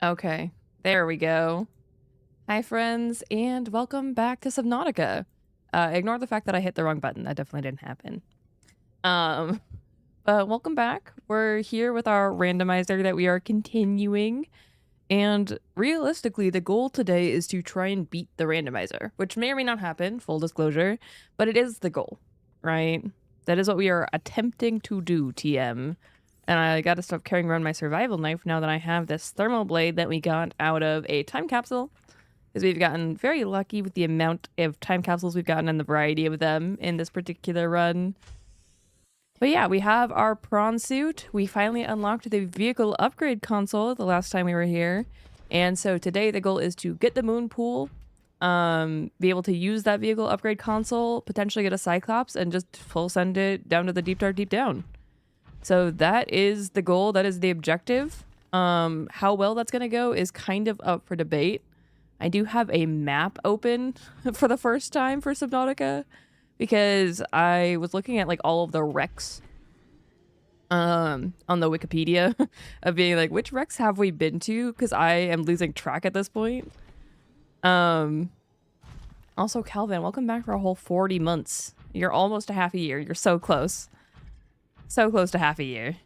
Okay, there we go. Hi, friends, and welcome back to Subnautica. Ignore the fact that I hit the wrong button. That definitely didn't happen. Um, but welcome back. We're here with our randomizer that we are continuing. And realistically, the goal today is to try and beat the randomizer, which may or may not happen, full disclosure, but it is the goal, right? That is what we are attempting to do, TM. And I got to stop carrying around my survival knife now that I have this thermal blade that we got out of a time capsule. Because we've gotten very lucky with the amount of time capsules we've gotten and the variety of them in this particular run. But yeah, we have our prawn suit. We finally unlocked the vehicle upgrade console the last time we were here. And so today the goal is to get the moon pool, be able to use that vehicle upgrade console, potentially get a Cyclops, and just full send it down to the deep dark deep down. So that is the goal. That is the objective. How well that's going to go is kind of up for debate. I do have a map open for the first time for Subnautica because I was looking at like all of the wrecks on the Wikipedia of being like, which wrecks have we been to? Because I am losing track at this point. Also, Calvin, welcome back for a whole 40 months. You're almost a half a year. You're so close. So close to half a year.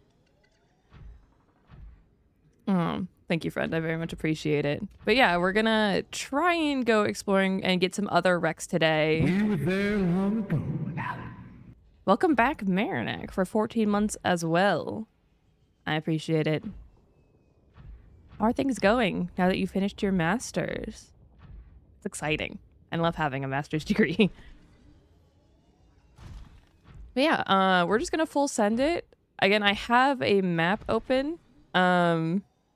Thank you, friend. I very much appreciate it. But yeah, we're gonna try and go exploring and get some other wrecks today. We were there long ago, Alan. Welcome back, Marinac, for 14 months as well. I appreciate it. How are things going now that you finished your master's? It's exciting. I love having a master's degree. But yeah, we're just gonna full send it. Again, I have a map open,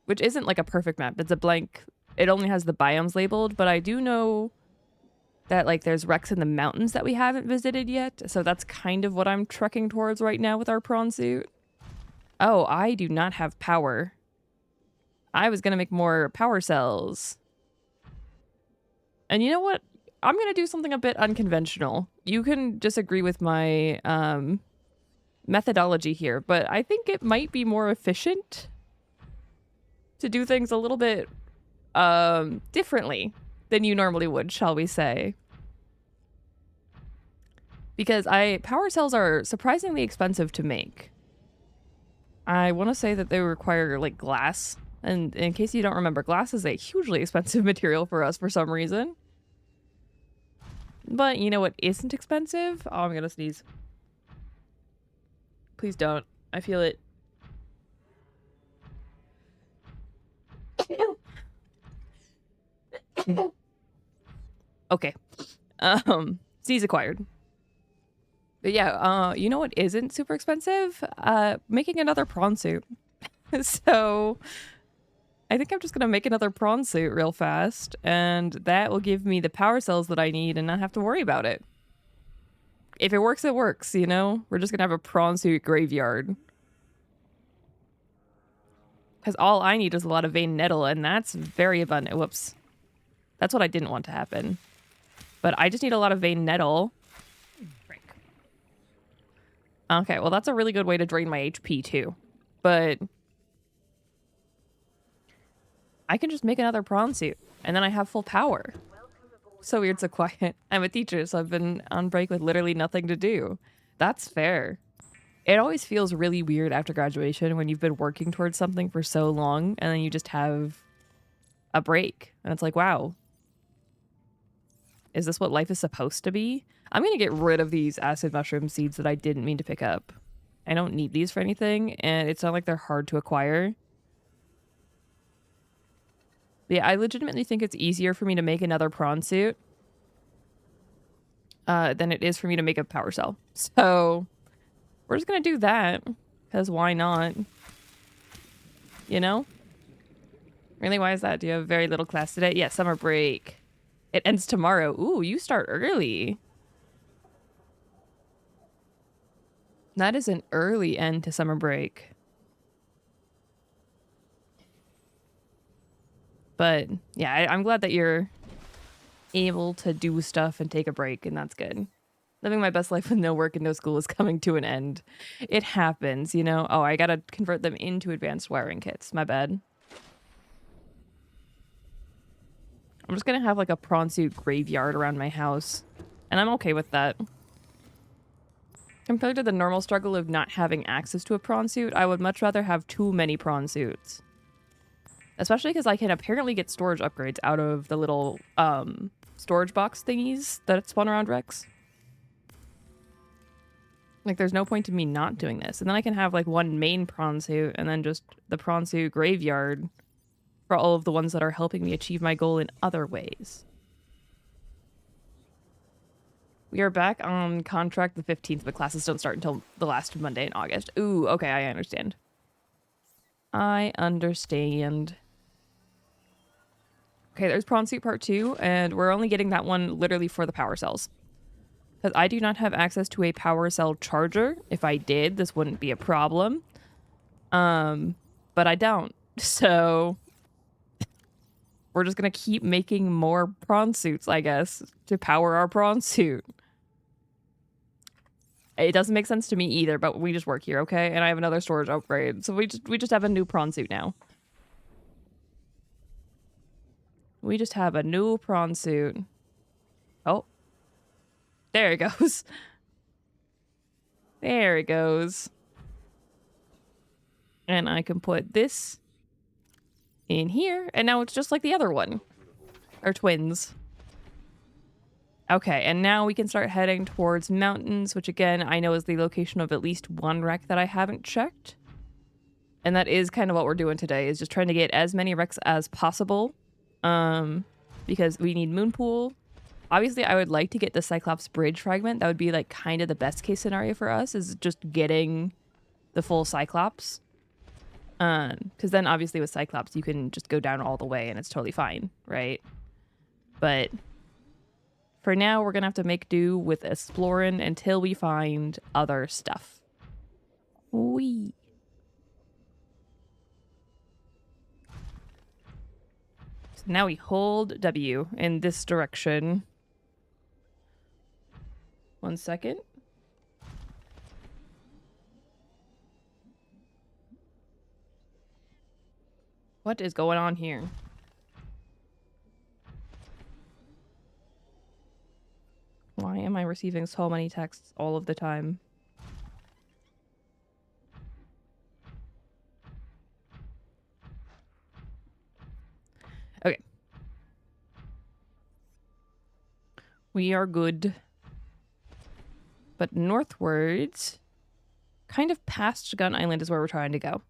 which isn't like a perfect map. It's a blank. It only has the biomes labeled, but I do know that like there's wrecks in the mountains that we haven't visited yet. So that's kind of what I'm trekking towards right now with our prawn suit. Oh, I do not have power. I was gonna make more power cells. And you know what? I'm gonna do something a bit unconventional. You can disagree with my methodology here, but I think it might be more efficient to do things a little bit differently than you normally would, shall we say. Because power cells are surprisingly expensive to make. I want to say that they require like glass. And in case you don't remember, glass is a hugely expensive material for us for some reason. But you know what isn't expensive? Oh, I'm gonna sneeze. Please don't. I feel it. Okay. Sneeze acquired. But yeah, you know what isn't super expensive? Making another prawn suit. So I think I'm just gonna make another prawn suit real fast, and that will give me the power cells that I need and not have to worry about it. If it works, it works, you know? We're just gonna have a prawn suit graveyard. Because all I need is a lot of vein nettle, and that's very abundant. Whoops. That's what I didn't want to happen. But I just need a lot of vein nettle. Break. Okay, well, that's a really good way to drain my HP, too. But I can just make another prawn suit, and then I have full power. So weird, so quiet. I'm a teacher, so I've been on break with literally nothing to do. That's fair. It always feels really weird after graduation when you've been working towards something for so long, and then you just have a break. And it's like, wow. Is this what life is supposed to be? I'm going to get rid of these acid mushroom seeds that I didn't mean to pick up. I don't need these for anything, and it's not like they're hard to acquire. But yeah, I legitimately think it's easier for me to make another prawn suit than it is for me to make a power cell. So we're just going to do that, because why not? You know? Really, why is that? Do you have very little class today? Yeah, summer break. It ends tomorrow. Ooh, you start early. That is an early end to summer break. But yeah, I'm glad that you're able to do stuff and take a break, and that's good. Living my best life with no work and no school is coming to an end. It happens, you know? Oh, I gotta convert them into advanced wiring kits. My bad. I'm just gonna have like a prawn suit graveyard around my house. And I'm okay with that. Compared to the normal struggle of not having access to a prawn suit, I would much rather have too many prawn suits. Especially because I can apparently get storage upgrades out of the little storage box thingies that spawn around Rex. Like, there's no point to me not doing this. And then I can have, like, one main prawn suit and then just the prawn suit graveyard for all of the ones that are helping me achieve my goal in other ways. We are back on contract the 15th, but classes don't start until the last Monday in August. Ooh, okay, I understand. I understand. Okay, there's prawn suit part 2, and we're only getting that one literally for the power cells. Because I do not have access to a power cell charger. If I did, this wouldn't be a problem. But I don't. So we're just going to keep making more prawn suits, I guess, to power our prawn suit. It doesn't make sense to me either, but we just work here, okay? And I have another storage upgrade. So we just have a new prawn suit now. We just have a new prawn suit. Oh. There it goes. There it goes. And I can put this in here, and now it's just like the other one. Or twins. Okay, and now we can start heading towards mountains, which again, I know is the location of at least one wreck that I haven't checked. And that is kind of what we're doing today, is just trying to get as many wrecks as possible. Because we need Moonpool. Obviously, I would like to get the Cyclops Bridge fragment. That would be like kind of the best case scenario for us, is just getting the full Cyclops. Because then obviously with Cyclops, you can just go down all the way and it's totally fine, right? But for now, we're going to have to make do with exploring until we find other stuff. Whee! So now we hold W in this direction. 1 second. What is going on here? Why am I receiving so many texts all of the time? Okay. We are good. But northwards, kind of past Gun Island is where we're trying to go.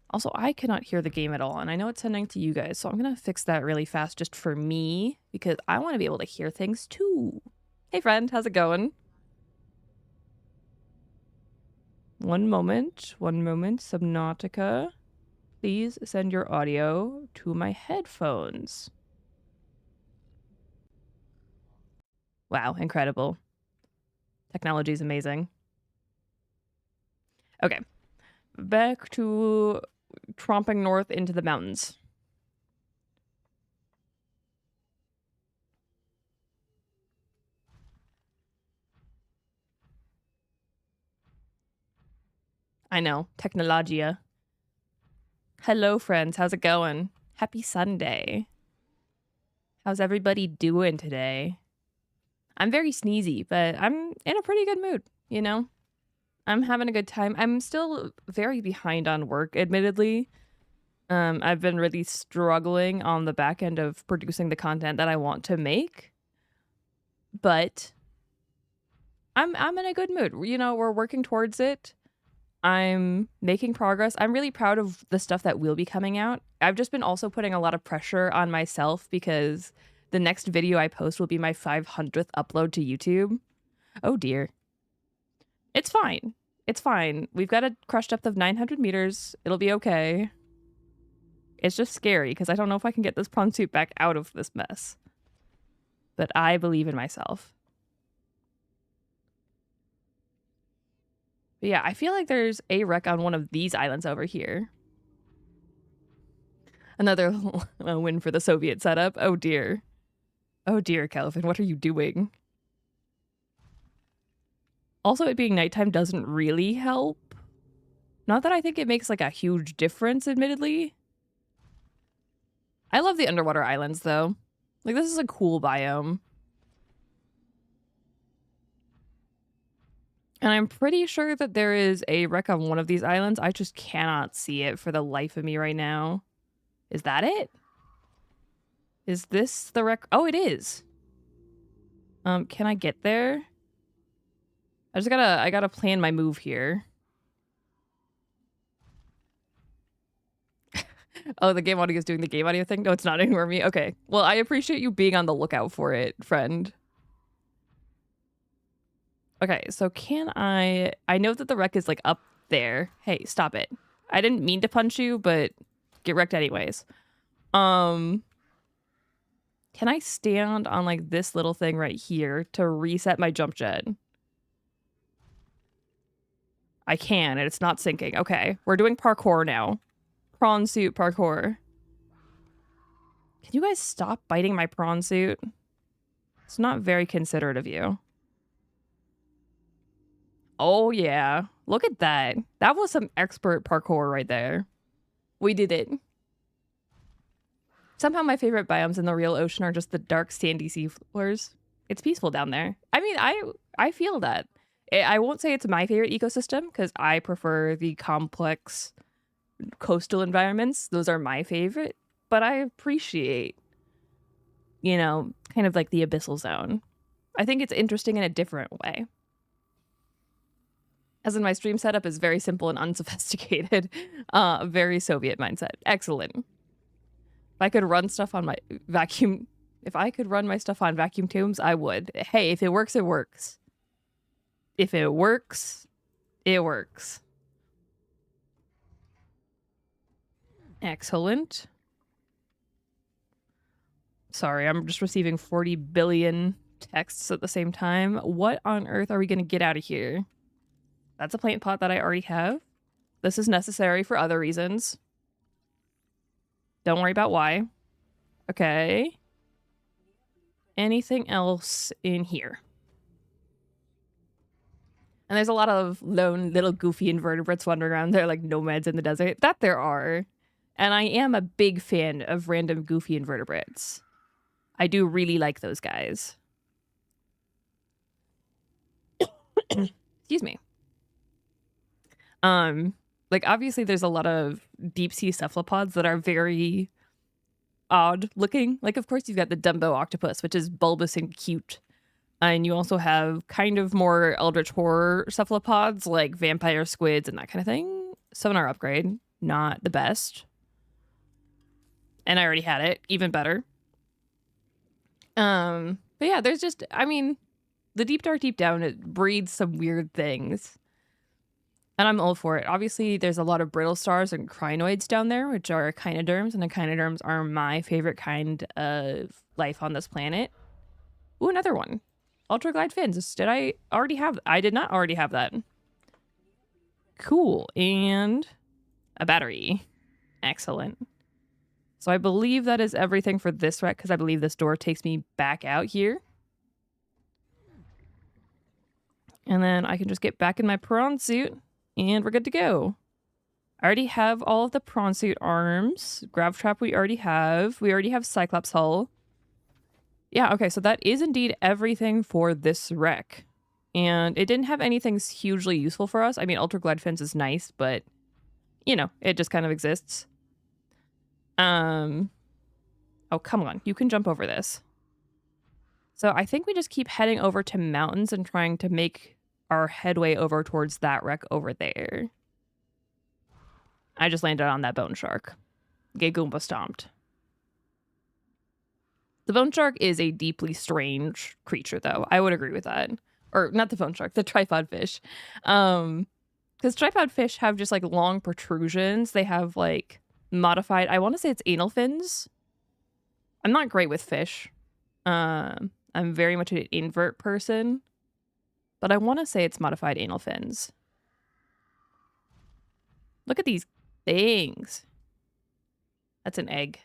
Also, I cannot hear the game at all, and I know it's sending to you guys, so I'm going to fix that really fast just for me, because I want to be able to hear things too. Hey friend, how's it going? One moment, Subnautica. Please send your audio to my headphones. Wow, incredible. Technology is amazing. Okay. Back to tromping north into the mountains. I know, technologia. Hello, friends. How's it going? Happy Sunday. How's everybody doing today? I'm very sneezy, but I'm in a pretty good mood, you know? I'm having a good time. I'm still very behind on work, admittedly. I've been really struggling on the back end of producing the content that I want to make. But I'm in a good mood. You know, we're working towards it. I'm making progress. I'm really proud of the stuff that will be coming out. I've just been also putting a lot of pressure on myself because the next video I post will be my 500th upload to YouTube. Oh dear. It's fine. It's fine. We've got a crush depth of 900 meters. It'll be okay. It's just scary because I don't know if I can get this prawn suit back out of this mess. But I believe in myself. But yeah, I feel like there's a wreck on one of these islands over here. Another win for the Soviet setup. Oh dear. Oh dear, Kelvin, what are you doing? Also, it being nighttime doesn't really help. Not that I think it makes like a huge difference, admittedly. I love the underwater islands, though. Like, this is a cool biome. And I'm pretty sure that there is a wreck on one of these islands. I just cannot see it for the life of me right now. Is that it? Is this the wreck? Oh, it is. Can I get there? I gotta plan my move here. Oh, the game audio is doing the game audio thing? No, it's not ignoring me. Okay. Well, I appreciate you being on the lookout for it, friend. Okay, so can I know that the wreck is like up there. Hey, stop it. I didn't mean to punch you, but get wrecked anyways. Can I stand on like this little thing right here to reset my jump jet? I can, and it's not sinking. Okay, we're doing parkour now. Prawn suit parkour. Can you guys stop biting my prawn suit? It's not very considerate of you. Oh, yeah. Look at that. That was some expert parkour right there. We did it. Somehow my favorite biomes in the real ocean are just the dark, sandy sea floors. It's peaceful down there. I mean, I feel that. I won't say it's my favorite ecosystem because I prefer the complex coastal environments. Those are my favorite. But I appreciate, you know, kind of like the abyssal zone. I think it's interesting in a different way. As in, my stream setup is very simple and unsophisticated. Very Soviet mindset. Excellent. If I could run stuff on my vacuum... If I could run my stuff on vacuum tubes, I would. Hey, if it works, it works. If it works, it works. Excellent. Sorry, I'm just receiving 40 billion texts at the same time. What on earth are we going to get out of here? That's a plant pot that I already have. This is necessary for other reasons. Don't worry about why. Okay. Anything else in here? And there's a lot of lone little goofy invertebrates wandering around there like nomads in the desert. That there are. And I am a big fan of random goofy invertebrates. I do really like those guys. Excuse me. Like obviously there's a lot of deep sea cephalopods that are very odd looking. Like of course you've got the Dumbo octopus, which is bulbous and cute. And you also have kind of more eldritch horror cephalopods like vampire squids and that kind of thing. Sonar upgrade, not the best. And I already had it, even better. But yeah, there's just, I mean, the deep dark deep down, it breeds some weird things. And I'm all for it. Obviously, there's a lot of brittle stars and crinoids down there, which are echinoderms, and echinoderms are my favorite kind of life on this planet. Ooh, another one. Ultraglide fins. Did I already have? I did not already have that. Cool. And a battery. Excellent. So I believe that is everything for this wreck, because I believe this door takes me back out here. And then I can just get back in my prawn suit, and we're good to go. I already have all of the prawn suit arms. Grav trap we already have. We already have Cyclops hull. Yeah, okay, so that is indeed everything for this wreck. And it didn't have anything hugely useful for us. I mean, Ultraglide fins is nice, but, you know, it just kind of exists. Oh, come on. You can jump over this. So I think we just keep heading over to mountains and trying to make our headway over towards that wreck over there. I just landed on that bone shark. Get Goomba stomped. The bone shark is a deeply strange creature, though. I would agree with that. Or not the bone shark, the tripod fish. Because tripod fish have just like long protrusions. They have like modified, I want to say it's anal fins. I'm not great with fish. I'm very much an invert person. But I want to say it's modified anal fins. Look at these things. That's an egg.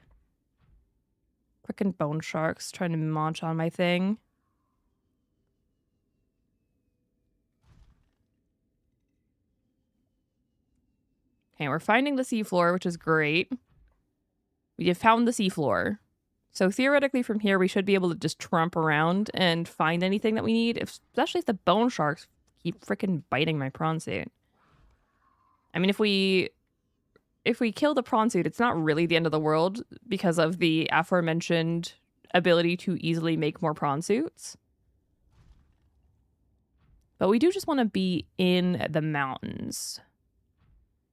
Frickin' bone sharks trying to munch on my thing. Okay, we're finding the seafloor, which is great. We have found the seafloor. So theoretically from here, we should be able to just tromp around and find anything that we need, especially if the bone sharks keep freaking biting my prawn suit. I mean, if we kill the prawn suit, it's not really the end of the world because of the aforementioned ability to easily make more prawn suits. But we do just want to be in the mountains.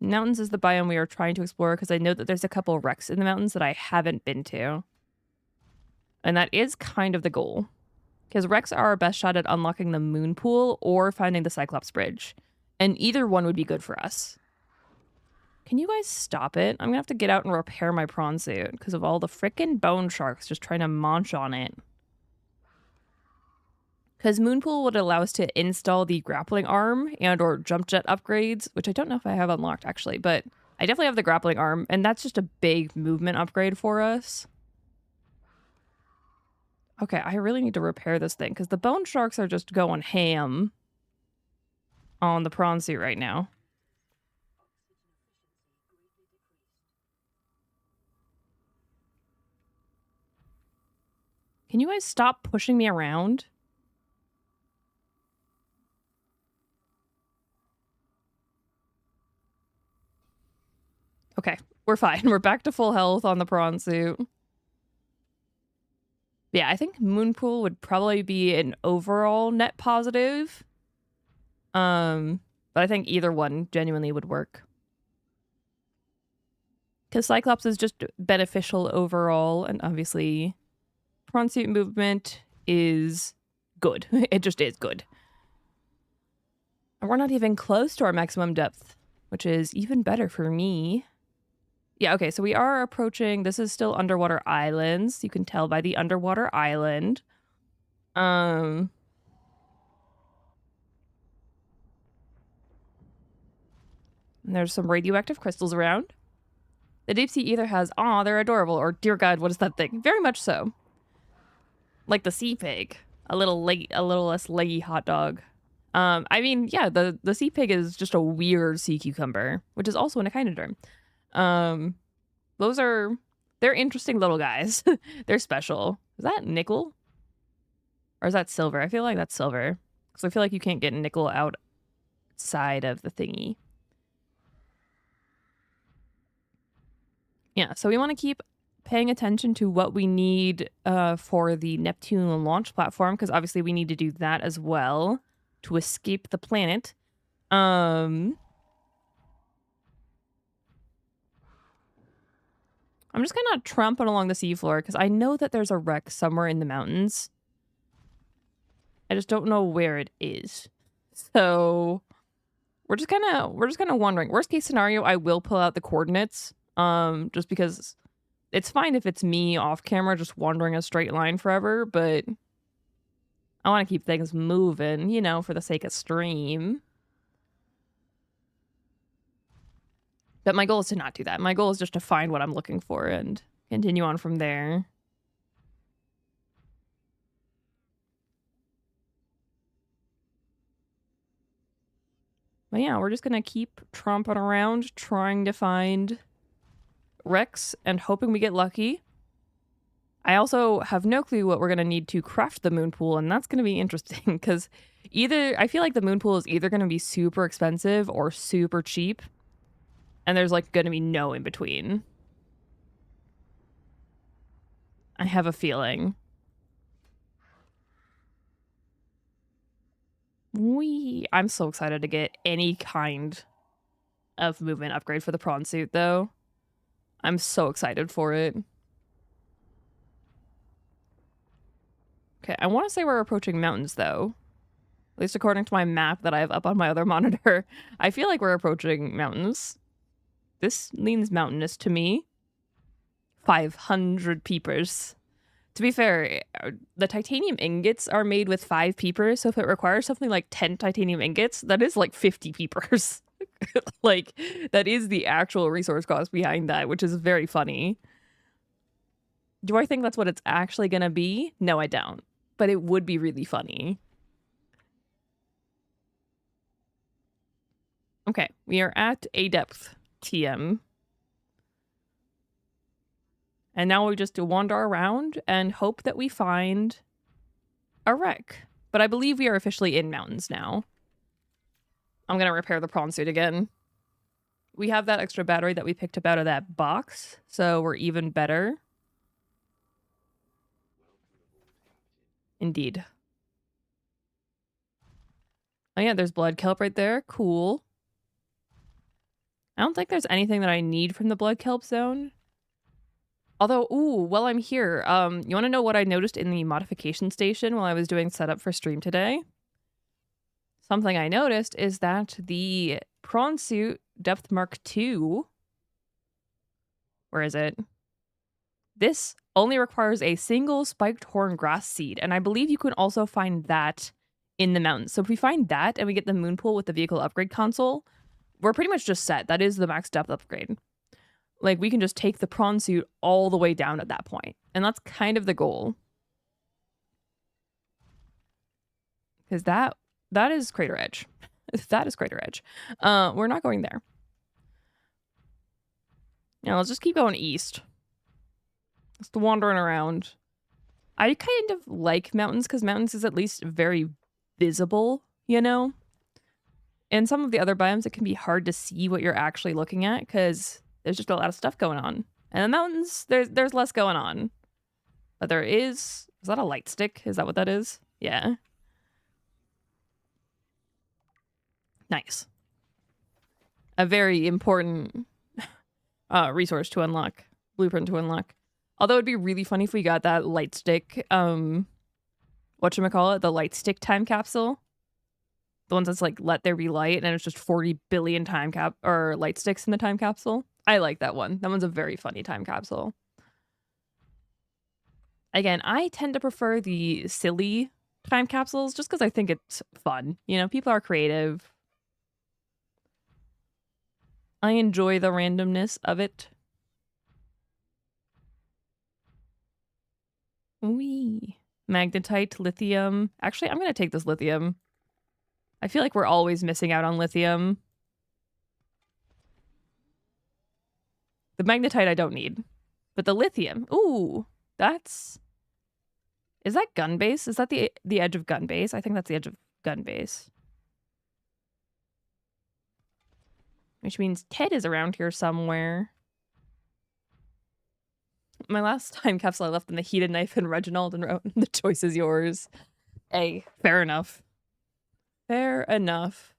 Mountains is the biome we are trying to explore because I know that there's a couple of wrecks in the mountains that I haven't been to. And that is kind of the goal. Because wrecks are our best shot at unlocking the moon pool or finding the Cyclops bridge. And either one would be good for us. Can you guys stop it? I'm going to have to get out and repair my prawn suit because of all the frickin' bone sharks just trying to munch on it. Because Moonpool would allow us to install the grappling arm and or jump jet upgrades, which I don't know if I have unlocked actually, but I definitely have the grappling arm, and that's just a big movement upgrade for us. Okay, I really need to repair this thing because the bone sharks are just going ham on the prawn suit right now. Can you guys stop pushing me around? Okay, we're fine. We're back to full health on the prawn suit. Yeah, I think Moonpool would probably be an overall net positive. But I think either one genuinely would work. Because Cyclops is just beneficial overall, and obviously prawn suit movement is good. It just is good. And we're not even close to our maximum depth, which is even better for me. Yeah, okay, so we are approaching, this is still underwater islands. You can tell by the underwater island. And there's some radioactive crystals around. The deep sea either has, aw, they're adorable, or dear God, what is that thing? Very much so. Like the sea pig. A little less leggy hot dog. I mean, yeah, the sea pig is just a weird sea cucumber, which is also an echinoderm. They're interesting little guys. They're special. Is that nickel? Or is that silver? I feel like that's silver. Because I feel like you can't get nickel outside of the thingy. Yeah, so we want to keep paying attention to what we need for the Neptune launch platform, because obviously we need to do that as well to escape the planet. I'm just kind of tromping along the seafloor because I know that there's a wreck somewhere in the mountains. I just don't know where it is. So we're just kind of wondering. Worst case scenario, I will pull out the coordinates. Just because it's fine if it's me off camera just wandering a straight line forever, but I want to keep things moving, you know, for the sake of stream. But my goal is to not do that. My goal is just to find what I'm looking for and continue on from there. But yeah, we're just going to keep tromping around, trying to find wrecks and hoping we get lucky. I also have no clue what we're going to need to craft the moon pool, and that's going to be interesting because I feel like the moon pool is either going to be super expensive or super cheap, and there's like going to be no in between. I have a feeling. I'm so excited to get any kind of movement upgrade for the prawn suit, though. I'm so excited for it. Okay, I want to say we're approaching mountains, though. At least according to my map that I have up on my other monitor. I feel like we're approaching mountains. This leans mountainous to me. 500 peepers. To be fair, the titanium ingots are made with 5 peepers, so if it requires something like 10 titanium ingots, that is like 50 peepers. Like, that is the actual resource cost behind that, which is very funny. Do I think that's what it's actually gonna be? No, I don't. But it would be really funny. Okay, we are at a depth, TM. And now we just wander around and hope that we find a wreck. But I believe we are officially in mountains now. I'm going to repair the prawn suit again. We have that extra battery that we picked up out of that box, so we're even better. Indeed. Oh yeah, there's blood kelp right there. Cool. I don't think there's anything that I need from the blood kelp zone. Although, ooh, while I'm here, you want to know what I noticed in the modification station while I was doing setup for stream today? Something I noticed is that the prawn suit depth mark 2, where is it? This only requires a single spiked horn grass seed, and I believe you can also find that in the mountains. So if we find that and we get the moon pool with the vehicle upgrade console, we're pretty much just set. That is the max depth upgrade. Like, we can just take the prawn suit all the way down at that point. And that's kind of the goal. Because that is Crater Edge. That is Crater Edge. We're not going there. Now, let's just keep going east. Just wandering around. I kind of like mountains because mountains is at least very visible, you know? In some of the other biomes, it can be hard to see what you're actually looking at because there's just a lot of stuff going on. And in the mountains, there's less going on. But there is that a light stick? Is that what that is? Yeah. Nice. A very important resource to unlock. Blueprint to unlock. Although it'd be really funny if we got that light stick, whatchamacallit, the light stick time capsule. The ones that's like, let there be light, and it's just 40 billion light sticks in the time capsule. I like that one. That one's a very funny time capsule. Again, I tend to prefer the silly time capsules just because I think it's fun. You know, people are creative. I enjoy the randomness of it. Wee. Magnetite, lithium. Actually, I'm going to take this lithium. I feel like we're always missing out on lithium. The magnetite I don't need. But the lithium. Ooh, that's... Is that gun base? Is that the edge of gun base? I think that's the edge of gun base. Which means Ted is around here somewhere. My last time capsule I left in the heated knife and Reginald and wrote, the choice is yours. Hey, fair enough. Fair enough.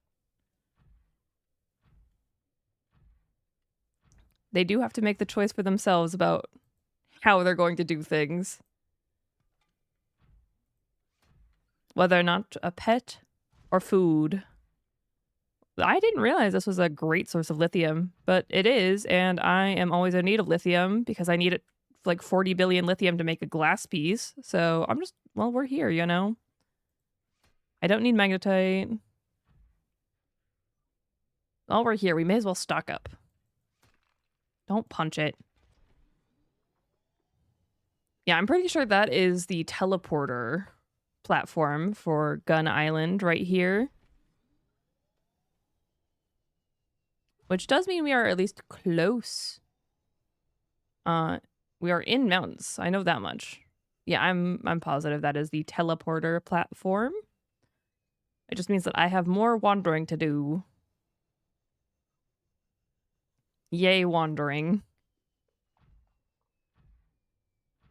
They do have to make the choice for themselves about how they're going to do things. Whether or not a pet or food. I didn't realize this was a great source of lithium, but it is, and I am always in need of lithium because I need it like 40 billion lithium to make a glass piece. So I'm just, well, we're here, you know? I don't need magnetite. While we're here, we may as well stock up. Don't punch it. Yeah, I'm pretty sure that is the teleporter platform for Gun Island right here. Which does mean we are at least close. We are in mountains. I know that much. Yeah, I'm positive that is the teleporter platform. It just means that I have more wandering to do. Yay, wandering.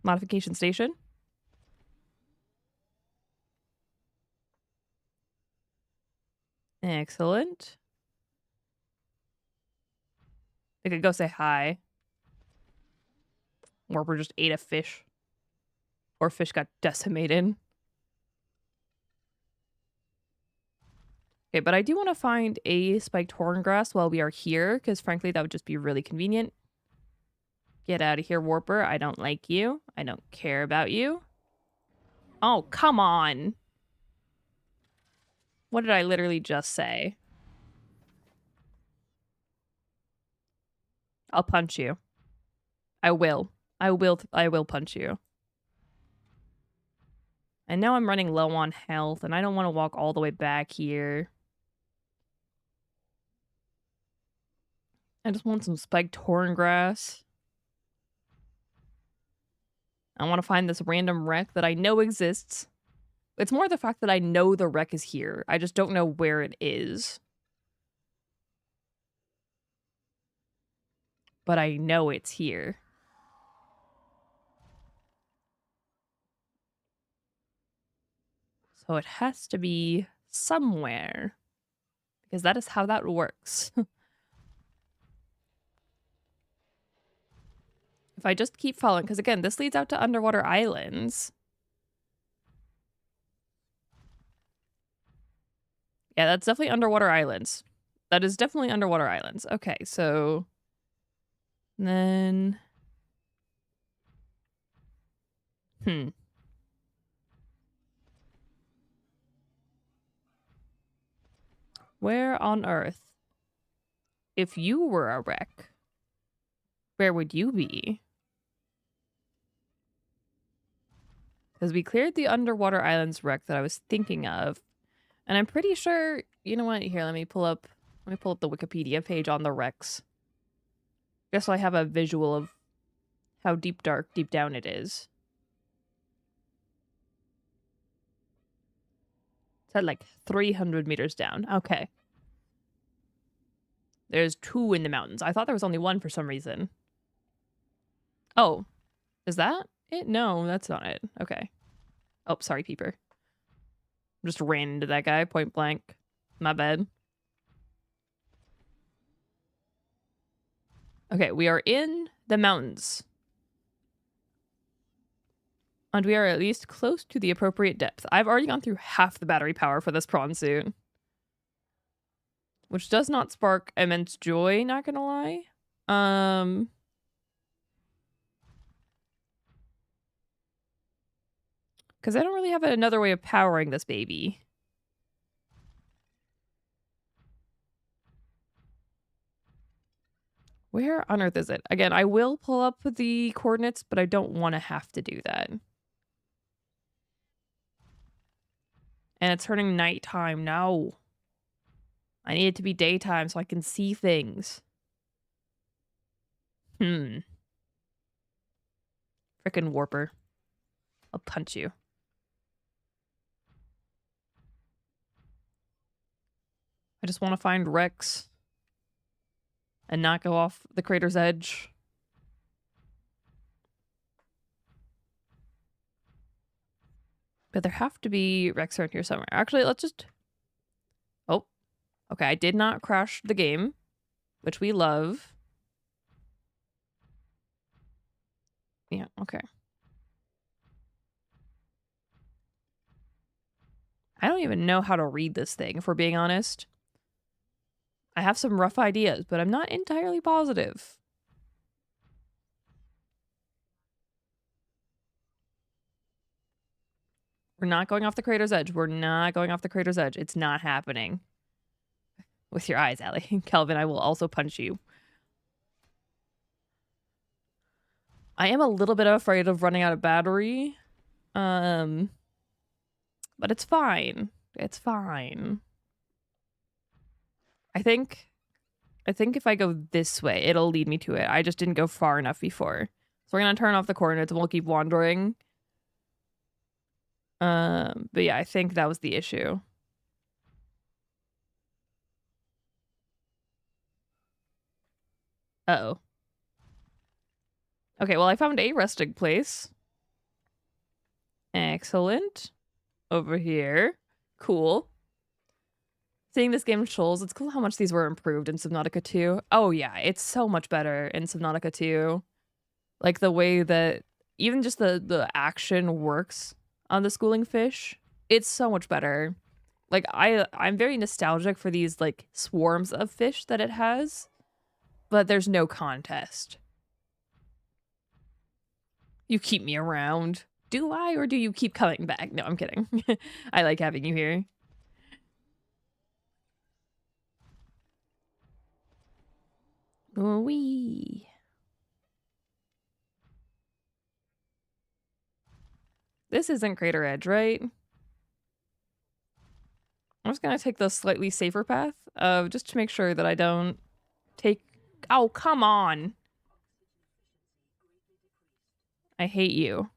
Modification station. Excellent. I could go say hi. Warper just ate a fish. Or fish got decimated. Okay, but I do want to find a spiked horngrass while we are here, because frankly, that would just be really convenient. Get out of here, Warper. I don't like you. I don't care about you. Oh, come on. What did I literally just say? I'll punch you. I will. I will punch you. And now I'm running low on health, and I don't want to walk all the way back here. I just want some spiked horngrass. I want to find this random wreck that I know exists. It's more the fact that I know the wreck is here. I just don't know where it is. But I know it's here. So it has to be somewhere. Because that is how that works. If I just keep following, because again, this leads out to underwater islands. Yeah, that's definitely underwater islands. That is definitely underwater islands. Okay, so then... Where on Earth, if you were a wreck, where would you be? Because we cleared the underwater islands wreck that I was thinking of. And I'm pretty sure, you know what? Here, let me pull up the Wikipedia page on the wrecks. Just so I have a visual of how deep down it is. It's at like 300 meters down. Okay. There's 2 in the mountains. I thought there was only 1 for some reason. Oh, is that it? No, that's not it. Okay. Oh, sorry, Peeper. Just ran into that guy point blank. My bad. Okay, we are in the mountains. And we are at least close to the appropriate depth. I've already gone through half the battery power for this prawn suit. Which does not spark immense joy, not gonna lie. Because I don't really have another way of powering this baby. Where on Earth is it? Again, I will pull up the coordinates, but I don't want to have to do that. And it's turning nighttime. No. I need it to be daytime so I can see things. Frickin' warper. I'll punch you. I just want to find wrecks and not go off the crater's edge. But there have to be wrecks around here somewhere. Actually, let's just... Oh. Okay, I did not crash the game, which we love. Yeah, okay. I don't even know how to read this thing, if we're being honest. I have some rough ideas, but I'm not entirely positive. We're not going off the crater's edge. We're not going off the crater's edge. It's not happening. With your eyes, Allie. Kelvin, I will also punch you. I am a little bit afraid of running out of battery. But it's fine. It's fine. I think if I go this way, it'll lead me to it. I just didn't go far enough before. So we're going to turn off the coordinates and we'll keep wandering. But yeah, I think that was the issue. Uh-oh. Okay, well, I found a resting place. Excellent. Over here. Cool. Seeing this game shows, it's cool how much these were improved in Subnautica 2. Oh yeah, it's so much better in Subnautica 2. Like the way that even just the action works on the schooling fish, it's so much better. Like I'm very nostalgic for these like swarms of fish that it has, but there's no contest. You keep me around. Do I, or do you keep coming back? No, I'm kidding. I like having you here. Wee. This isn't Crater Edge, right? I'm just gonna take the slightly safer path, just to make sure that I don't take... Oh, come on! I hate you.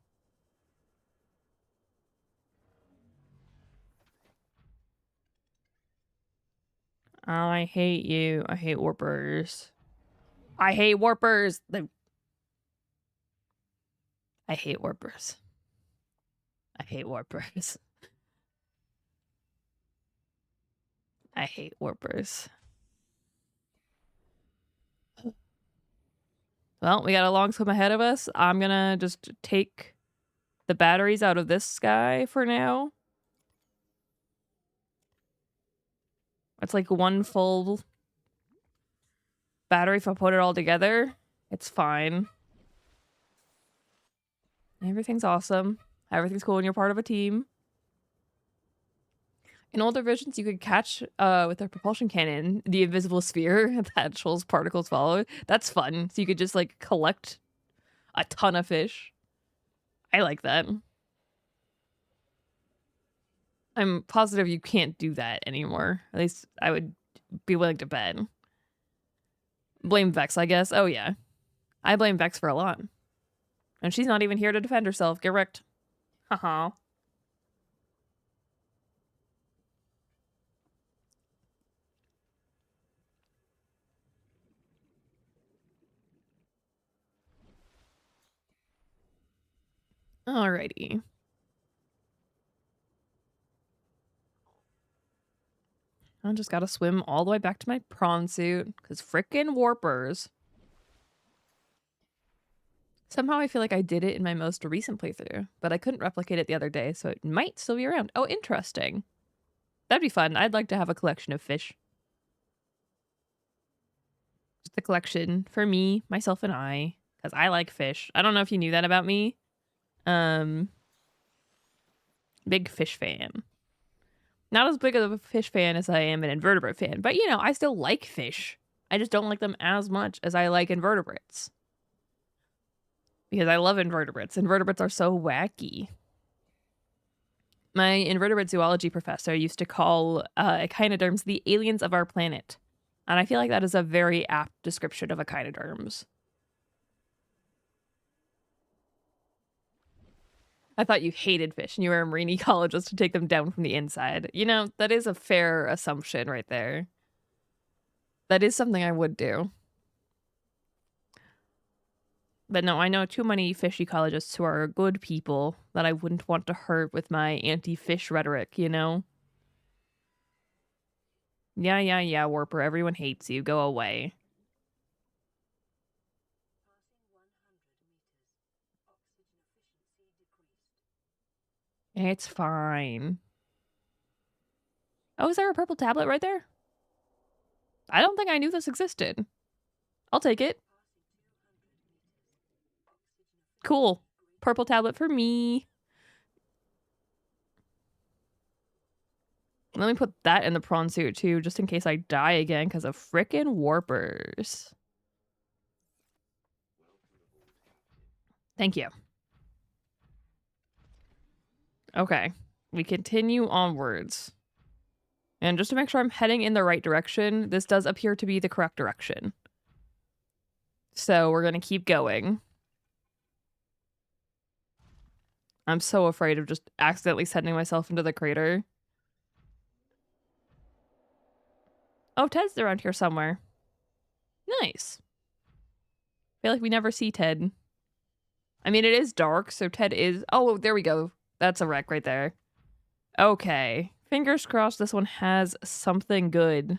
I hate you. I hate warpers. I hate warpers. I hate warpers. I hate warpers. I hate warpers. Well, we got a long swim ahead of us. I'm gonna just take the batteries out of this guy for now. It's like one full battery. If I put it all together, it's fine. Everything's awesome. Everything's cool when you're part of a team. In older versions, you could catch with a propulsion cannon the invisible sphere that Shoal's particles follow. That's fun. So you could just like collect a ton of fish. I like that. I'm positive you can't do that anymore. At least I would be willing to bet. Blame Vex, I guess. Oh yeah. I blame Vex for a lot. And she's not even here to defend herself. Get wrecked. Haha. Alrighty. I just gotta swim all the way back to my prawn suit, because frickin' warpers. Somehow I feel like I did it in my most recent playthrough, but I couldn't replicate it the other day, so it might still be around. Oh, interesting. That'd be fun. I'd like to have a collection of fish. Just a collection for me, myself, and I, because I like fish. I don't know if you knew that about me. Big fish fan. Not as big of a fish fan as I am an invertebrate fan, but you know, I still like fish. I just don't like them as much as I like invertebrates. Because I love invertebrates. Invertebrates are so wacky. My invertebrate zoology professor used to call echinoderms the aliens of our planet. And I feel like that is a very apt description of echinoderms. I thought you hated fish and you were a marine ecologist to take them down from the inside. You know, that is a fair assumption right there. That is something I would do. But no, I know too many fish ecologists who are good people that I wouldn't want to hurt with my anti-fish rhetoric, you know? Yeah, Warper, everyone hates you. Go away. It's fine. Oh, is there a purple tablet right there? I don't think I knew this existed. I'll take it. Cool. Purple tablet for me. Let me put that in the prawn suit too, just in case I die again because of frickin' warpers. Thank you. Okay. We continue onwards. And just to make sure I'm heading in the right direction, this does appear to be the correct direction. So we're going to keep going. I'm so afraid of just accidentally sending myself into the crater. Oh, Ted's around here somewhere. Nice. I feel like we never see Ted. I mean, it is dark, so Ted is... Oh, there we go. That's a wreck right there. Okay. Fingers crossed this one has something good.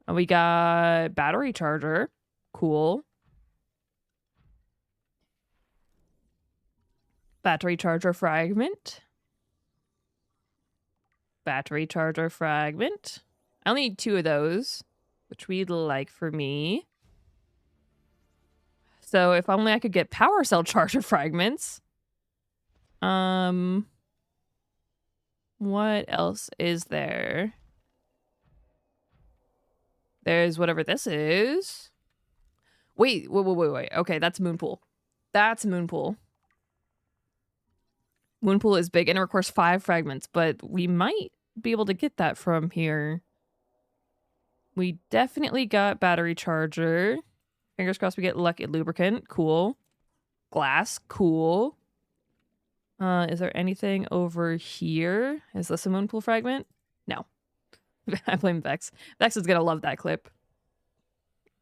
We got battery charger. Cool. Battery charger fragment. Battery charger fragment. I only need 2 of those, which we'd like for me. So if only I could get power cell charger fragments. What else is there? There's whatever this is. Wait. Okay, that's Moonpool. That's Moonpool. Moonpool is big and it requires 5 fragments, but we might be able to get that from here. We definitely got battery charger. Fingers crossed we get lucky lubricant. Cool. Glass. Cool. Is there anything over here? Is this a Moonpool fragment? No. I blame Vex. Vex is gonna love that clip.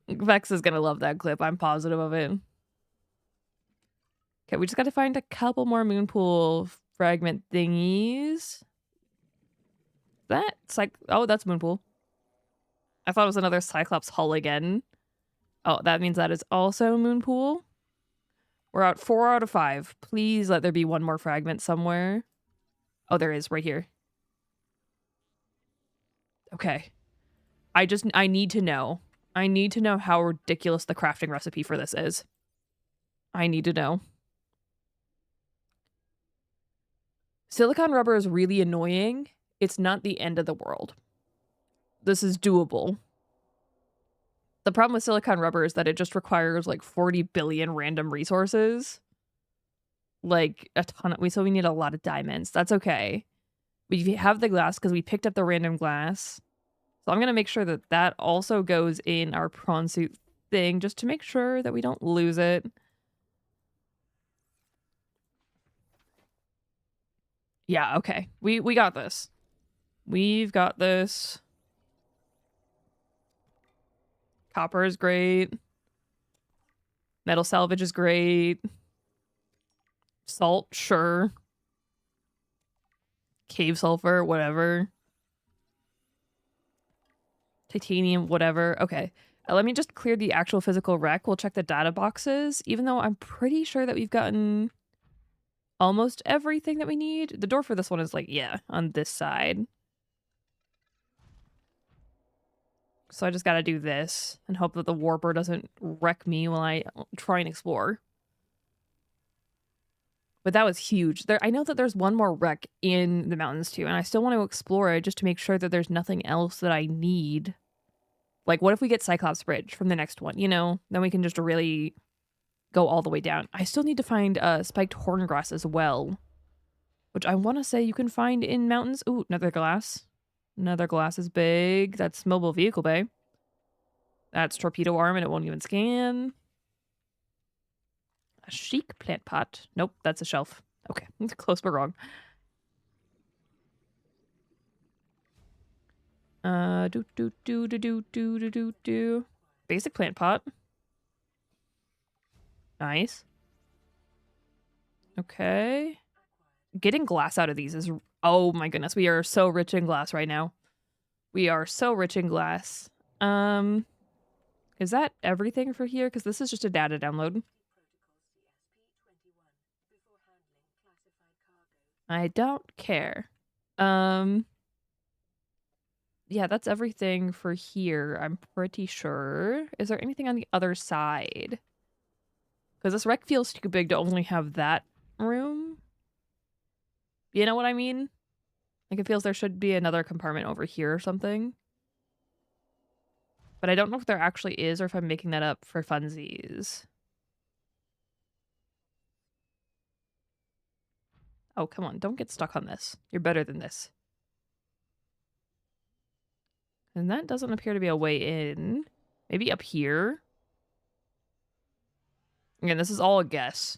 Vex is gonna love that clip. I'm positive of it. Okay, we just gotta find a couple more moonpool fragment thingies. That's like, oh, that's moonpool. I thought it was another Cyclops hull again. Oh, that means that is also moonpool. We're at 4 out of 5. Please let there be one more fragment somewhere. Oh, there is right here. Okay. I need to know. I need to know how ridiculous the crafting recipe for this is. I need to know. Silicon rubber is really annoying. It's not the end of the world. This is doable. The problem with silicon rubber is that it just requires like 40 billion random resources. Like a ton of, so we need a lot of diamonds. That's okay. We have the glass because we picked up the random glass. So I'm going to make sure that that also goes in our prawn suit thing just to make sure that we don't lose it. Yeah, okay. We got this. We've got this. Copper is great. Metal salvage is great. Salt, sure. Cave sulfur, whatever. Titanium, whatever. Okay. Let me just clear the actual physical wreck. We'll check the data boxes, even though I'm pretty sure that we've gotten almost everything that we need. The door for this one is like, yeah, on this side. So I just gotta do this and hope that the warper doesn't wreck me while I try and explore. But that was huge. I know that there's one more wreck in the mountains too, and I still want to explore it just to make sure that there's nothing else that I need. Like, what if we get Cyclops Bridge from the next one, you know? Then we can just really go all the way down. I still need to find spiked horngrass as well, which I want to say you can find in mountains. Ooh, another glass. Another glass is big. That's mobile vehicle bay. That's torpedo arm and it won't even scan. A chic plant pot. Nope, that's a shelf. Okay, close but wrong. Do. Basic plant pot. Nice. Okay. Getting glass out of these is... Oh my goodness, we are so rich in glass right now. We are so rich in glass. Is that everything for here? Because this is just a data download. I don't care. Yeah, that's everything for here, I'm pretty sure. Is there anything on the other side? Because this wreck feels too big to only have that room. You know what I mean? Like, it feels there should be another compartment over here or something. But I don't know if there actually is or if I'm making that up for funsies. Oh, come on. Don't get stuck on this. You're better than this. And that doesn't appear to be a way in. Maybe up here? Again, this is all a guess.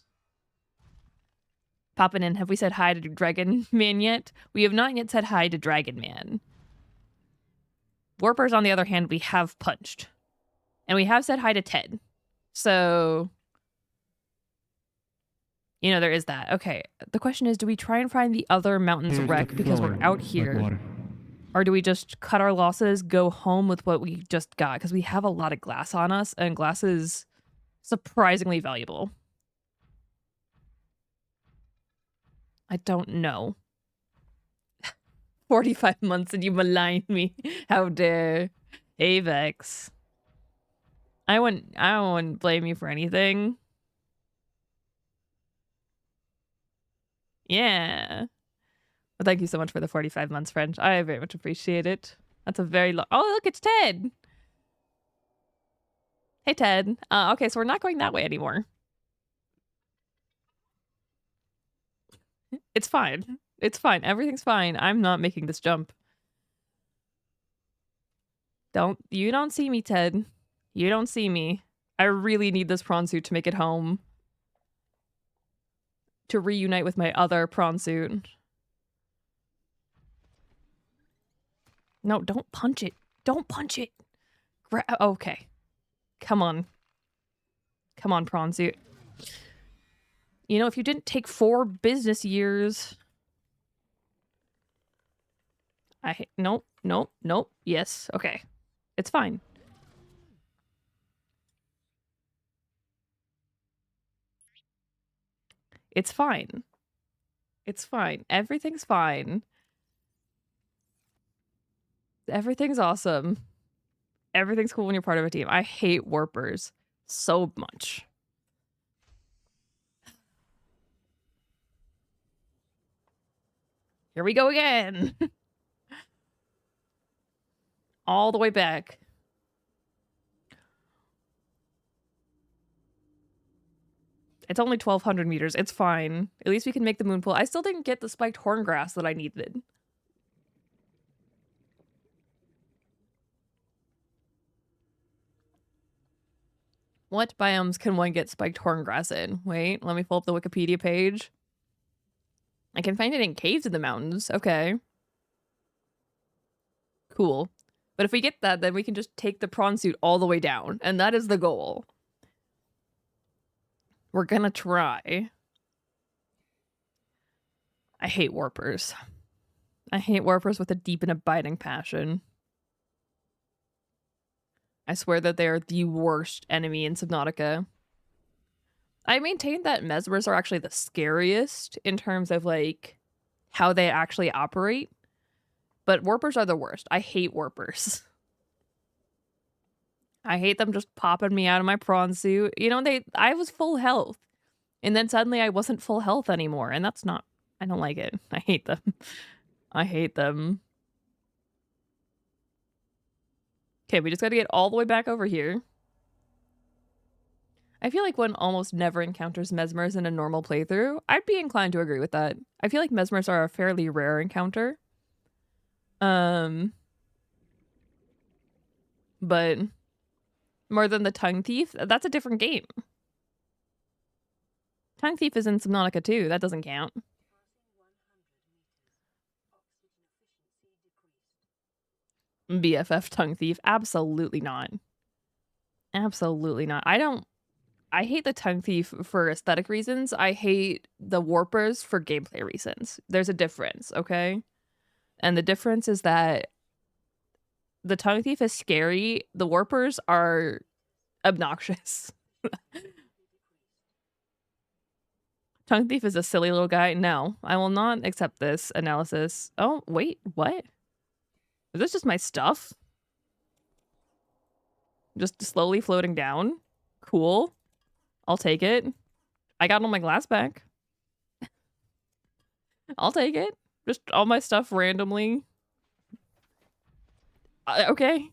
Popping in, have we said hi to Dragon Man yet? We have not yet said hi to Dragon Man. Warpers, on the other hand, we have punched. And we have said hi to Ted. So, you know, there is that. Okay, the question is, do we try and find the other mountains wreck because we're out here? Or do we just cut our losses, go home with what we just got? Because we have a lot of glass on us, and glass is surprisingly valuable. I don't know. 45 months and you malign me. How dare. Hey, Vex. I wouldn't blame you for anything. Yeah. Well, thank you so much for the 45 months, friend. I very much appreciate it. That's a very long... Oh, look, it's Ted. Hey, Ted. Okay, so we're not going that way anymore. It's fine. It's fine. Everything's fine. I'm not making this jump. You don't see me, Ted. You don't see me. I really need this prawn suit to make it home. To reunite with my other prawn suit. No, don't punch it. Don't punch it. Okay. Come on. Come on, prawn suit. You know, if you didn't take 4 business years... Nope, nope, nope. Yes, okay. It's fine. It's fine. It's fine. Everything's fine. Everything's awesome. Everything's cool when you're part of a team. I hate warpers so much. Here we go again. All the way back. It's only 1,200 meters. It's fine. At least we can make the moon pool. I still didn't get the spiked horngrass that I needed. What biomes can one get spiked horngrass in? Wait, let me pull up the Wikipedia page. I can find it in caves in the mountains. Okay. Cool. But if we get that, then we can just take the prawn suit all the way down. And that is the goal. We're gonna try. I hate warpers. I hate warpers with a deep and abiding passion. I swear that they are the worst enemy in Subnautica. I maintain that mesmers are actually the scariest in terms of, like, how they actually operate. But warpers are the worst. I hate warpers. I hate them just popping me out of my prawn suit. You know, I was full health. And then suddenly I wasn't full health anymore. And that's not... I don't like it. I hate them. I hate them. Okay, we just gotta get all the way back over here. I feel like one almost never encounters mesmers in a normal playthrough. I'd be inclined to agree with that. I feel like mesmers are a fairly rare encounter. But more than the Tongue Thief, that's a different game. Tongue Thief is in Subnautica too. That doesn't count. BFF Tongue Thief. Absolutely not. Absolutely not. I hate the Tongue Thief for aesthetic reasons. I hate the warpers for gameplay reasons. There's a difference, okay? And the difference is that the Tongue Thief is scary. The warpers are obnoxious. Tongue Thief is a silly little guy. No, I will not accept this analysis. Oh, wait, what? Is this just my stuff? Just slowly floating down? Cool. I'll take it. I got all my glass back. I'll take it. Just all my stuff randomly. Okay.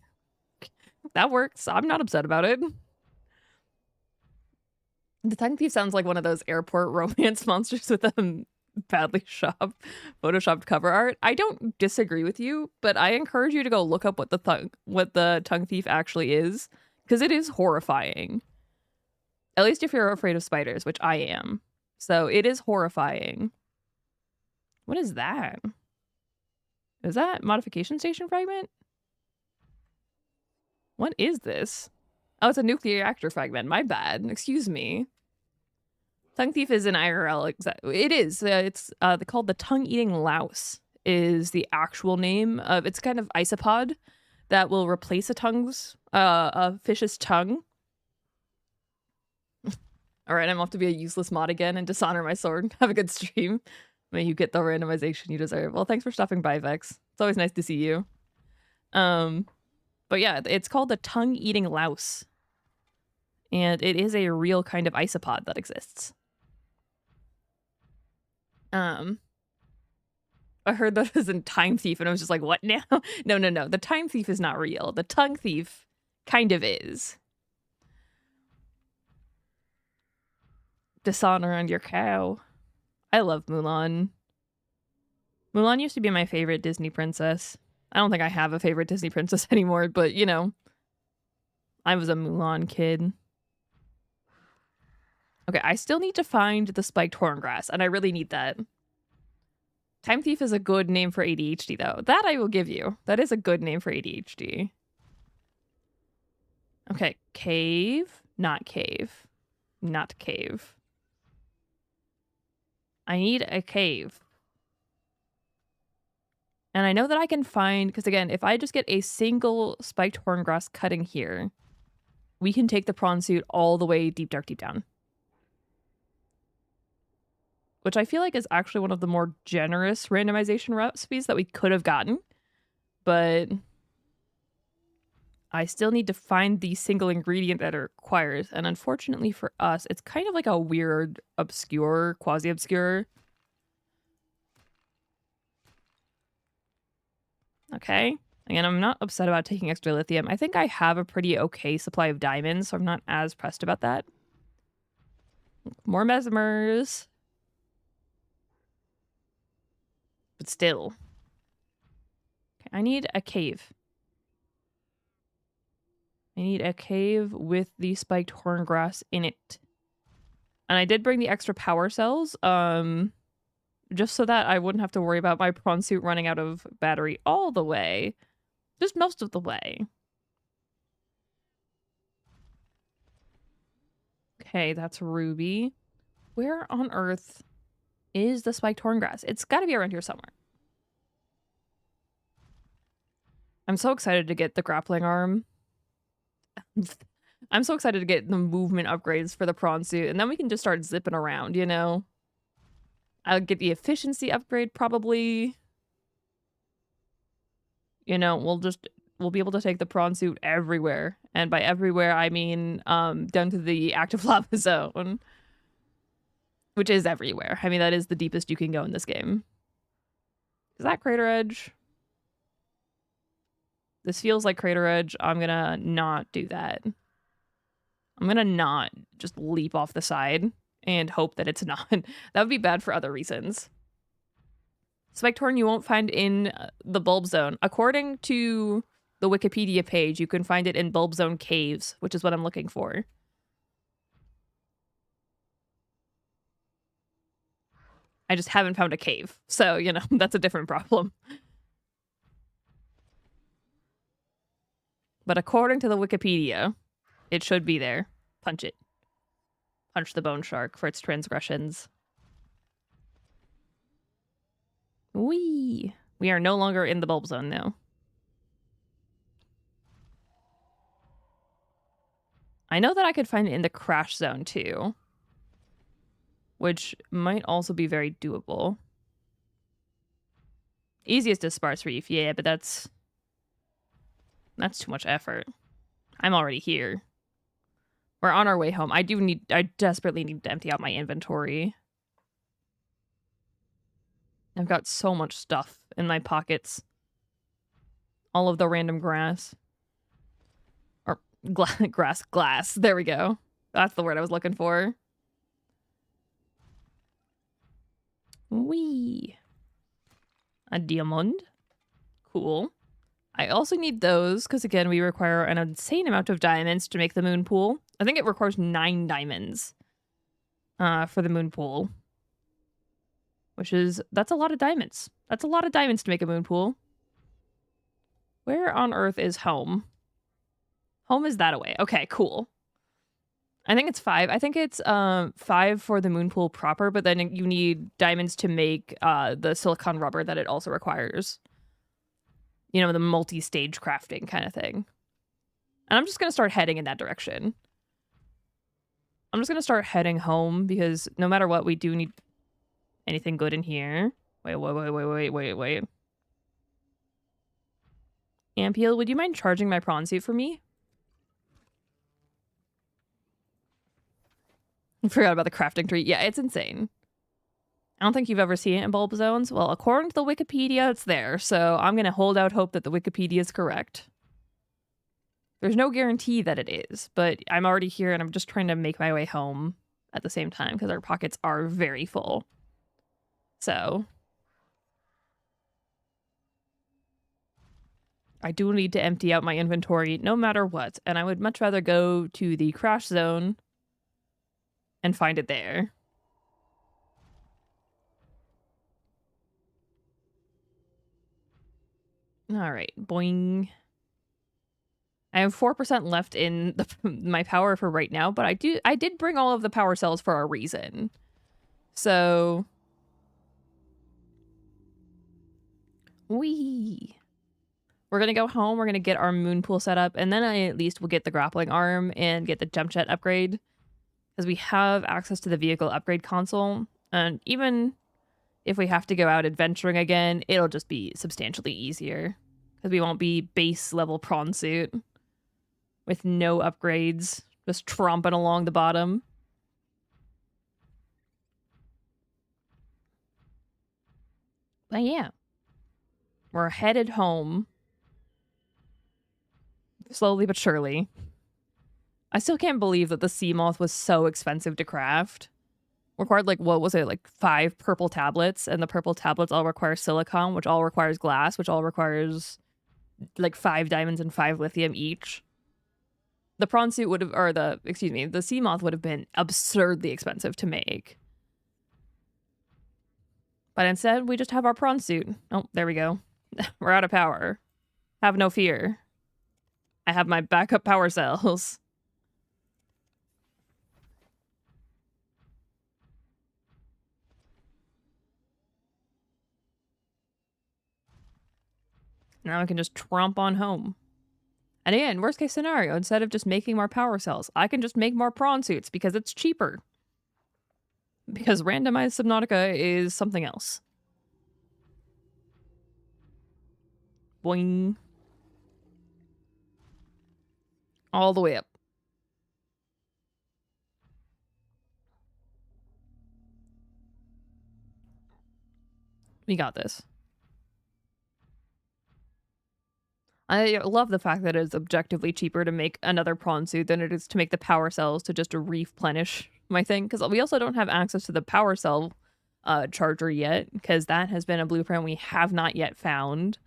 That works. I'm not upset about it. The Tongue Thief sounds like one of those airport romance monsters with badly photoshopped cover art. I don't disagree with you, but I encourage you to go look up what the Tongue Thief actually is, because it is horrifying. At least if you're afraid of spiders, which I am. So it is horrifying. What is that? Is that modification station fragment? What is this? Oh, it's a nuclear reactor fragment. My bad. Excuse me. Tongue Thief is an IRL. It is. It's called the tongue-eating louse is the actual name of... It's kind of isopod that will replace a fish's tongue. All right, I'm off to be a useless mod again and dishonor my sword. Have a good stream. May you get the randomization you deserve. Well, thanks for stopping by, Vex. It's always nice to see you. But yeah, it's called the tongue-eating louse. And it is a real kind of isopod that exists. I heard that it was in Time Thief, and I was just like, what now? No. The Time Thief is not real. The Tongue Thief kind of is. Dishonor on your cow. I love Mulan. Mulan used to be my favorite Disney princess. I don't think I have a favorite Disney princess anymore, but, you know, I was a Mulan kid. Okay, I still need to find the spiked horngrass, and I really need that. Time Thief is a good name for ADHD, though. That I will give you. That is a good name for ADHD. Okay, cave, not cave. Not cave. I need a cave. And I know that I can find, because again, if I just get a single spiked horngrass cutting here, we can take the prawn suit all the way deep, dark, deep down. Which I feel like is actually one of the more generous randomization recipes that we could have gotten. But I still need to find the single ingredient that it requires. And unfortunately for us, it's kind of like a weird, obscure, quasi-obscure. Okay. Again, I'm not upset about taking extra lithium. I think I have a pretty okay supply of diamonds, so I'm not as pressed about that. More mesmers. But still. Okay, I need a cave. I need a cave with the spiked horngrass in it. And I did bring the extra power cells, just so that I wouldn't have to worry about my prawn suit running out of battery all the way. Just most of the way. Okay, that's ruby. Where on earth is the spiked horngrass? It's got to be around here somewhere. I'm so excited to get the grappling arm. I'm so excited to get the movement upgrades for the prawn suit, and then we can just start zipping around, you know? I'll get the efficiency upgrade, probably. You know, we'll be able to take the prawn suit everywhere. And by everywhere, I mean, down to the active lava zone. Which is everywhere. I mean, that is the deepest you can go in this game. Is that Crater Edge? This feels like Crater Edge. I'm gonna not do that. I'm gonna not just leap off the side and hope that it's not. That would be bad for other reasons. Spiked horn you won't find in the bulb zone. According to the Wikipedia page, you can find it in bulb zone caves, which is what I'm looking for. I just haven't found a cave. So, you know, that's a different problem. But according to the Wikipedia, it should be there. Punch it. Punch the bone shark for its transgressions. Whee! We are no longer in the bulb zone now. I know that I could find it in the crash zone too, which might also be very doable. Easiest is Sparse Reef, yeah, but that's too much effort. I'm already here. We're on our way home. I desperately need to empty out my inventory. I've got so much stuff in my pockets. All of the random grass. Or glass. There we go. That's the word I was looking for. Wee. A diamond. Cool. I also need those because, again, we require an insane amount of diamonds to make the moon pool. I think it requires 9 diamonds for the moon pool. That's a lot of diamonds. That's a lot of diamonds to make a moon pool. Where on earth is home? Home is that away. Okay, cool. I think it's 5. I think it's 5 for the moon pool proper, but then you need diamonds to make the silicon rubber that it also requires. You know, the multi-stage crafting kind of thing. And I'm just going to start heading in that direction. I'm just going to start heading home because no matter what, we do need anything good in here. Wait. Ampiel, would you mind charging my prawn suit for me? I forgot about the crafting tree. Yeah, it's insane. I don't think you've ever seen it in bulb zones. Well, according to the Wikipedia, it's there. So I'm going to hold out hope that the Wikipedia is correct. There's no guarantee that it is, but I'm already here and I'm just trying to make my way home at the same time because our pockets are very full. So I do need to empty out my inventory no matter what. And I would much rather go to the crash zone and find it there. All right, boing. I have 4% left in my power for right now, but I did bring all of the power cells for a reason. So, we're gonna go home. We're gonna get our moon pool set up, and then I at least will get the grappling arm and get the jump jet upgrade, because we have access to the vehicle upgrade console. And even if we have to go out adventuring again, it'll just be substantially easier, because we won't be base level prawn suit with no upgrades, just tromping along the bottom. But yeah, we're headed home. Slowly but surely. I still can't believe that the sea moth was so expensive to craft. Required, like, what was it, like 5 purple tablets, and the purple tablets all require silicon, which all requires glass, which all requires like 5 diamonds and 5 lithium each. The prawn suit would have, or the sea moth would have been absurdly expensive to make. But instead, we just have our prawn suit. Oh, there we go. We're out of power. Have no fear. I have my backup power cells. Now I can just tromp on home. And again, worst case scenario, instead of just making more power cells, I can just make more prawn suits because it's cheaper. Because randomized Subnautica is something else. Boing. All the way up. We got this. I love the fact that it's objectively cheaper to make another prawn suit than it is to make the power cells to just replenish my thing. Because we also don't have access to the power cell charger yet, because that has been a blueprint we have not yet found.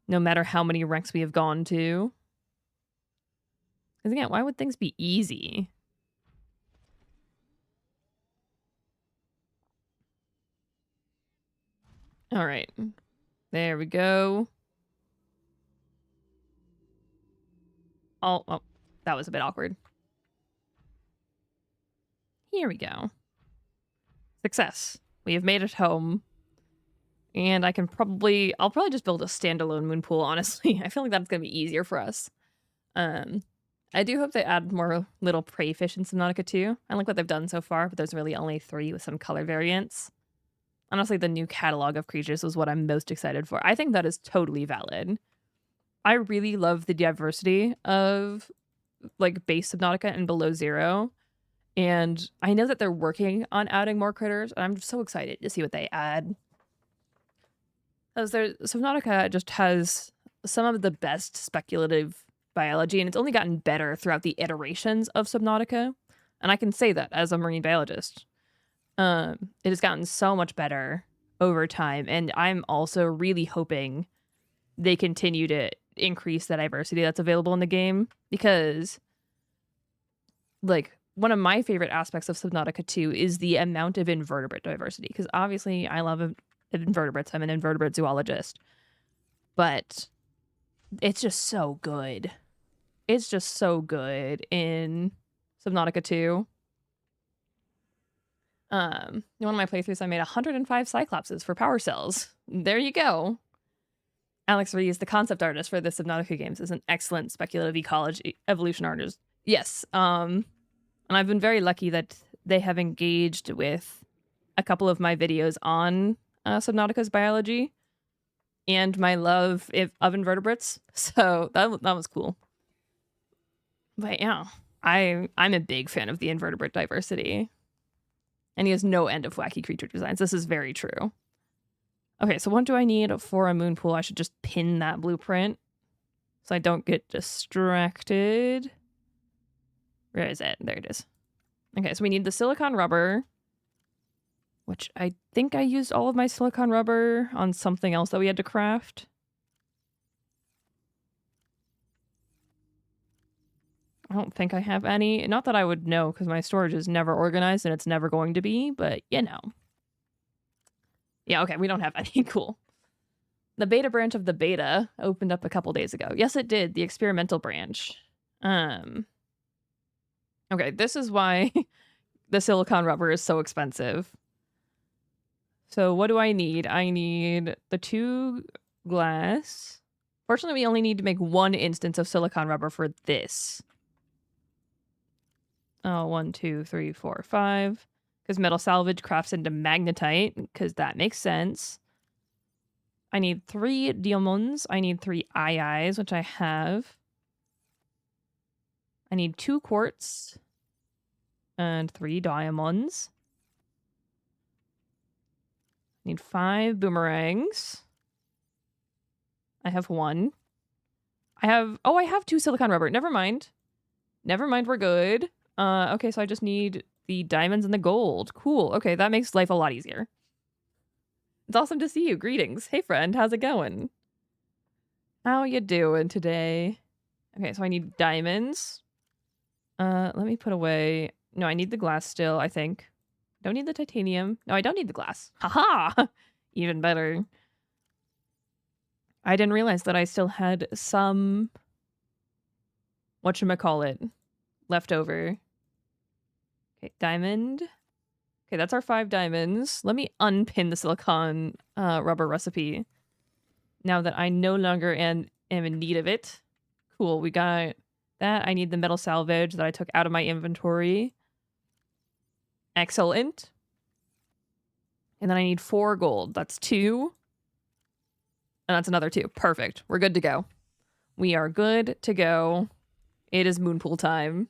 No matter how many ranks we have gone to. Because again, why would things be easy? All right. There we go. Oh, that was a bit awkward. Here we go. Success. We have made it home. And I'll probably just build a standalone moon pool, honestly. I feel like that's going to be easier for us. I do hope they add more little prey fish in Subnautica 2. I like what they've done so far, but there's really only 3 with some color variants. Honestly, the new catalog of creatures was what I'm most excited for. I think that is totally valid. I really love the diversity of like base Subnautica and below zero. And I know that they're working on adding more critters, and I'm just so excited to see what they add. Because Subnautica just has some of the best speculative biology, and it's only gotten better throughout the iterations of Subnautica. And I can say that as a marine biologist. It has gotten so much better over time, and I'm also really hoping they continue to increase the diversity that's available in the game, because like one of my favorite aspects of Subnautica 2 is the amount of invertebrate diversity, because obviously I love invertebrates. I'm an invertebrate zoologist, but it's just so good. It's just so good in Subnautica 2. In one of my playthroughs, I made 105 Cyclopses for power cells. There you go. Alex Rees, the concept artist for the Subnautica games, is an excellent speculative ecology evolution artist. Yes. And I've been very lucky that they have engaged with a couple of my videos on Subnautica's biology and my love of invertebrates. So that was cool. But yeah, I'm a big fan of the invertebrate diversity. And he has no end of wacky creature designs. This is very true. Okay, so what do I need for a moon pool? I should just pin that blueprint so I don't get distracted. Where is it? There it is. Okay, so we need the silicon rubber, which I think I used all of my silicon rubber on something else that we had to craft. I don't think I have any. Not that I would know, because my storage is never organized and it's never going to be, but you know. Yeah, okay, we don't have any. Cool. The beta branch of the beta opened up a couple days ago. Yes, it did. The experimental branch. Okay, this is why the silicone rubber is so expensive. So what do I need? I need the 2 glass. Fortunately, we only need to make 1 instance of silicone rubber for this. Oh, 1, 2, 3, 4, 5. Because metal salvage crafts into magnetite, because that makes sense. I need 3 diamonds. I need 3 eyes, which I have. I need 2 quartz and 3 diamonds. I need 5 boomerangs. I have 1. I have 2 silicone rubber. Never mind. We're good. Okay, so I just need the diamonds and the gold. Cool. Okay, that makes life a lot easier. It's awesome to see you. Greetings. Hey, friend. How's it going? How you doing today? Okay, so I need diamonds. Let me put away... No, I need the glass still, I think. Don't need the titanium. No, I don't need the glass. Haha! Even better. I didn't realize that I still had some... whatchamacallit left over. Okay, diamond. Okay, that's our 5 diamonds. Let me unpin the silicone rubber recipe now that I no longer am in need of it. Cool, we got that. I need the metal salvage that I took out of my inventory. Excellent. And then I need 4 gold. That's 2. And that's another 2. Perfect. We're good to go. We are good to go. It is moonpool time.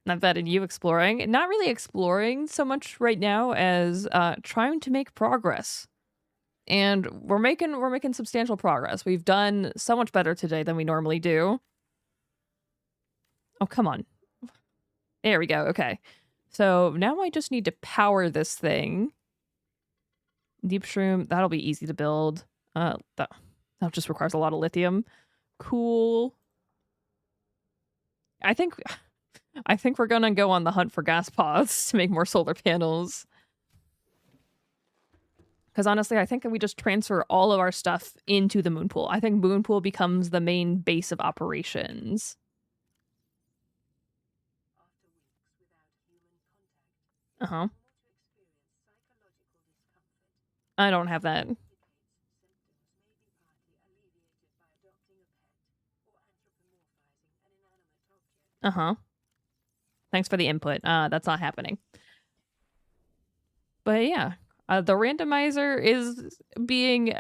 I've added you exploring. Not really exploring so much right now as trying to make progress. And we're making substantial progress. We've done so much better today than we normally do. Oh, come on. There we go. Okay. So now I just need to power this thing. Deep shroom, that'll be easy to build. That just requires a lot of lithium. Cool. I think we're gonna go on the hunt for gas pods to make more solar panels. Because honestly, I think we just transfer all of our stuff into the moon pool. I think moon pool becomes the main base of operations. Uh-huh. I don't have that. Uh-huh. Thanks for the input. That's not happening. But yeah, the randomizer is being...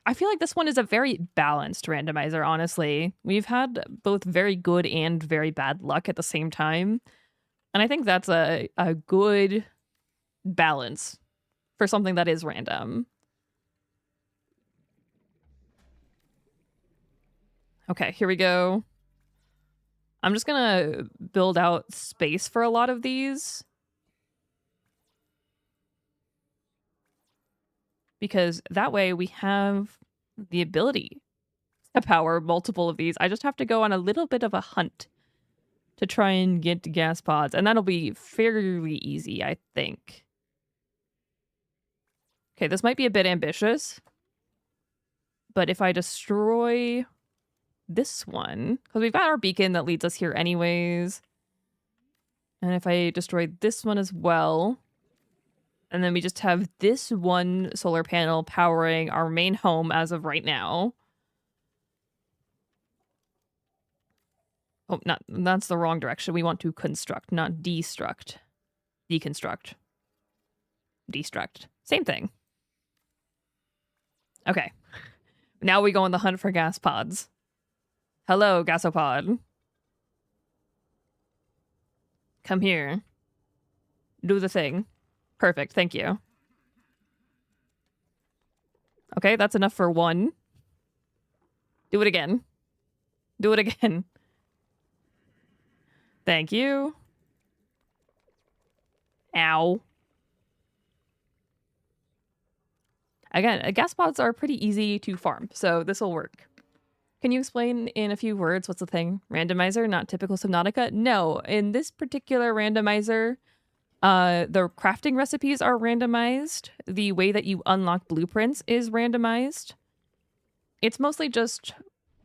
I feel like this one is a very balanced randomizer, honestly. We've had both very good and very bad luck at the same time. And I think that's a good balance for something that is random. Okay, here we go. I'm just gonna build out space for a lot of these. Because that way we have the ability to power multiple of these. I just have to go on a little bit of a hunt to try and get gas pods. And that'll be fairly easy, I think. Okay, this might be a bit ambitious. But if I destroy this one, because we've got our beacon that leads us here anyways. And if I destroy this one as well, and then we just have this one solar panel powering our main home as of right now. Oh, that's the wrong direction. We want to construct, not destruct. Deconstruct. Destruct. Same thing. Okay. Now we go on the hunt for gas pods. Hello, gasopod. Come here. Do the thing. Perfect, thank you. Okay, that's enough for 1. Do it again. Do it again. Thank you. Ow. Again, gas pods are pretty easy to farm, so this will work. Can you explain in a few words what's the thing? Randomizer, not typical Subnautica? No, in this particular randomizer, the crafting recipes are randomized. The way that you unlock blueprints is randomized. it's mostly just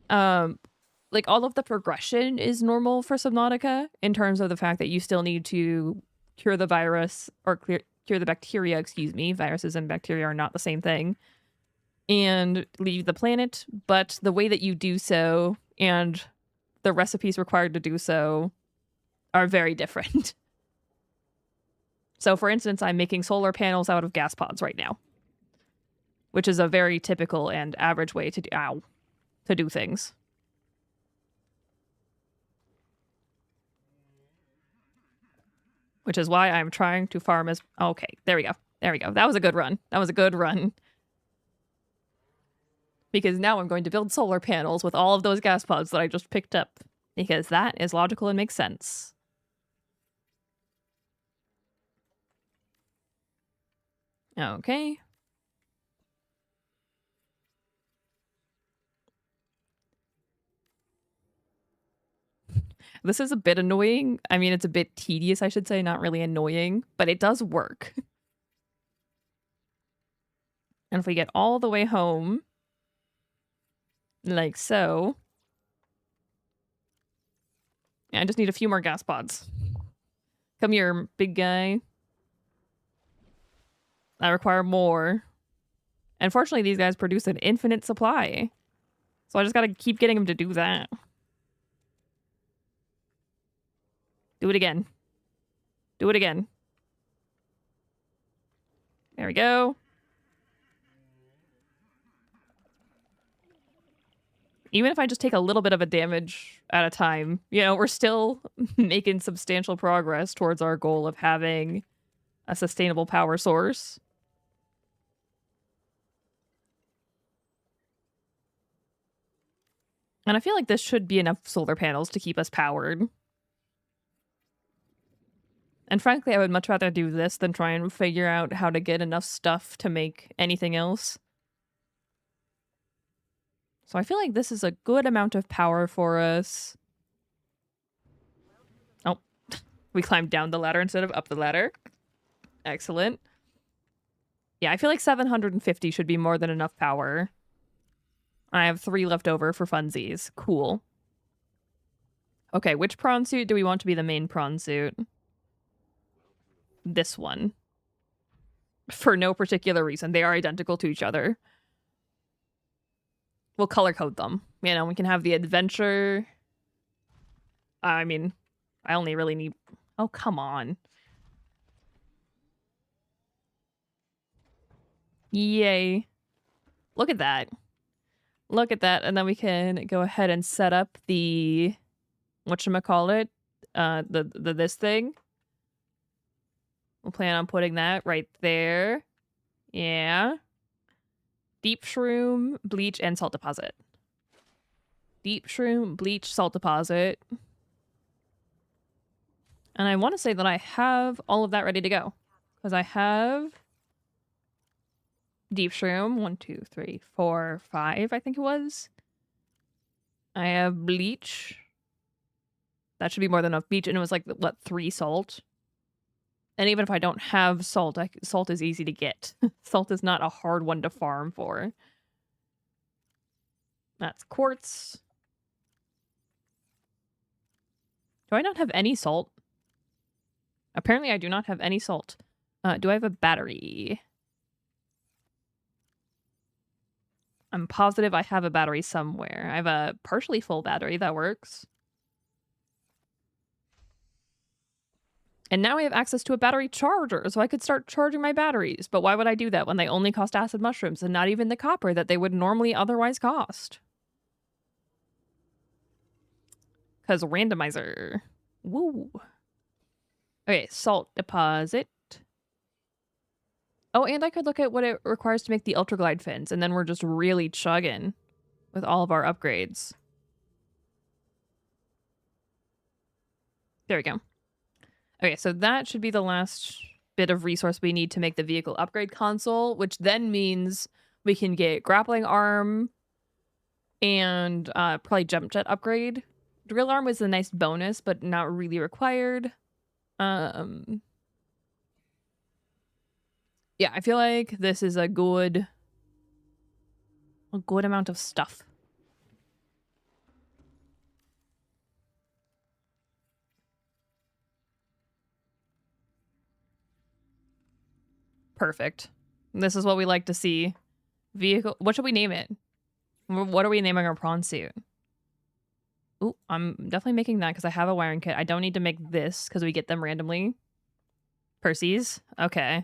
like all of the progression is normal for Subnautica in terms of the fact that you still need to cure the virus or cure the bacteria, excuse me. Viruses and bacteria are not the same thing. And leave the planet, but the way that you do so and the recipes required to do so are very different. So for instance, I'm making solar panels out of gas pods right now, which is a very typical and average way to do things. Which is why I'm trying to farm as... Okay, there we go. There we go. That was a good run. That was a good run. Because now I'm going to build solar panels with all of those gas pods that I just picked up. Because that is logical and makes sense. Okay. This is a bit annoying. I mean, it's a bit tedious, I should say. Not really annoying, but it does work. And if we get all the way home, like so... Yeah, I just need a few more gas pods. Come here, big guy. I require more. Unfortunately, these guys produce an infinite supply. So I just gotta keep getting them to do that. Do it again. Do it again. There we go. Even if I just take a little bit of a damage at a time, you know, we're still making substantial progress towards our goal of having a sustainable power source. And I feel like this should be enough solar panels to keep us powered. And frankly, I would much rather do this than try and figure out how to get enough stuff to make anything else. So I feel like this is a good amount of power for us. Oh, we climbed down the ladder instead of up the ladder. Excellent. Yeah, I feel like 750 should be more than enough power. I have 3 left over for funsies. Cool. Okay, which prawn suit do we want to be the main prawn suit? This one. For no particular reason. They are identical to each other. We'll color code them. You know, we can have the adventure. I mean, I only really need... Oh, come on. Yay. Look at that. Look at that. And then we can go ahead and set up the... Whatchamacallit? This thing. We'll plan on putting that right there. Yeah. Deep shroom, bleach, and salt deposit. Deep shroom, bleach, salt deposit. And I want to say that I have all of that ready to go. Because I have deep shroom, 1, 2, 3, 4, 5, I think it was. I have bleach. That should be more than enough bleach. And it was like, what, 3 salt? And even if I don't have salt, salt is easy to get. Salt is not a hard one to farm for. That's quartz. Do I not have any salt? Apparently I do not have any salt. Do I have a battery? I'm positive I have a battery somewhere. I have a partially full battery that works. And now I have access to a battery charger, so I could start charging my batteries. But why would I do that when they only cost acid mushrooms and not even the copper that they would normally otherwise cost? Because randomizer. Woo. Okay, salt deposit. Oh, and I could look at what it requires to make the ultra glide fins, and then we're just really chugging with all of our upgrades. There we go. Okay, so that should be the last bit of resource we need to make the vehicle upgrade console, which then means we can get grappling arm and probably jump jet upgrade. Drill arm was a nice bonus, but not really required. Yeah, I feel like this is a good a good amount of stuff. Perfect. This is what we like to see. Vehicle. What should we name it? What are we naming our prawn suit? Ooh, I'm definitely making that because I have a wiring kit. I don't need to make this because we get them randomly. Percy's? Okay.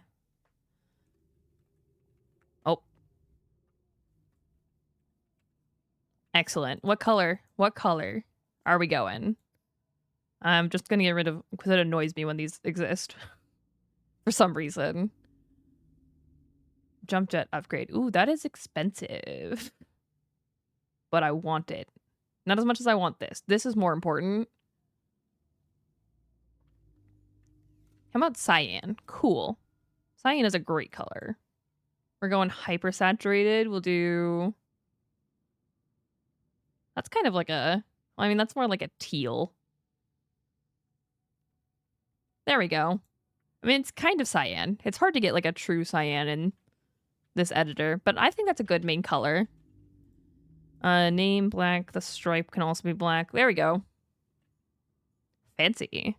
Oh. Excellent. What color? What color are we going? I'm just going to get rid of... because it annoys me when these exist. For some reason. Jump jet upgrade. Ooh, that is expensive. But I want it. Not as much as I want this. This is more important. How about cyan? Cool. Cyan is a great color. We're going hyper saturated. We'll do... that's kind of like a... I mean, that's more like a teal. There we go. I mean, it's kind of cyan. It's hard to get like a true cyan in this editor, but I think that's a good main color. Name black. The stripe can also be black. There we go. Fancy.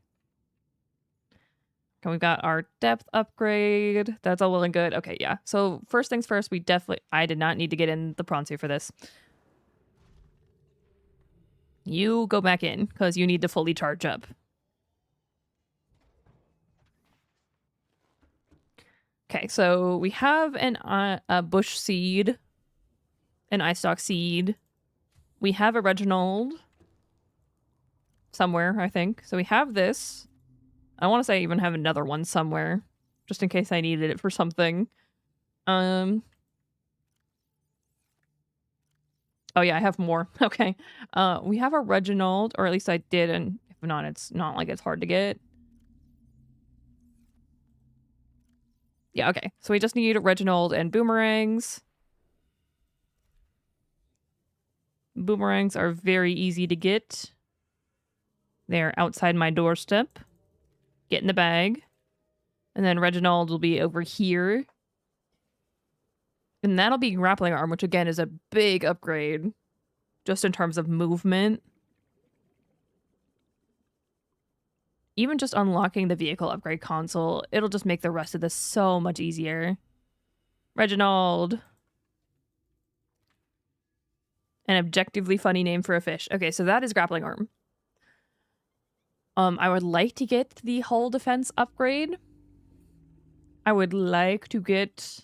And we've got our depth upgrade. That's all well and good. Okay, yeah. So first things first, we definitely... I did not need to get in the prawn suit for this. You go back in because you need to fully charge up. Okay, so we have a bush seed, an eye stalk seed. We have a Reginald somewhere, I think. So we have this. I want to say I even have another one somewhere, just in case I needed it for something. Oh yeah, I have more. Okay. We have a Reginald, or at least I did, and if not, it's not like it's hard to get. Yeah, okay. So we just need Reginald and boomerangs. Boomerangs are very easy to get. They're outside my doorstep. Get in the bag. And then Reginald will be over here. And that'll be grappling arm, which again is a big upgrade. Just in terms of movement. Even just unlocking the vehicle upgrade console, it'll just make the rest of this so much easier. Reginald. An objectively funny name for a fish. Okay, so that is grappling arm. I would like to get the hull defense upgrade. I would like to get,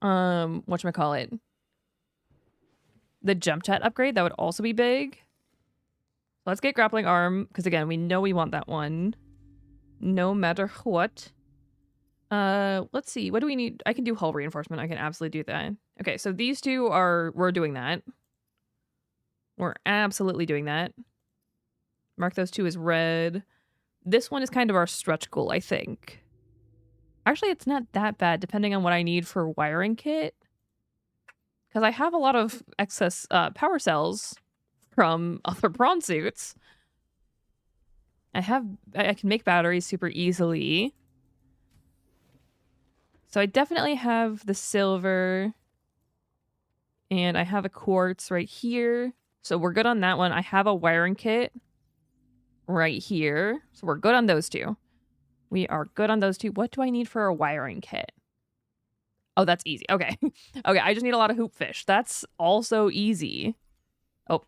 whatchamacallit? The jump jet upgrade. That would also be big. Let's get grappling arm, because again, we know we want that one. No matter what. Let's see. What do we need? I can do hull reinforcement. I can absolutely do that. Okay, so these two are... we're doing that. We're absolutely doing that. Mark those two as red. This one is kind of our stretch goal, I think. Actually, it's not that bad, depending on what I need for wiring kit. Because I have a lot of excess power cells from other prawn suits. I can make batteries super easily. So I definitely have the silver. And I have a quartz right here. So we're good on that one. I have a wiring kit right here. So we're good on those two. We are good on those two. What do I need for a wiring kit? Oh, that's easy. Okay. Okay, I just need a lot of hoop fish. That's also easy. Oh.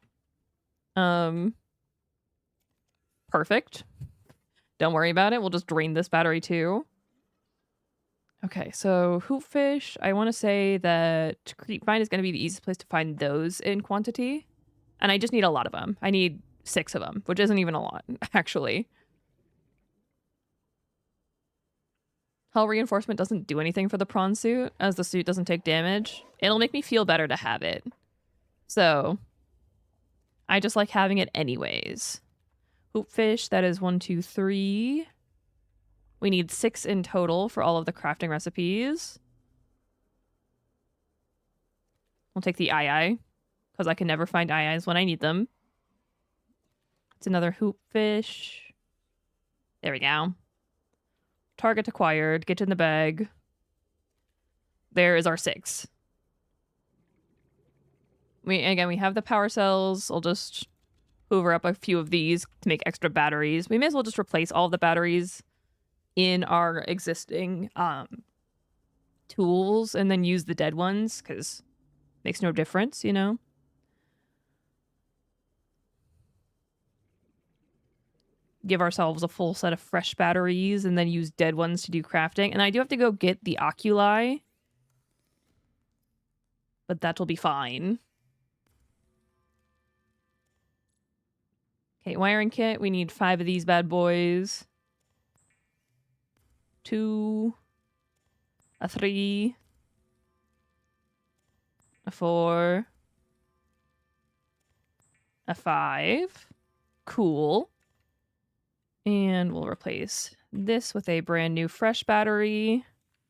Perfect. Don't worry about it. We'll just drain this battery too. Okay, so hoopfish. I want to say that creepvine is going to be the easiest place to find those in quantity. And I just need a lot of them. I need 6 of them, which isn't even a lot, actually. Hull reinforcement doesn't do anything for the prawn suit, as the suit doesn't take damage. It'll make me feel better to have it. So, I just like having it anyways. Hoopfish, that is 1, 2, 3. We need 6 in total for all of the crafting recipes. We'll take the eye, because I can never find eyes when I need them. It's another hoopfish. There we go. Target acquired. Get in the bag. There is our 6. we have the power cells. I'll just hoover up a few of these to make extra batteries. We may as well just replace all the batteries in our existing tools and then use the dead ones, because it makes no difference, you know? Give ourselves a full set of fresh batteries and then use dead ones to do crafting. And I do have to go get the oculi, but that'll be fine. Okay, wiring kit. We need 5 of these bad boys. 2, a 3, a 4, a 5. Cool. And we'll replace this with a brand new fresh battery.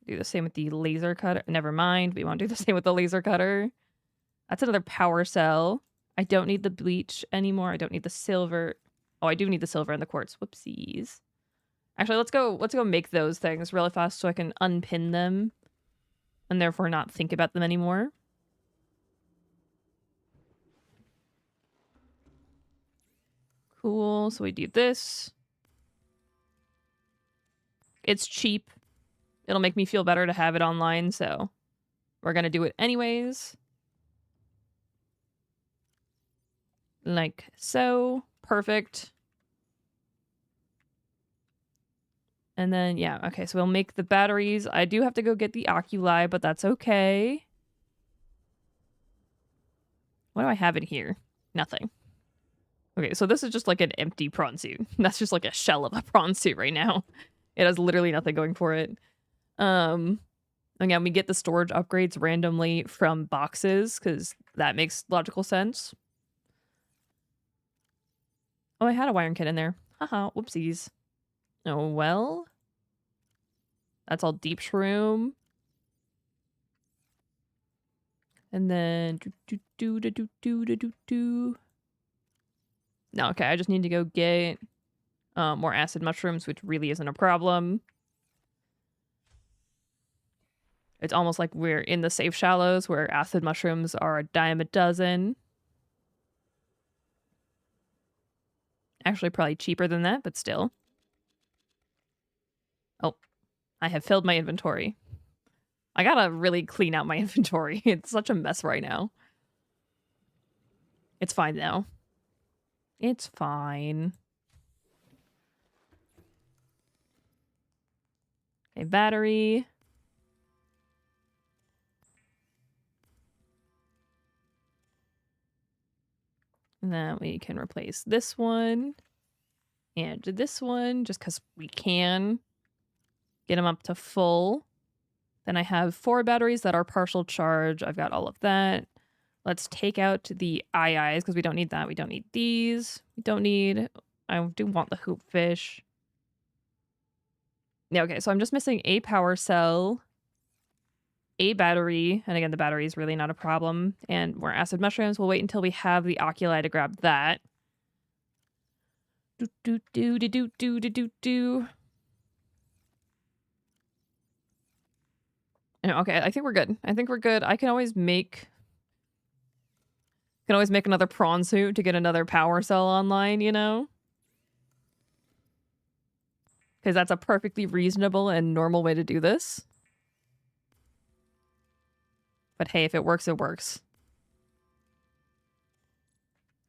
Do the same with the laser cutter. Never mind. We won't do the same with the laser cutter. That's another power cell. I don't need the bleach anymore. I don't need the silver. Oh, I do need the silver and the quartz. Whoopsies. Actually, let's go make those things really fast so I can unpin them and therefore not think about them anymore. Cool. So we do this. It's cheap. It'll make me feel better to have it online, so we're gonna do it anyways. Like so. Perfect. And then, yeah, okay, so we'll make the batteries. I do have to go get the oculi, but that's okay. What do I have in here? Nothing. Okay, so this is just like an empty prawn suit. That's just like a shell of a prawn suit right now. It has literally nothing going for it. Again, we get the storage upgrades randomly from boxes, because that makes logical sense. Oh, I had a wiring kit in there. Haha, whoopsies. Oh, well. That's all deep shroom. And then... No, okay, I just need to go get more acid mushrooms, which really isn't a problem. It's almost like we're in the safe shallows where acid mushrooms are a dime a dozen. Actually, probably cheaper than that, but still. Oh, I have filled my inventory. I gotta really clean out my inventory. It's such a mess right now. It's fine now. It's fine. Okay, battery. And then we can replace this one and this one just because we can. Get them up to full. Then I have 4 batteries that are partial charge. I've got all of that. Let's take out the eyes because we don't need that. We don't need these. We don't need... I do want the hoop fish. Yeah, okay, so I'm just missing a power cell, a battery, and again, the battery is really not a problem, and more acid mushrooms. We'll wait until we have the oculi to grab that. Okay, I think we're good. I think we're good. I can always make another prawn suit to get another power cell online, you know? Because that's a perfectly reasonable and normal way to do this. But hey, if it works, it works.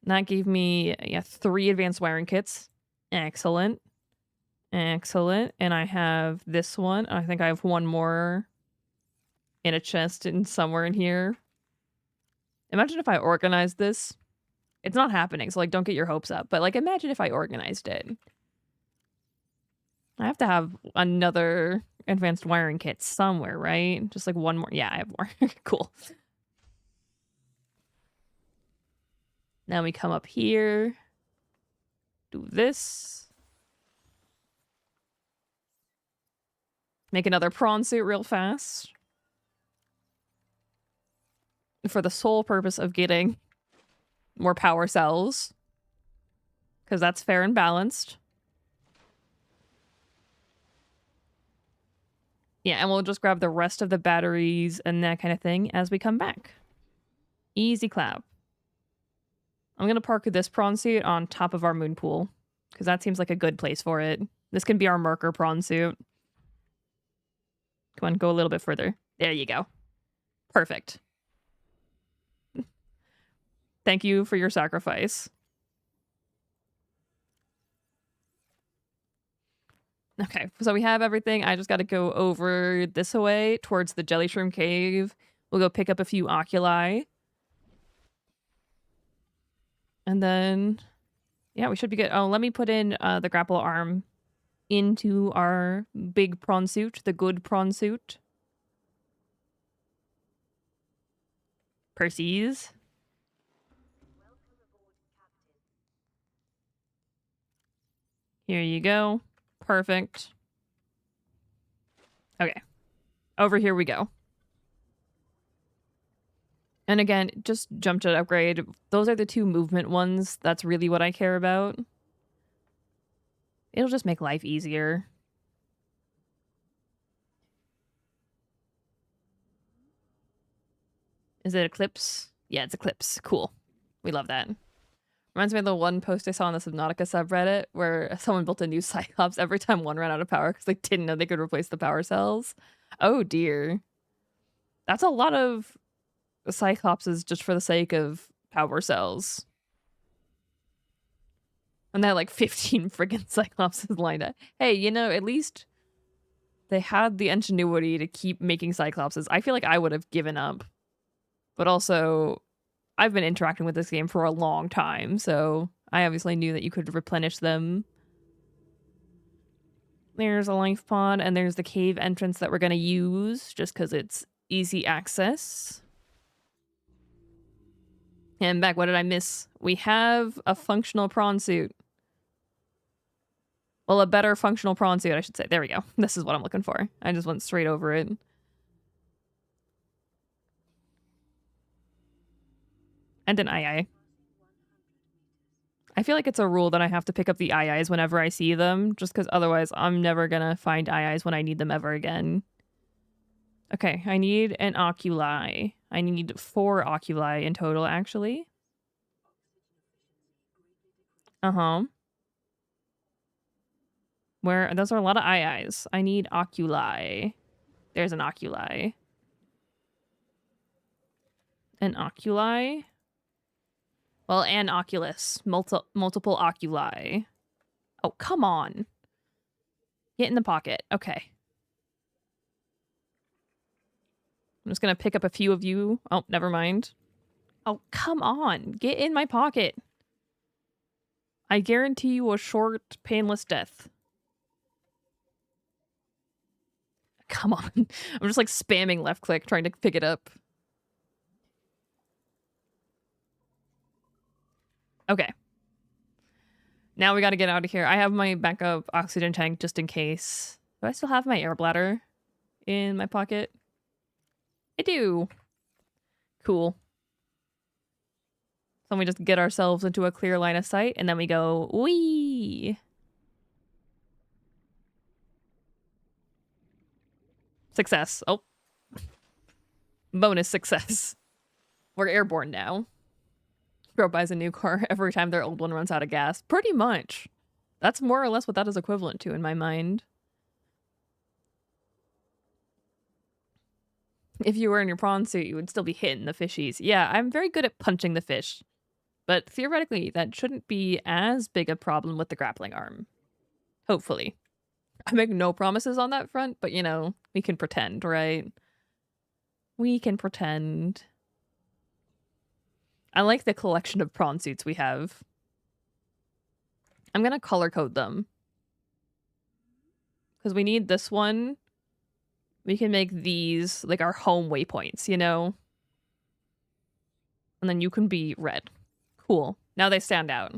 And that gave me, 3 advanced wiring kits. Excellent. Excellent. And I have this one. I think I have one more in a chest and somewhere in here. Imagine if I organized this. It's not happening, so like don't get your hopes up. But like imagine if I organized it. I have to have another advanced wiring kit somewhere, right? Just like one more. Yeah, I have more. Cool. Now we come up here. Do this. Make another prawn suit real fast. For the sole purpose of getting more power cells. Because that's fair and balanced. Yeah, and we'll just grab the rest of the batteries and that kind of thing as we come back. Easy clap. I'm going to park this prawn suit on top of our moon pool because that seems like a good place for it. This can be our marker prawn suit. Come on, go a little bit further. There you go. Perfect. Thank you for your sacrifice. Okay, so we have everything. I just got to go over this way towards the jelly shroom cave. We'll go pick up a few oculi. And then, yeah, we should be good. Oh, let me put in the grapple arm into our big prawn suit, the good prawn suit. Percy's. Here you go. Perfect. Okay. Over here we go. And again, just jump jet upgrade. Those are the two movement ones. That's really what I care about. It'll just make life easier. Is it Eclipse? Yeah, it's Eclipse. Cool. We love that. Reminds me of the one post I saw on the Subnautica subreddit where someone built a new Cyclops every time one ran out of power because they didn't know they could replace the power cells. Oh dear. That's a lot of Cyclopses just for the sake of power cells. And they had like 15 friggin' Cyclopses lined up. Hey, you know, at least they had the ingenuity to keep making Cyclopses. I feel like I would have given up. But also, I've been interacting with this game for a long time, so I obviously knew that you could replenish them. There's a life pod, and there's the cave entrance that we're going to use, just because it's easy access. And back, what did I miss? We have a functional prawn suit. Well, a better functional prawn suit, I should say. There we go. This is what I'm looking for. I just went straight over it. And an ii. I feel like it's a rule that I have to pick up the iis whenever I see them, just because otherwise I'm never gonna find iis when I need them ever again. Okay, I need an oculi. I need 4 oculi in total, actually. Uh-huh. Where, those are a lot of iis. I need oculi. There's an oculi. An oculi? Well, and oculus. Multiple oculi. Oh, come on. Get in the pocket. Okay. I'm just going to pick up a few of you. Oh, never mind. Oh, come on. Get in my pocket. I guarantee you a short, painless death. Come on. I'm just like spamming left click trying to pick it up. Okay. Now we got to get out of here. I have my backup oxygen tank just in case. Do I still have my air bladder in my pocket? I do. Cool. So we just get ourselves into a clear line of sight and then we go, wee. Success. Oh. Bonus success. We're airborne now. Bro buys a new car every time their old one runs out of gas. Pretty much. That's more or less what that is equivalent to in my mind. If you were in your prawn suit, you would still be hitting the fishies. Yeah, I'm very good at punching the fish. But theoretically, that shouldn't be as big a problem with the grappling arm. Hopefully. I make no promises on that front, but you know, we can pretend, right? We can pretend. I like the collection of prawn suits we have. I'm going to color code them. Because we need this one. We can make these like our home waypoints, you know? And then you can be red. Cool. Now they stand out.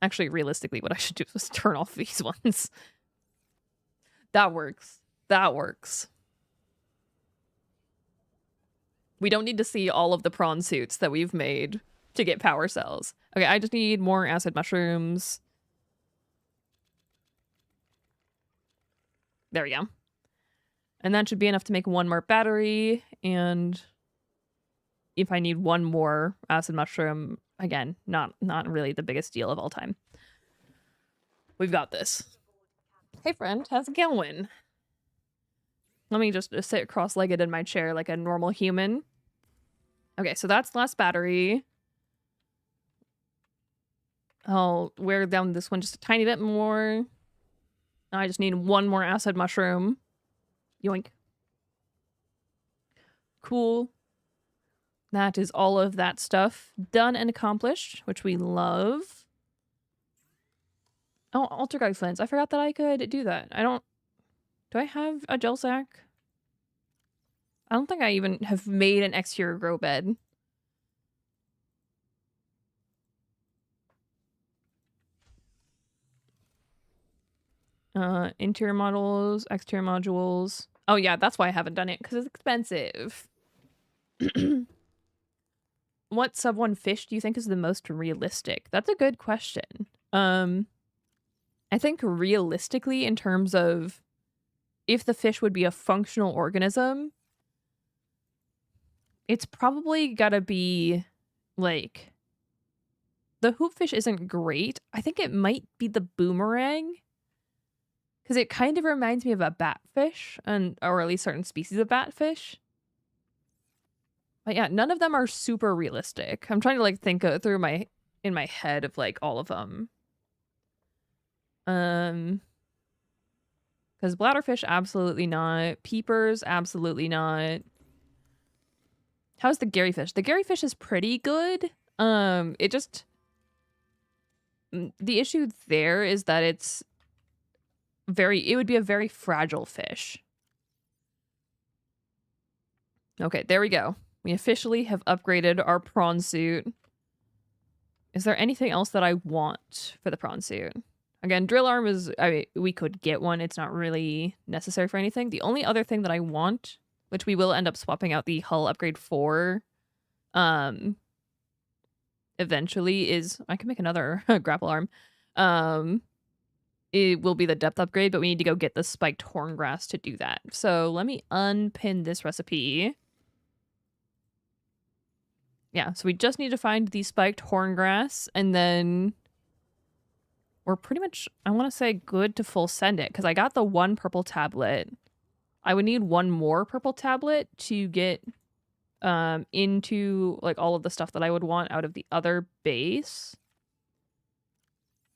Actually, realistically, what I should do is turn off these ones. That works. That works. We don't need to see all of the prawn suits that we've made to get power cells. Okay, I just need more acid mushrooms. There we go. And that should be enough to make 1 more battery. And if I need 1 more acid mushroom, again, not really the biggest deal of all time. We've got this. Hey friend, how's it going? Let me just sit cross-legged in my chair like a normal human. Okay, so that's last battery. I'll wear down this one just a tiny bit more. I just need one more acid mushroom. Yoink. Cool. That is all of that stuff done and accomplished, which we love. Oh, alter guide flint. I forgot that I could do that. Do I have a gel sack? I don't think I even have made an exterior grow bed. Interior models, exterior modules. Oh yeah, that's why I haven't done it, because it's expensive. What sub 1 fish do you think is the most realistic? That's a good question. I think realistically, in terms of if the fish would be a functional organism, it's probably gotta be like the hoopfish isn't great. I think it might be the boomerang, because it kind of reminds me of a batfish, or at least certain species of batfish. But yeah, none of them are super realistic. I'm trying to like think through in my head of like all of them. Because bladderfish, absolutely not. Peepers, absolutely not. How's the Garyfish? The Garyfish is pretty good. It just... The issue there is that it would be a very fragile fish. Okay, there we go. We officially have upgraded our prawn suit. Is there anything else that I want for the prawn suit? Again, drill arm is... we could get one. It's not really necessary for anything. The only other thing that I want, which we will end up swapping out the hull upgrade for, eventually, is... I can make another grapple arm. It will be the depth upgrade, but we need to go get the spiked horngrass to do that. So let me unpin this recipe. Yeah, so we just need to find the spiked horngrass, and then we're pretty much, I want to say, good to full send it, because I got the one purple tablet. I would need one more purple tablet to get into like all of the stuff that I would want out of the other base.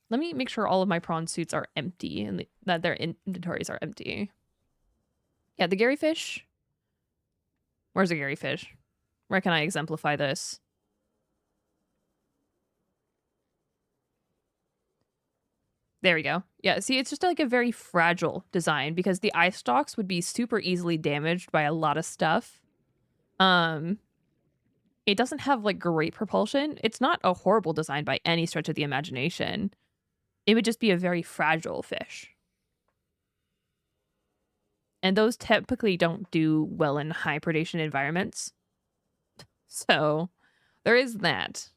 Let me make sure all of my prawn suits are empty and that their inventories are empty. Yeah, the Garyfish. Where's the Garyfish? Where can I exemplify this? There we go. Yeah, see, it's just like a very fragile design because the eye stalks would be super easily damaged by a lot of stuff. It doesn't have like great propulsion. It's not a horrible design by any stretch of the imagination. It would just be a very fragile fish. And those typically don't do well in high predation environments. So there is that.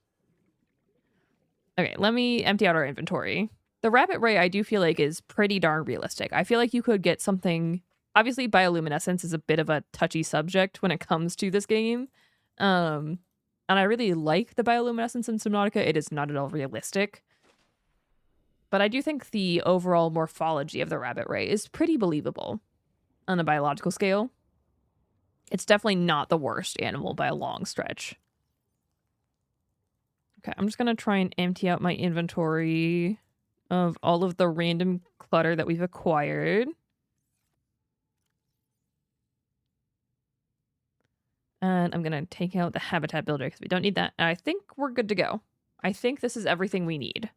Okay, let me empty out our inventory. The rabbit ray I do feel like is pretty darn realistic. I feel like you could get something... Obviously, bioluminescence is a bit of a touchy subject when it comes to this game. And I really like the bioluminescence in Subnautica. It is not at all realistic. But I do think the overall morphology of the rabbit ray is pretty believable on a biological scale. It's definitely not the worst animal by a long stretch. Okay, I'm just going to try and empty out my inventory of all of the random clutter that we've acquired. And I'm going to take out the habitat builder because we don't need that. And I think we're good to go. I think this is everything we need.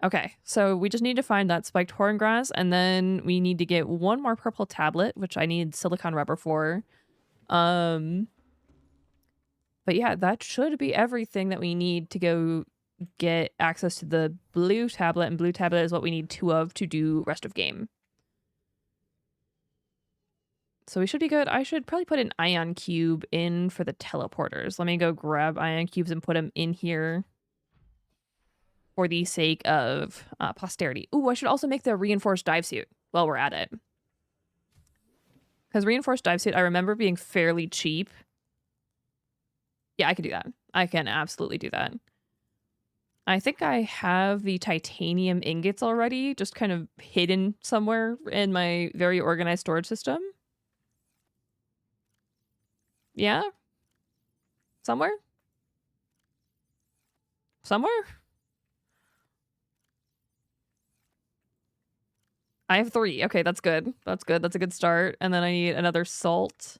Okay, so we just need to find that spiked horngrass, and then we need to get one more purple tablet, which I need silicon rubber for. But yeah, that should be everything that we need to go get access to the blue tablet, and blue tablet is what we need 2 of to do rest of game. So we should be good. I should probably put an ion cube in for the teleporters. Let me go grab ion cubes and put them in here for the sake of posterity. Ooh, I should also make the reinforced dive suit while we're at it. Because reinforced dive suit, I remember being fairly cheap. Yeah, I can do that. I can absolutely do that. I think I have the titanium ingots already, just kind of hidden somewhere in my very organized storage system. Yeah? Somewhere? Somewhere? I have 3. Okay, that's good. That's good. That's a good start. And then I need another salt.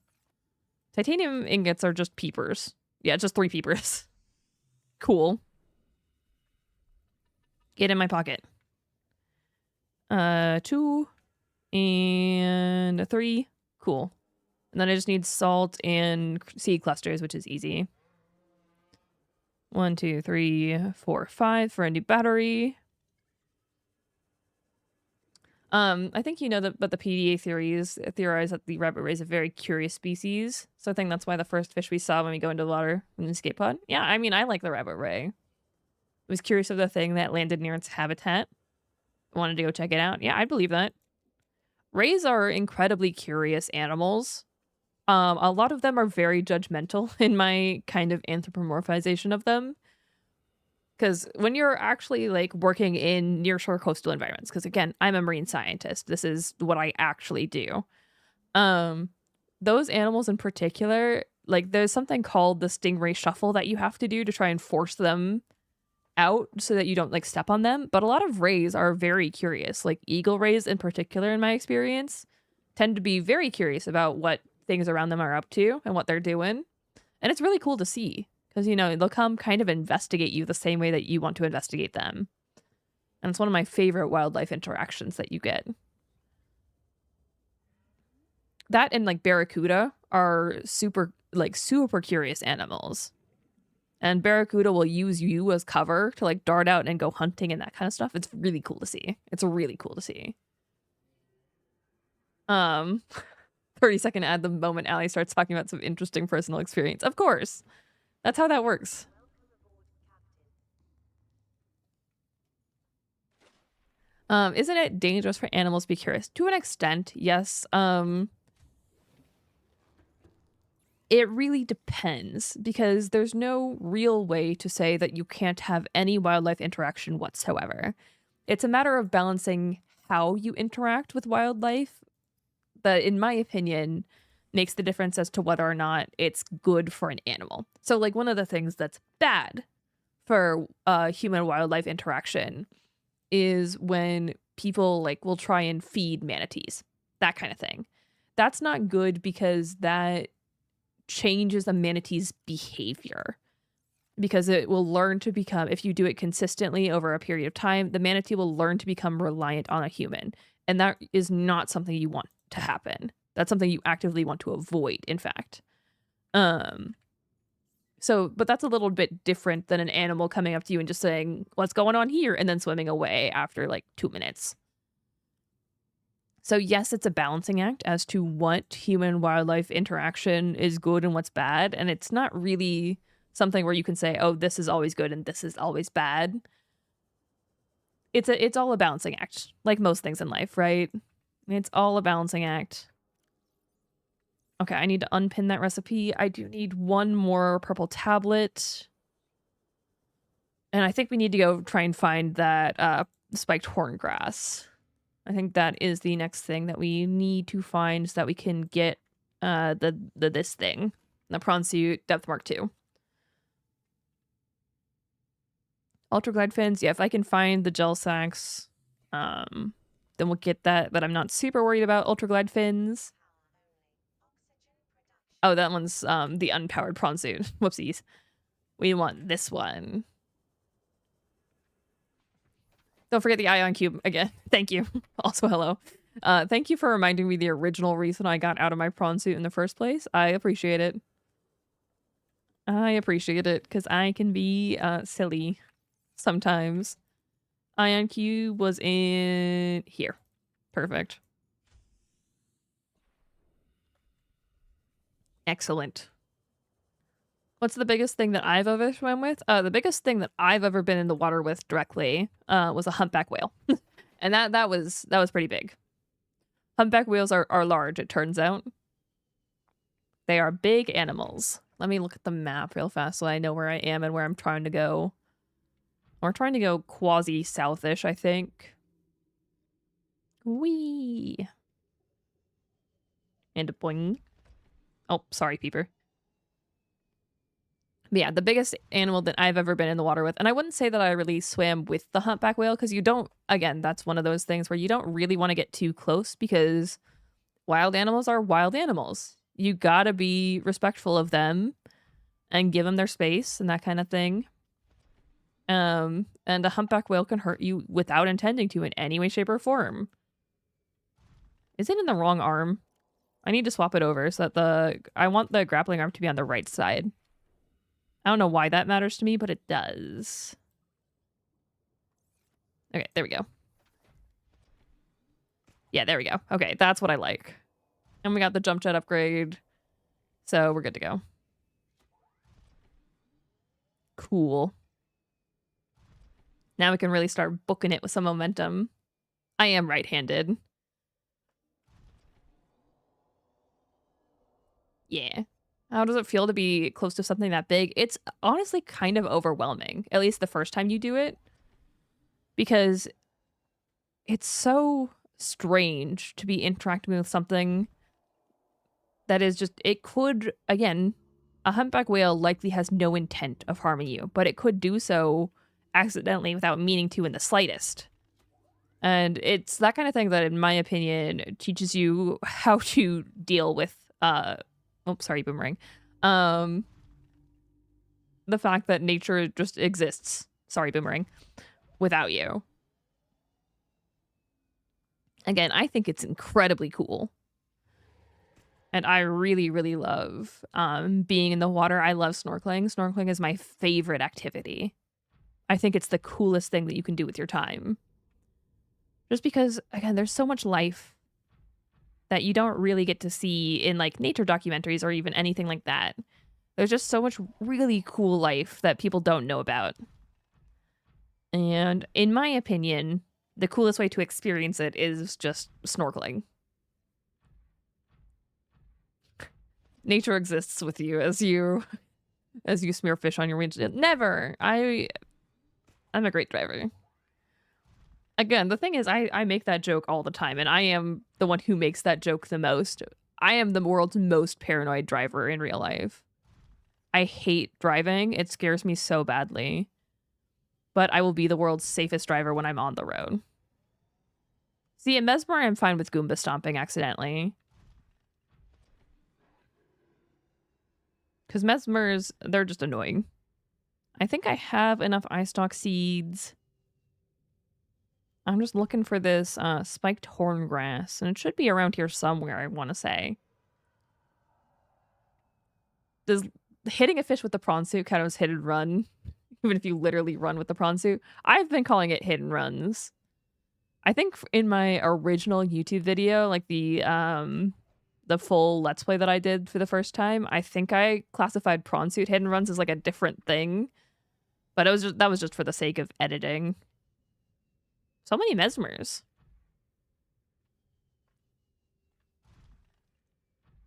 Titanium ingots are just peepers. Yeah, just 3 peepers. Cool. Get in my pocket. 2 and a 3. Cool. And then I just need salt and seed clusters, which is easy. 1, 2, 3, 4, 5 for a new battery. I think you know that, but the PDA theorize that the rabbit ray is a very curious species. So I think that's why the first fish we saw when we go into the water in the escape pod. Yeah, I mean, I like the rabbit ray. I was curious of the thing that landed near its habitat. Wanted to go check it out. Yeah, I believe that. Rays are incredibly curious animals. A lot of them are very judgmental in my kind of anthropomorphization of them. Because when you're actually like working in nearshore coastal environments, because again, I'm a marine scientist. This is what I actually do. Those animals in particular, like there's something called the stingray shuffle that you have to do to try and force them out so that you don't like step on them. But a lot of rays are very curious, like eagle rays in particular, in my experience, tend to be very curious about what things around them are up to and what they're doing. And it's really cool to see. Because, you know, they'll come kind of investigate you the same way that you want to investigate them. And it's one of my favorite wildlife interactions that you get. That and, like, barracuda are super curious animals. And barracuda will use you as cover to, like, dart out and go hunting and that kind of stuff. It's really cool to see. It's really cool to see. 30-second ad the moment Allie starts talking about some interesting personal experience. Of course. That's how that works. Isn't it dangerous for animals to be curious? To an extent, yes. It really depends because there's no real way to say that you can't have any wildlife interaction whatsoever. It's a matter of balancing how you interact with wildlife that, in my opinion, makes the difference as to whether or not it's good for an animal. So, like, one of the things that's bad for human-wildlife interaction is when people, like, will try and feed manatees, that kind of thing. That's not good because that changes a manatee's behavior. Because it will learn to become, if you do it consistently over a period of time, the manatee will learn to become reliant on a human. And that is not something you want to happen. That's something you actively want to avoid, in fact. But that's a little bit different than an animal coming up to you and just saying, what's going on here? And then swimming away after like 2 minutes. So yes, it's a balancing act as to what human-wildlife interaction is good and what's bad. And it's not really something where you can say, oh, this is always good and this is always bad. It's all a balancing act, like most things in life, right? It's all a balancing act. Okay, I need to unpin that recipe. I do need one more purple tablet. And I think we need to go try and find that spiked horngrass. I think that is the next thing that we need to find so that we can get this thing. The prawn suit depth mark 2. Ultraglide fins. Yeah, if I can find the gel sacks, then we'll get that. But I'm not super worried about ultraglide fins. Oh, that one's the unpowered prawn suit. Whoopsies. We want this one. Don't forget the ion cube again. Thank you. Also, hello. Thank you for reminding me the original reason I got out of my prawn suit in the first place. I appreciate it. I appreciate it because I can be silly sometimes. Ion cube was in here. Perfect. Excellent. What's the biggest thing that I've ever swam with? The biggest thing that I've ever been in the water with directly was a humpback whale. And that was pretty big. Humpback whales are large, it turns out. They are big animals. Let me look at the map real fast so I know where I am and where I'm trying to go. We're trying to go quasi-southish, I think. Whee! And a boing. Oh, sorry, peeper. But yeah, the biggest animal that I've ever been in the water with, and I wouldn't say that I really swam with the humpback whale because you don't, again, that's one of those things where you don't really want to get too close because wild animals are wild animals. You gotta be respectful of them and give them their space and that kind of thing. And a humpback whale can hurt you without intending to in any way, shape, or form. Is it in the wrong arm? I need to swap it over so that I want the grappling arm to be on the right side. I don't know why that matters to me, but it does. Okay, there we go. Yeah, there we go. Okay, that's what I like. And we got the jump jet upgrade. So we're good to go. Cool. Now we can really start booking it with some momentum. I am right-handed. Yeah. How does it feel to be close to something that big? It's honestly kind of overwhelming, at least the first time you do it, because it's so strange to be interacting with something that is just, it could, again, a humpback whale likely has no intent of harming you, but it could do so accidentally without meaning to in the slightest. And it's that kind of thing that, in my opinion, teaches you how to deal with, boomerang. The fact that nature just exists, sorry, boomerang, without you. Again, I think it's incredibly cool. And I really, really love being in the water. I love snorkeling. Snorkeling is my favorite activity. I think it's the coolest thing that you can do with your time. Just because, again, there's so much life that you don't really get to see in like nature documentaries or even anything like that. There's just so much really cool life that people don't know about. And in my opinion, the coolest way to experience it is just snorkeling. Nature exists with you as you smear fish on your windshield. Never. I'm a great driver. Again, the thing is, I make that joke all the time, and I am the one who makes that joke the most. I am the world's most paranoid driver in real life. I hate driving. It scares me so badly. But I will be the world's safest driver when I'm on the road. See, in Mesmer, I'm fine with Goomba stomping accidentally. Because Mesmers, they're just annoying. I think I have enough eye stalk seeds. I'm just looking for this spiked horngrass, and it should be around here somewhere, I want to say. Does hitting a fish with the prawn suit count as hit and run? Even if you literally run with the prawn suit? I've been calling it hit and runs. I think in my original YouTube video, like the full Let's Play that I did for the first time, I think I classified prawn suit hit and runs as like a different thing. But that was just for the sake of editing. So many mesmers.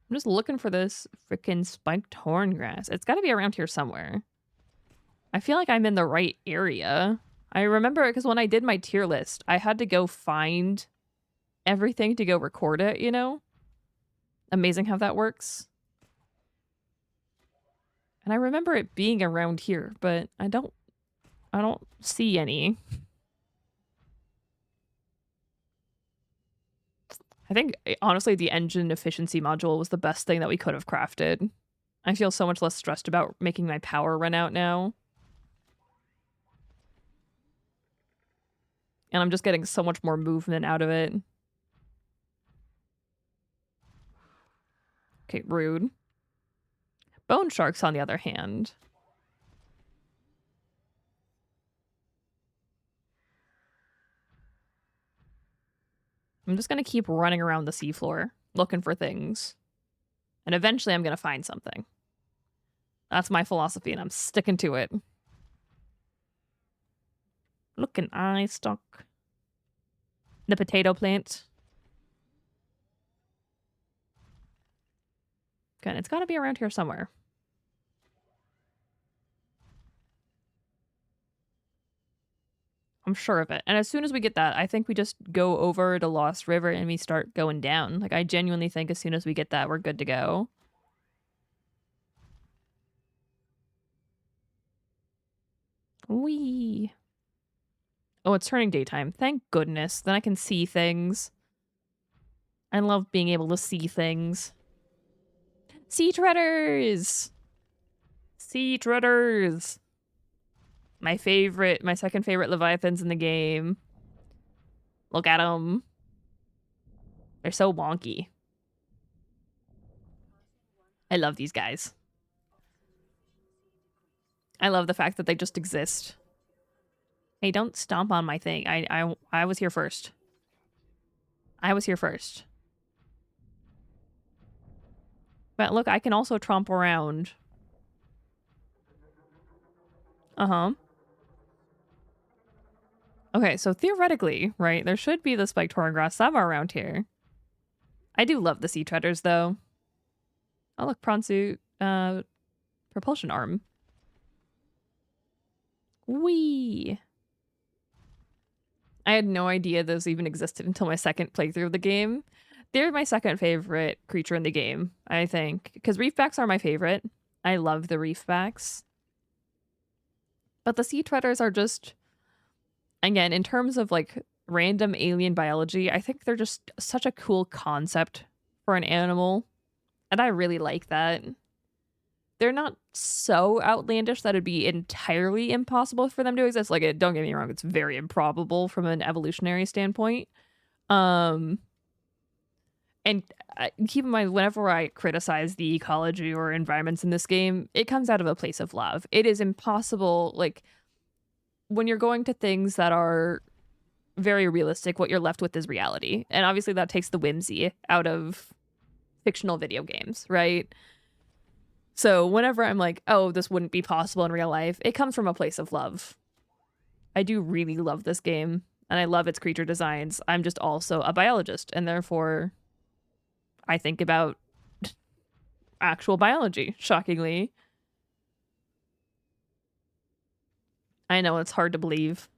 I'm just looking for this freaking spiked horngrass. It's got to be around here somewhere. I feel like I'm in the right area. I remember because when I did my tier list, I had to go find everything to go record it, you know? Amazing how that works. And I remember it being around here, but I don't see any. I think, honestly, the engine efficiency module was the best thing that we could have crafted. I feel so much less stressed about making my power run out now. And I'm just getting so much more movement out of it. Okay, rude. Bone sharks, on the other hand. I'm just going to keep running around the seafloor, looking for things. And eventually I'm going to find something. That's my philosophy, and I'm sticking to it. Look, an eye stalk. The potato plant. Okay, it's got to be around here somewhere. I'm sure of it. And as soon as we get that, I think we just go over to Lost River and we start going down. Like, I genuinely think as soon as we get that, we're good to go. Whee! Oh, it's turning daytime. Thank goodness. Then I can see things. I love being able to see things. Sea treaders! Sea treaders! My second favorite leviathans in the game. Look at them. They're so wonky. I love these guys. I love the fact that they just exist. Hey, don't stomp on my thing. I was here first. I was here first. But look, I can also tromp around. Uh-huh. Okay, so theoretically, right, there should be the spiked horngrass somewhere around here. I do love the sea treaders, though. Oh, look, prawn suit, propulsion arm. Whee! I had no idea those even existed until my second playthrough of the game. They're my second favorite creature in the game, I think. Because reefbacks are my favorite. I love the reefbacks. But the sea treaders are just, again, in terms of like random alien biology, I think they're just such a cool concept for an animal. And I really like that. They're not so outlandish that it'd be entirely impossible for them to exist. Like, don't get me wrong, it's very improbable from an evolutionary standpoint. And keep in mind, whenever I criticize the ecology or environments in this game, it comes out of a place of love. It is impossible, like, when you're going to things that are very realistic, what you're left with is reality. And obviously that takes the whimsy out of fictional video games, right? So whenever I'm like, oh, this wouldn't be possible in real life, it comes from a place of love. I do really love this game, and I love its creature designs. I'm just also a biologist, and therefore I think about actual biology, shockingly. I know, it's hard to believe.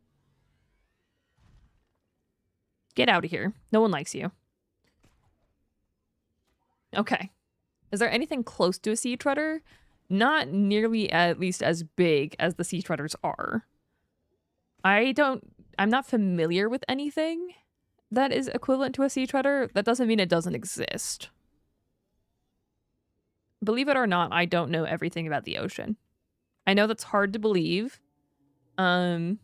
Get out of here. No one likes you. Okay. Is there anything close to a sea treader? Not nearly at least as big as the sea treaders are. I'm not familiar with anything that is equivalent to a sea treader. That doesn't mean it doesn't exist. Believe it or not, I don't know everything about the ocean. I know that's hard to believe. But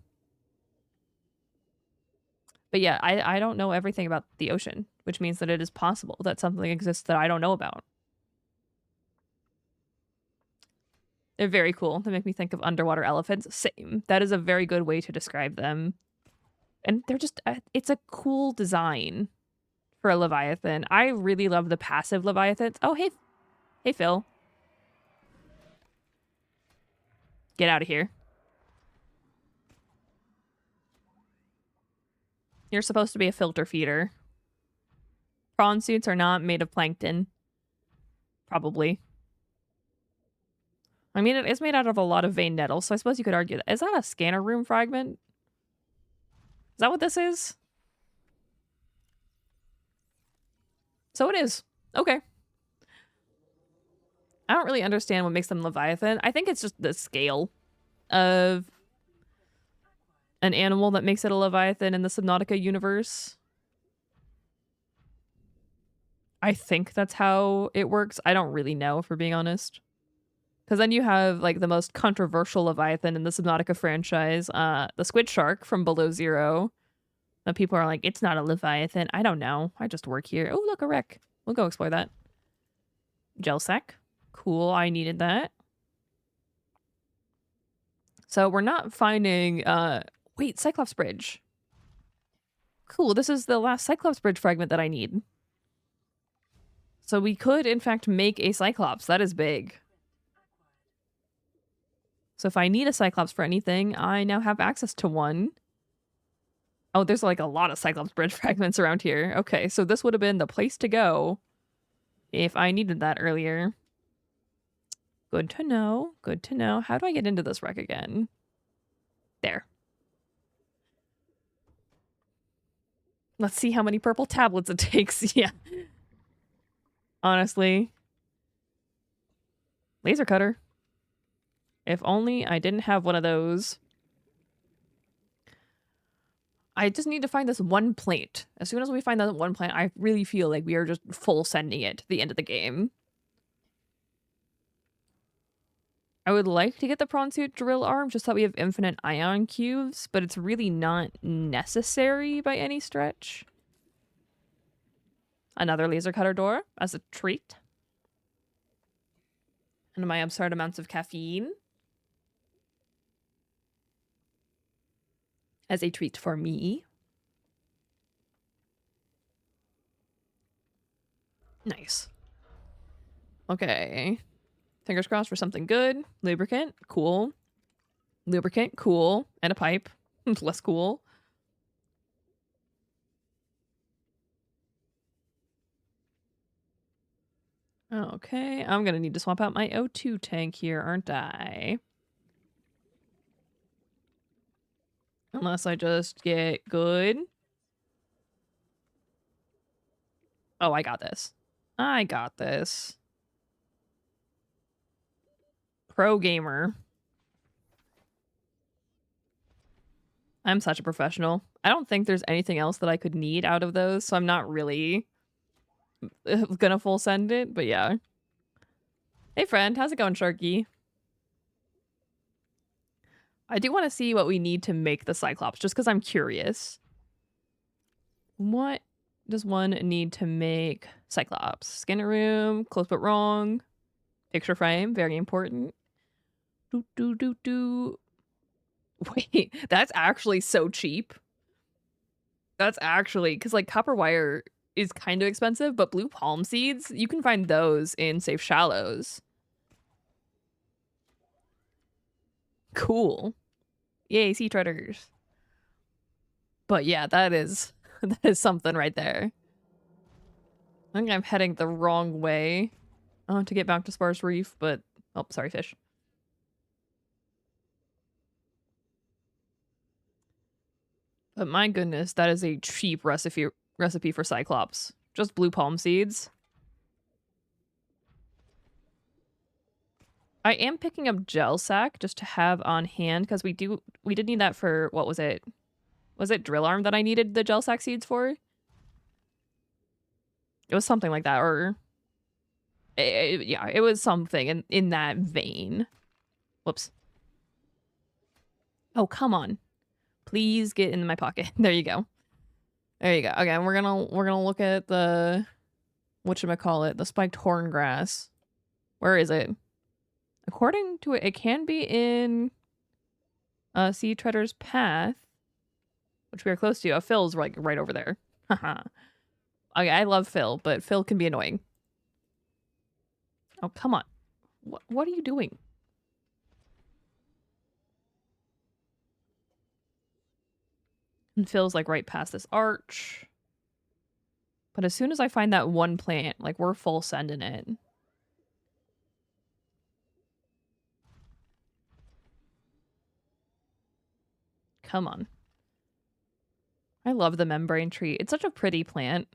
yeah, I don't know everything about the ocean, which means that it is possible that something exists that I don't know about. They're very cool. They make me think of underwater elephants. Same. That is a very good way to describe them. And they're just, it's a cool design for a Leviathan. I really love the passive Leviathans. Oh, hey. Hey, Phil. Get out of here. You're supposed to be a filter feeder. Prawn suits are not made of plankton. Probably. I mean, it is made out of a lot of vein nettle, so I suppose you could argue that. Is that a scanner room fragment? Is that what this is? So it is. Okay. I don't really understand what makes them Leviathan. I think it's just the scale of an animal that makes it a Leviathan in the Subnautica universe. I think that's how it works. I don't really know, if we're being honest. Because then you have, like, the most controversial Leviathan in the Subnautica franchise, the squid shark from Below Zero. That people are like, it's not a Leviathan. I don't know. I just work here. Oh, look, a wreck. We'll go explore that. Gel sack. Cool, I needed that. So we're not finding, wait, Cyclops Bridge. Cool, this is the last Cyclops Bridge fragment that I need. So we could, in fact, make a Cyclops. That is big. So if I need a Cyclops for anything, I now have access to one. Oh, there's like a lot of Cyclops Bridge fragments around here. Okay, so this would have been the place to go if I needed that earlier. Good to know. Good to know. How do I get into this wreck again? There. Let's see how many purple tablets it takes. Yeah. Honestly. Laser cutter. If only I didn't have one of those. I just need to find this one plant. As soon as we find that one plant, I really feel like we are just full sending it to the end of the game. I would like to get the prawn suit drill arm just so that we have infinite ion cubes, but it's really not necessary by any stretch. Another laser cutter door as a treat. And my absurd amounts of caffeine as a treat for me. Nice. Okay. Fingers crossed for something good. Lubricant, cool. Lubricant, cool. And a pipe, less cool. Okay, I'm gonna need to swap out my O2 tank here, aren't I? Unless I just get good. Oh, I got this. I got this. Pro gamer. I'm such a professional. I don't think there's anything else that I could need out of those, so I'm not really gonna full send it, but yeah. Hey friend, how's it going, Sharky? I do want to see what we need to make the Cyclops, just because I'm curious. What does one need to make Cyclops? Scanner room, close but wrong, picture frame, very important. Wait, that's actually so cheap. That's actually, because like copper wire is kind of expensive, but blue palm seeds, you can find those in Safe Shallows. Cool. Yay, sea treaders. But yeah, that is something right there. I think I'm heading the wrong way to get back to Sparse Reef, but oh, sorry, fish. But my goodness, that is a cheap recipe for Cyclops. Just blue palm seeds. I am picking up gel sack just to have on hand because we did need that for, what was it? Was it drill arm that I needed the gel sack seeds for? It was something like that, or yeah, it was something in that vein. Whoops. Oh, come on. Please get in my pocket. There you go. There you go. Okay, we're gonna look at the whatchamacallit, the spiked horn grass. Where is it? According to it, it can be in Sea Treader's Path, which we are close to. Phil's like right over there. Haha. Okay, I love Phil, but Phil can be annoying. Oh, come on. What are you doing? And Phil's like right past this arch. But as soon as I find that one plant, like we're full sending it. Come on. I love the membrane tree. It's such a pretty plant.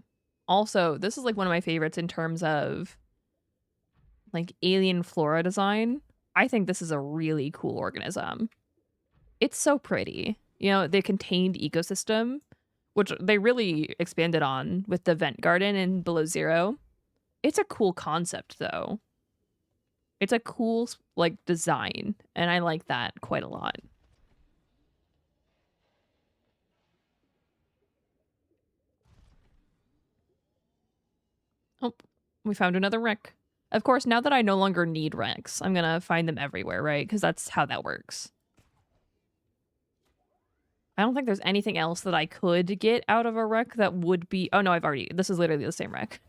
Also, this is like one of my favorites in terms of like alien flora design. I think this is a really cool organism. It's so pretty. You know, the contained ecosystem, which they really expanded on with the vent garden in Below Zero. It's a cool concept though. It's a cool like design, and I like that quite a lot. Oh, we found another wreck. Of course, now that I no longer need wrecks, I'm gonna find them everywhere, right? Because that's how that works. I don't think there's anything else that I could get out of a wreck that would be... Oh, no, this is literally the same wreck.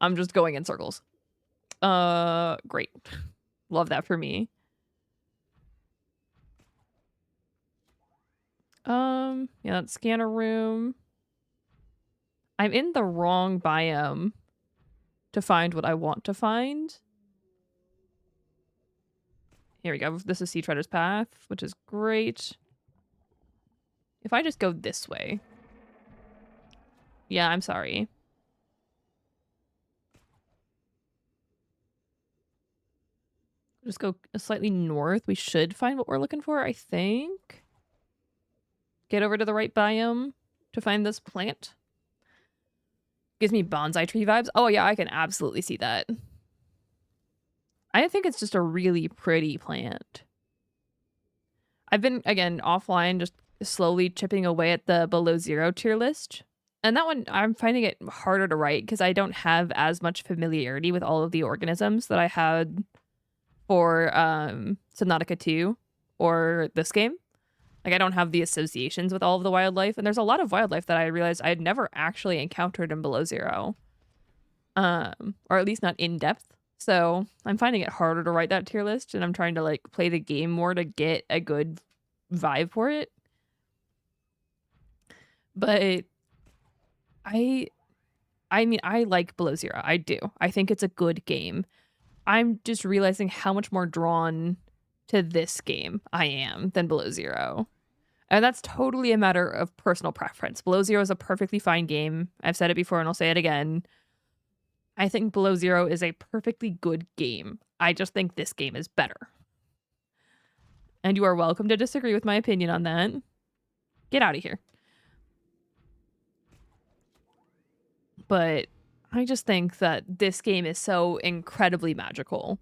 I'm just going in circles. Great. Love that for me. Yeah, that scanner room. I'm in the wrong biome to find what I want to find. Here we go. This is Sea Treader's Path, which is great. If I just go this way. Yeah, I'm sorry. Just go slightly north. We should find what we're looking for, I think. Get over to the right biome to find this plant. Gives me bonsai tree vibes. Oh yeah, I can absolutely see that. I think it's just a really pretty plant. I've been, again, offline, just slowly chipping away at the below zero tier list. And that one, I'm finding it harder to write because I don't have as much familiarity with all of the organisms that I had for Subnautica 2 or this game. Like, I don't have the associations with all of the wildlife. And there's a lot of wildlife that I realized I had never actually encountered in below zero. Or at least not in depth. So I'm finding it harder to write that tier list, and I'm trying to like play the game more to get a good vibe for it. But I mean, I like Below Zero. I do. I think it's a good game. I'm just realizing how much more drawn to this game I am than Below Zero. And that's totally a matter of personal preference. Below Zero is a perfectly fine game. I've said it before and I'll say it again. I think Below Zero is a perfectly good game. I just think this game is better. And you are welcome to disagree with my opinion on that. Get out of here. But I just think that this game is so incredibly magical.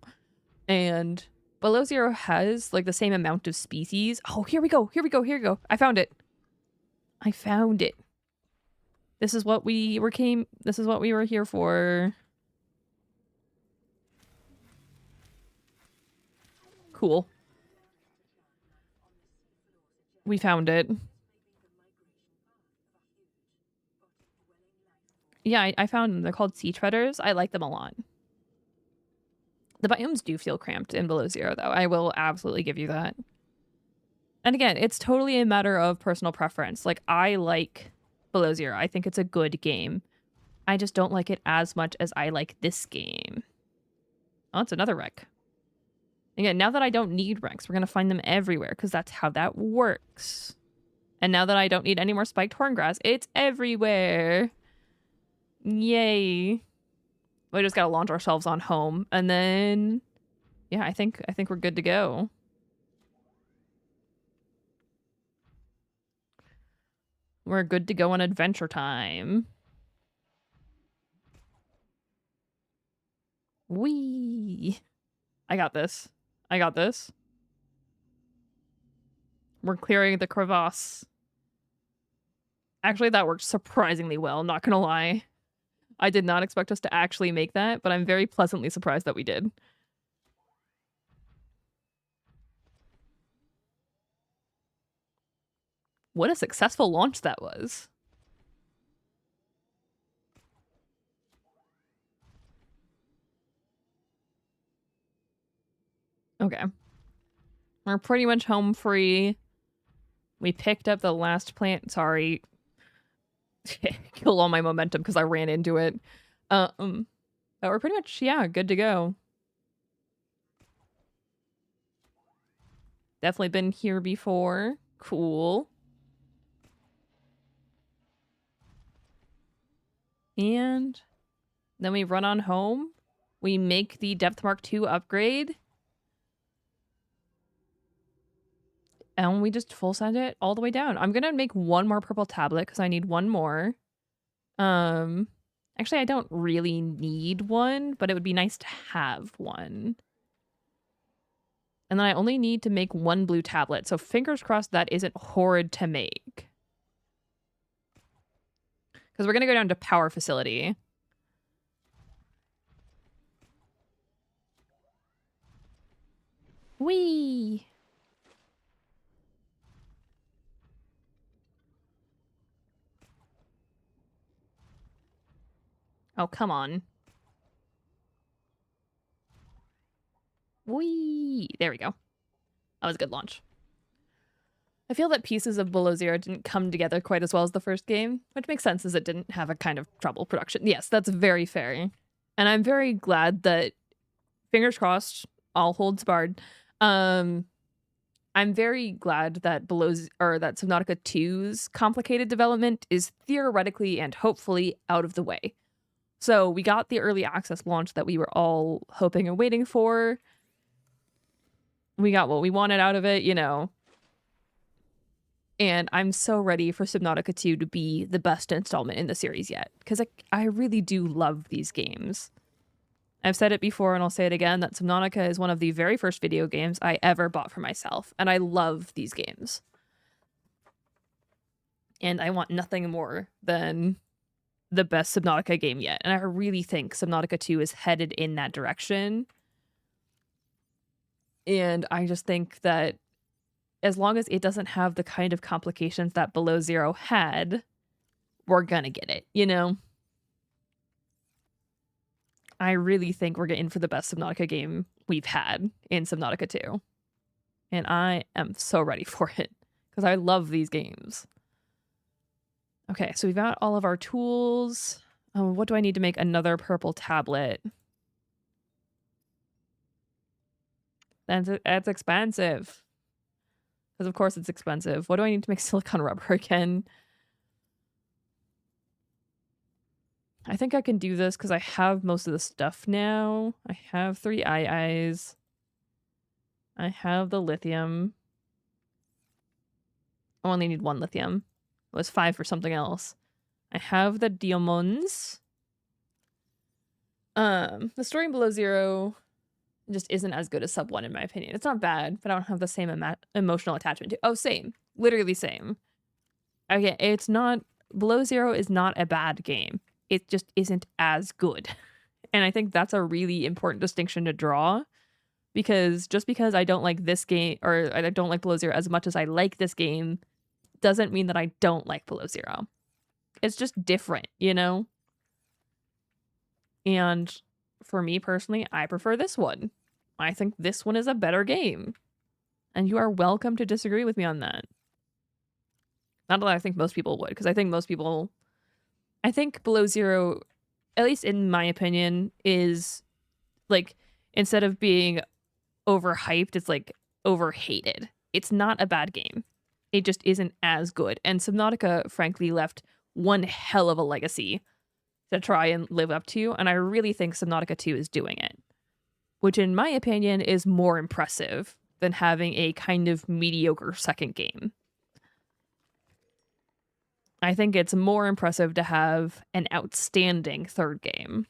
And Below Zero has like the same amount of species. Oh, here we go. Here we go. Here we go. I found it. I found it. This is what we were here for. Cool. We found it. Yeah, I found them. They're called sea treaders. I like them a lot. The biomes do feel cramped in Below Zero, though. I will absolutely give you that. And again, it's totally a matter of personal preference. Like, I like Below Zero. I think it's a good game. I just don't like it as much as I like this game. Oh, it's another wreck. Again, now that I don't need wrecks, we're going to find them everywhere because that's how that works. And now that I don't need any more spiked horngrass, it's everywhere. Yay. We just got to launch ourselves on home. And then, yeah, I think we're good to go. We're good to go on adventure time. Whee! I got this. I got this. We're clearing the crevasse. Actually, that worked surprisingly well, not gonna lie. I did not expect us to actually make that, but I'm very pleasantly surprised that we did. What a successful launch that was. Okay. We're pretty much home free. We picked up the last plant. Sorry. Kill all my momentum because I ran into it. But we're pretty much, yeah, good to go. Definitely been here before. Cool. And then we run on home. We make the Depth Mark 2 upgrade. And we just full send it all the way down. I'm gonna make one more purple tablet because I need one more. Actually, I don't really need one, but it would be nice to have one. And then I only need to make one blue tablet, so fingers crossed that isn't horrid to make. Because we're gonna go down to power facility. Whee! Oh, come on. Whee! There we go. That was a good launch. I feel that pieces of Below Zero didn't come together quite as well as the first game, which makes sense as it didn't have a kind of trouble production. Yes, that's very fair. And I'm very glad that, fingers crossed, all holds barred, I'm very glad that that Subnautica 2's complicated development is theoretically and hopefully out of the way. So we got the early access launch that we were all hoping and waiting for. We got what we wanted out of it, you know. And I'm so ready for Subnautica 2 to be the best installment in the series yet, because I really do love these games. I've said it before and I'll say it again, that Subnautica is one of the very first video games I ever bought for myself, and I love these games. And I want nothing more than the best Subnautica game yet, and I really think Subnautica 2 is headed in that direction. And I just think that as long as it doesn't have the kind of complications that Below Zero had, we're gonna get it, you know? I really think we're getting for the best Subnautica game we've had in Subnautica 2. And I am so ready for it, because I love these games. Okay, so we've got all of our tools. What do I need to make another purple tablet? That's expensive. Because of course it's expensive. What do I need to make silicone rubber again? I think I can do this because I have most of the stuff now. I have 3 eyes. I have the lithium. I only need 1 lithium. It was 5 for something else. I have the diamonds. The story in Below Zero just isn't as good as Sub 1 in my opinion. It's not bad, but I don't have the same emotional attachment to. Oh, same. Literally same. Okay, it's not. Below Zero is not a bad game. It just isn't as good. And I think that's a really important distinction to draw, because just because I don't like this game, or I don't like Below Zero as much as I like this game, doesn't mean that I don't like Below Zero. It's just different, you know? And for me personally, I prefer this one. I think this one is a better game. And you are welcome to disagree with me on that. Not that I think most people would, because I think Below Zero, at least in my opinion, is like, instead of being overhyped, it's like overhated. It's not a bad game. It just isn't as good. And Subnautica, frankly, left one hell of a legacy to try and live up to. And I really think Subnautica 2 is doing it, which in my opinion is more impressive than having a kind of mediocre second game. I think it's more impressive to have an outstanding third game.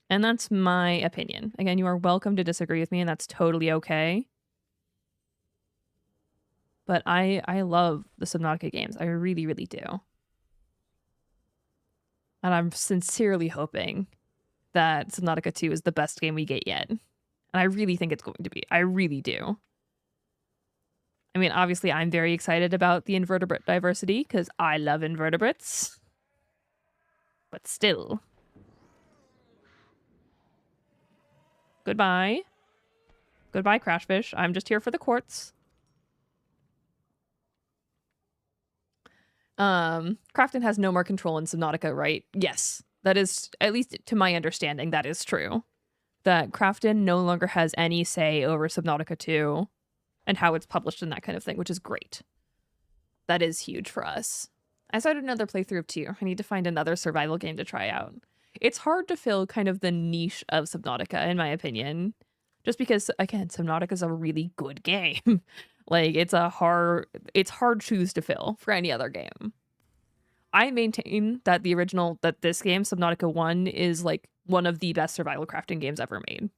And that's my opinion. Again, you are welcome to disagree with me, and that's totally okay. But I love the Subnautica games. I really, really do. And I'm sincerely hoping that Subnautica 2 is the best game we get yet. And I really think it's going to be. I really do. I mean, obviously, I'm very excited about the invertebrate diversity because I love invertebrates. But still. Goodbye. Goodbye, Crashfish. I'm just here for the quartz. Crafton has no more control in Subnautica, right? Yes. That is, at least to my understanding, that is true. That Crafton no longer has any say over Subnautica 2 and how it's published and that kind of thing, which is great. That is huge for us. I started another playthrough of 2. I need to find another survival game to try out. It's hard to fill kind of the niche of Subnautica, in my opinion. Just because, again, Subnautica is a really good game. Like, it's hard shoes to fill for any other game. I maintain that this game, Subnautica 1, is like one of the best survival crafting games ever made.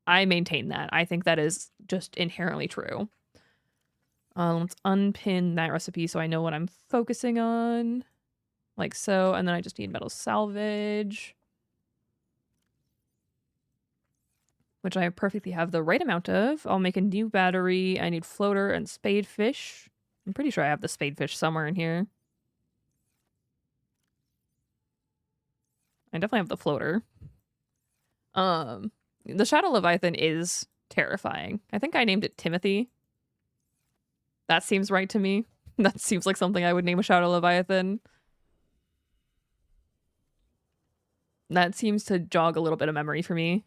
I maintain that. I think that is just inherently true. Let's unpin that recipe so I know what I'm focusing on. Like so, and then I just need metal salvage, which I perfectly have the right amount of. I'll make a new battery. I need floater and spadefish. I'm pretty sure I have the spadefish somewhere in here. I definitely have the floater. The Shadow Leviathan is terrifying. I think I named it Timothy. That seems right to me. That seems like something I would name a Shadow Leviathan. That seems to jog a little bit of memory for me.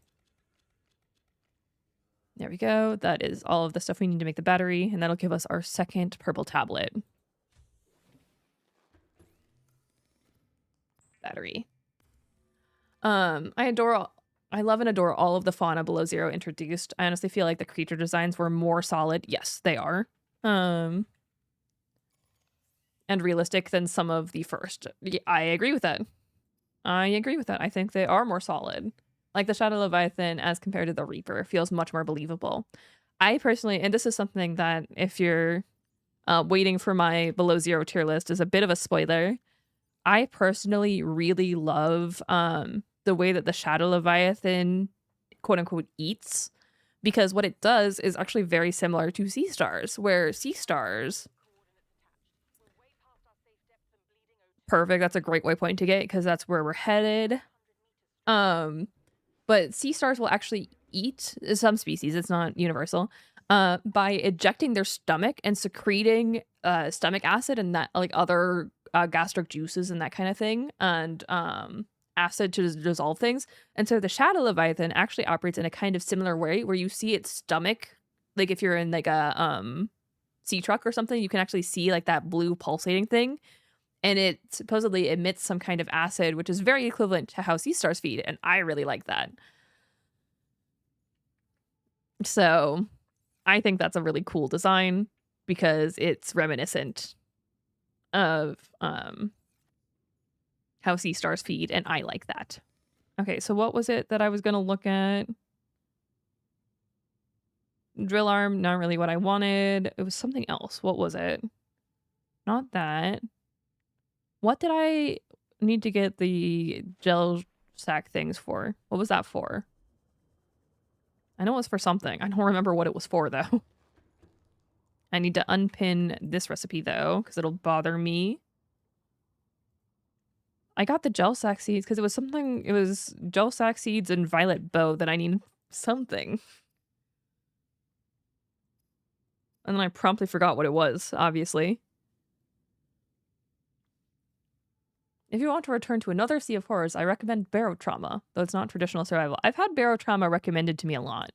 There we go. That is all of the stuff we need to make the battery, and that'll give us our second purple tablet. Battery. I love and adore all of the fauna below zero introduced. I honestly feel like the creature designs were more solid. Yes, they are. And realistic than some of the first. I agree with that. I think they are more solid. Like the Shadow Leviathan as compared to the Reaper feels much more believable. I personally, and this is something that if you're waiting for my below zero tier list is a bit of a spoiler. I personally really love the way that the Shadow Leviathan quote unquote eats, because what it does is actually very similar to sea stars, where sea stars perfect, that's a great waypoint to get because that's where we're headed. But sea stars will actually eat some species, it's not universal, by ejecting their stomach and secreting stomach acid and that like other gastric juices and that kind of thing, and acid to dissolve things. And so the Shadow Leviathan actually operates in a kind of similar way where you see its stomach, like if you're in like a sea truck or something, you can actually see like that blue pulsating thing. And it supposedly emits some kind of acid, which is very equivalent to how sea stars feed. And I really like that. So I think that's a really cool design because it's reminiscent of how sea stars feed. And I like that. Okay, so what was it that I was going to look at? Drill arm, not really what I wanted. It was something else. What was it? Not that. What did I need to get the gel sack things for? What was that for? I know it was for something. I don't remember what it was for, though. I need to unpin this recipe, though, because it'll bother me. I got the gel sack seeds because it was something. It was gel sack seeds and violet bow that I need something. And then I promptly forgot what it was, obviously. If you want to return to another Sea of Horrors, I recommend Barotrauma, though it's not traditional survival. I've had Barotrauma recommended to me a lot.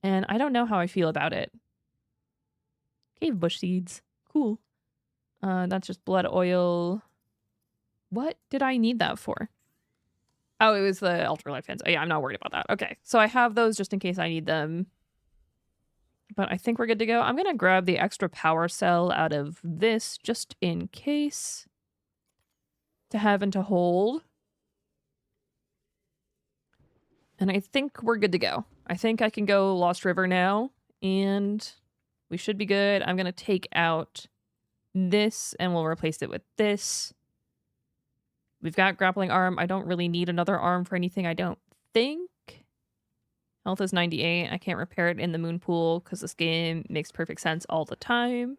And I don't know how I feel about it. Cave bush seeds. Cool. That's just blood oil. What did I need that for? Oh, it was the ultralight fins. Oh, yeah, I'm not worried about that. Okay, so I have those just in case I need them. But I think we're good to go. I'm going to grab the extra power cell out of this just in case. To have and to hold. And I think we're good to go. I think I can go Lost River now. And we should be good. I'm going to take out this and we'll replace it with this. We've got grappling arm. I don't really need another arm for anything, I don't think. Health is 98. I can't repair it in the moon pool because this game makes perfect sense all the time.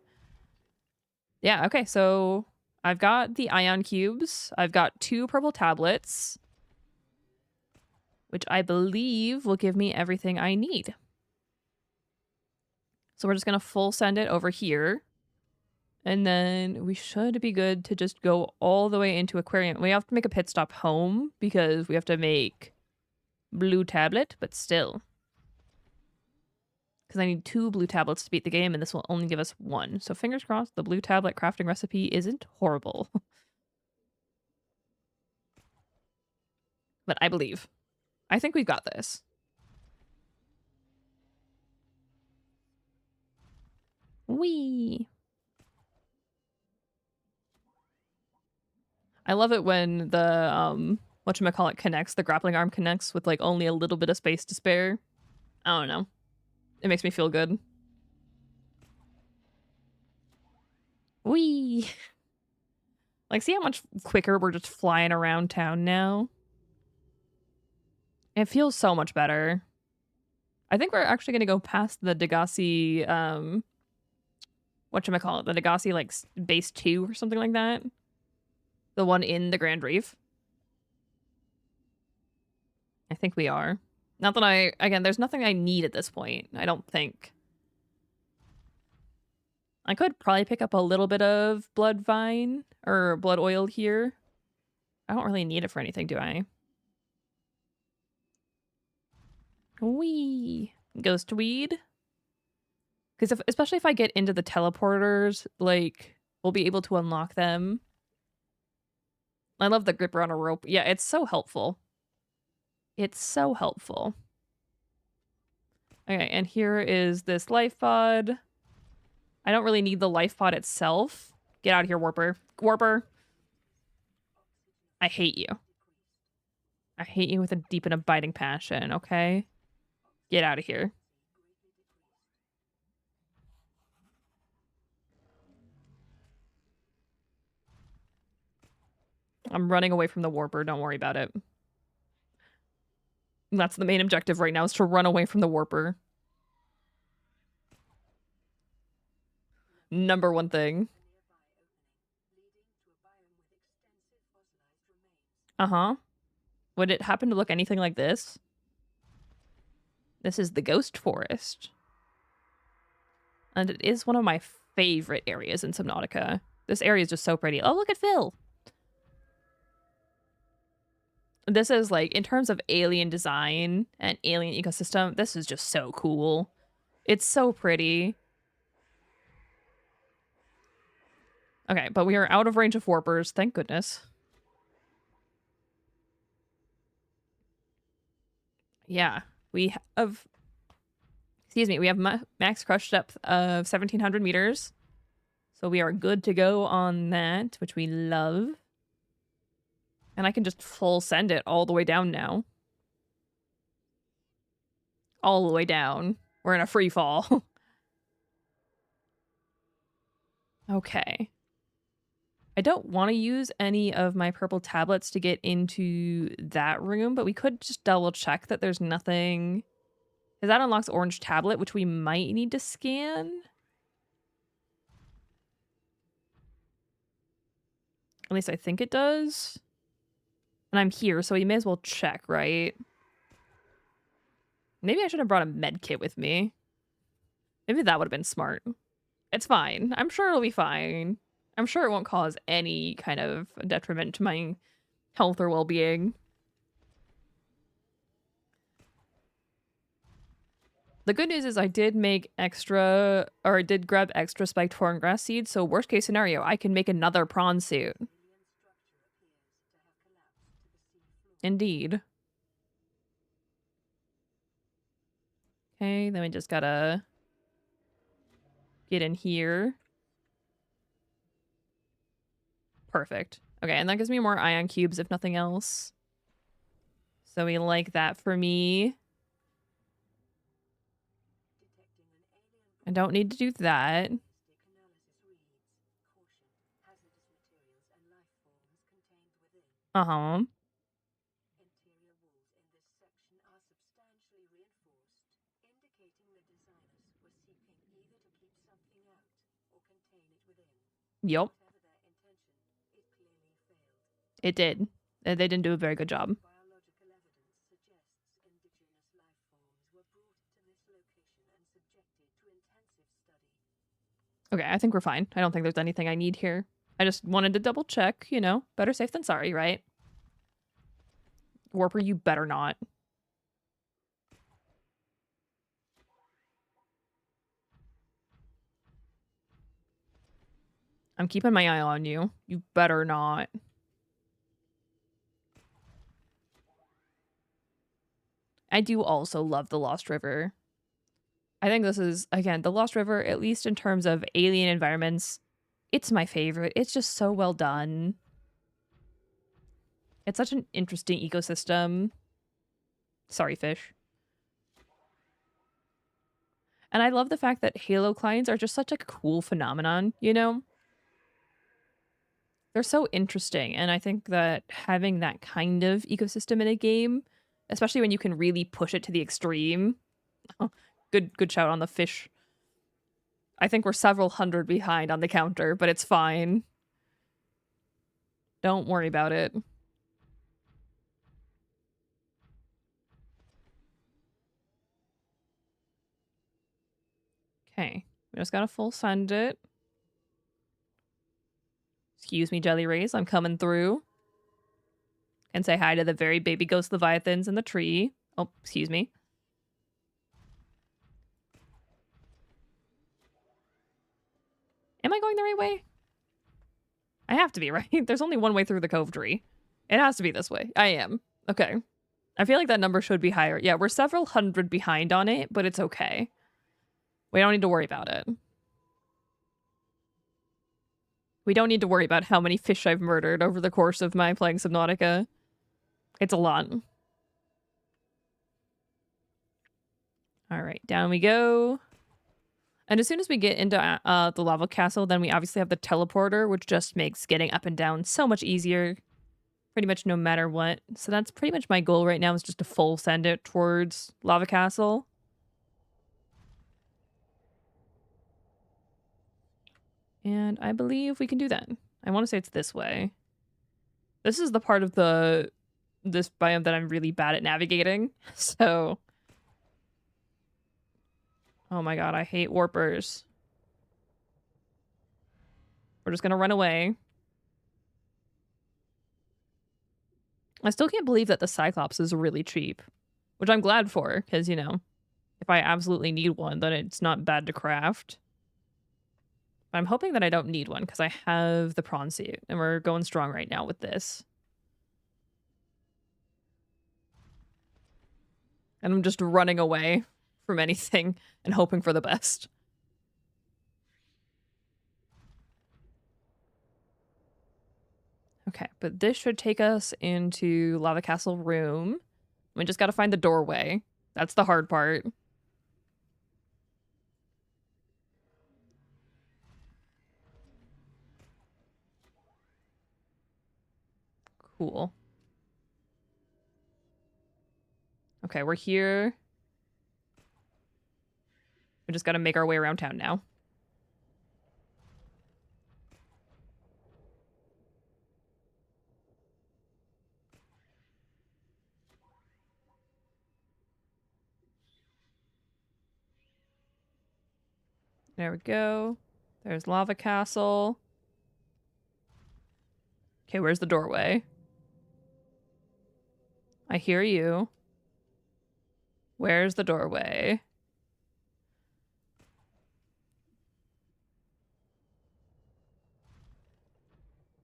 Yeah, okay, so I've got the ion cubes. I've got 2 purple tablets, which I believe will give me everything I need. So we're just going to full send it over here. And then we should be good to just go all the way into aquarium. We have to make a pit stop home because we have to make blue tablet, but still. Because I need 2 blue tablets to beat the game, and this will only give us 1. So fingers crossed, the blue tablet crafting recipe isn't horrible. But I believe. I think we've got this. Whee! I love it when the, whatchamacallit connects, the grappling arm connects with, like, only a little bit of space to spare. I don't know. It makes me feel good. Whee! Like, see how much quicker we're just flying around town now? It feels so much better. I think we're actually going to go past the Degassi, whatchamacallit, the Degassi, like, base 2 or something like that. The one in the Grand Reef. I think we are. Not that again, there's nothing I need at this point, I don't think. I could probably pick up a little bit of blood vine or blood oil here. I don't really need it for anything, do I? Whee! Ghost weed. Because especially if I get into the teleporters, like, we'll be able to unlock them. I love the gripper on a rope. Yeah, it's so helpful. It's so helpful. Okay, and here is this life pod. I don't really need the life pod itself. Get out of here, Warper. Warper! I hate you. I hate you with a deep and abiding passion, okay? Get out of here. I'm running away from the Warper, don't worry about it. That's the main objective right now, is to run away from the Warper. Number one thing. Uh-huh. Would it happen to look anything like this? This is the Ghost Forest. And it is one of my favorite areas in Subnautica. This area is just so pretty. Oh, look at Phil! This is, like, in terms of alien design and alien ecosystem, this is just so cool. It's so pretty. Okay, but we are out of range of warpers, thank goodness. Yeah, we have... Excuse me, we have max crush depth of 1,700 meters. So we are good to go on that, which we love. And I can just full send it all the way down now. All the way down. We're in a free fall. Okay. I don't want to use any of my purple tablets to get into that room, but we could just double check that there's nothing. Because that unlocks orange tablet, which we might need to scan. At least I think it does. And I'm here, so we may as well check, right? Maybe I should have brought a med kit with me. Maybe that would have been smart. It's fine. I'm sure it'll be fine. I'm sure it won't cause any kind of detriment to my health or well-being. The good news is I did make extra, or I did grab extra spiked foreign grass seeds, so worst case scenario, I can make another prawn suit. Indeed. Okay, then we just gotta get in here. Perfect. Okay, and that gives me more ion cubes, if nothing else. So we like that for me. I don't need to do that. Uh-huh. Yup. It did. They didn't do a very good job. Okay, I think we're fine. I don't think there's anything I need here. I just wanted to double check, you know. Better safe than sorry, right? Warper, you better not. I'm keeping my eye on you. You better not. I do also love the Lost River. I think this is, again, the Lost River, at least in terms of alien environments, it's my favorite. It's just so well done. It's such an interesting ecosystem. Sorry, fish. And I love the fact that Halo clients are just such a cool phenomenon, you know? They're so interesting, and I think that having that kind of ecosystem in a game, especially when you can really push it to the extreme. Oh, good shout on the fish. I think we're several hundred behind on the counter, but it's fine. Don't worry about it. Okay, we just gotta full send it. Excuse me, Jelly Rays, I'm coming through. And say hi to the very baby ghost leviathans in the tree. Oh, excuse me. Am I going the right way? I have to be, right? There's only one way through the cove tree. It has to be this way. I am. Okay. I feel like that number should be higher. Yeah, we're several hundred behind on it, but it's okay. We don't need to worry about it. We don't need to worry about how many fish I've murdered over the course of my playing Subnautica. It's a lot. All right, down we go. And as soon as we get into the lava castle, then we obviously have the teleporter, which just makes getting up and down so much easier. Pretty much no matter what. So that's pretty much my goal right now, is just to full send it towards lava castle. And I believe we can do that. I want to say it's this way. This is the part of this biome that I'm really bad at navigating. So... Oh my god, I hate warpers. We're just gonna run away. I still can't believe that the Cyclops is really cheap. Which I'm glad for, because, you know, if I absolutely need one, then it's not bad to craft. But I'm hoping that I don't need one, because I have the prawn suit, and we're going strong right now with this. And I'm just running away from anything and hoping for the best. Okay, but this should take us into Lava Castle room. We just gotta find the doorway. That's the hard part. Cool. Okay, we're here. We just gotta make our way around town now. There we go. There's Lava Castle. Okay, where's the doorway? I hear you. Where's the doorway?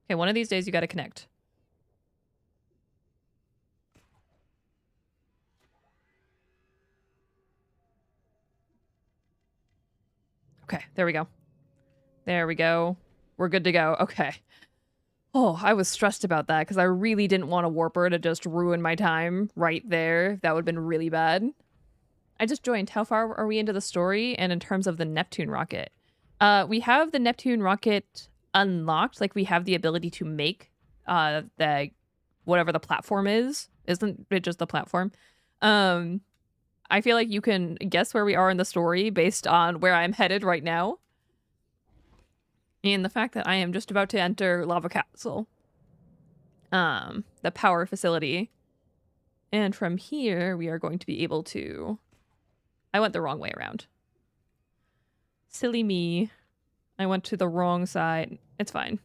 Okay, one of these days you gotta connect. Okay, there we go. There we go. We're good to go. Okay. Oh, I was stressed about that because I really didn't want a warper to just ruin my time right there. That would have been really bad. I just joined. How far are we into the story? And in terms of the Neptune rocket? We have the Neptune rocket unlocked. Like, we have the ability to make the whatever the platform is. Isn't it just the platform? I feel like you can guess where we are in the story based on where I'm headed right now. And the fact that I am just about to enter Lava Castle. The power facility. And from here, we are going to be able to... I went the wrong way around. Silly me. I went to the wrong side. It's fine.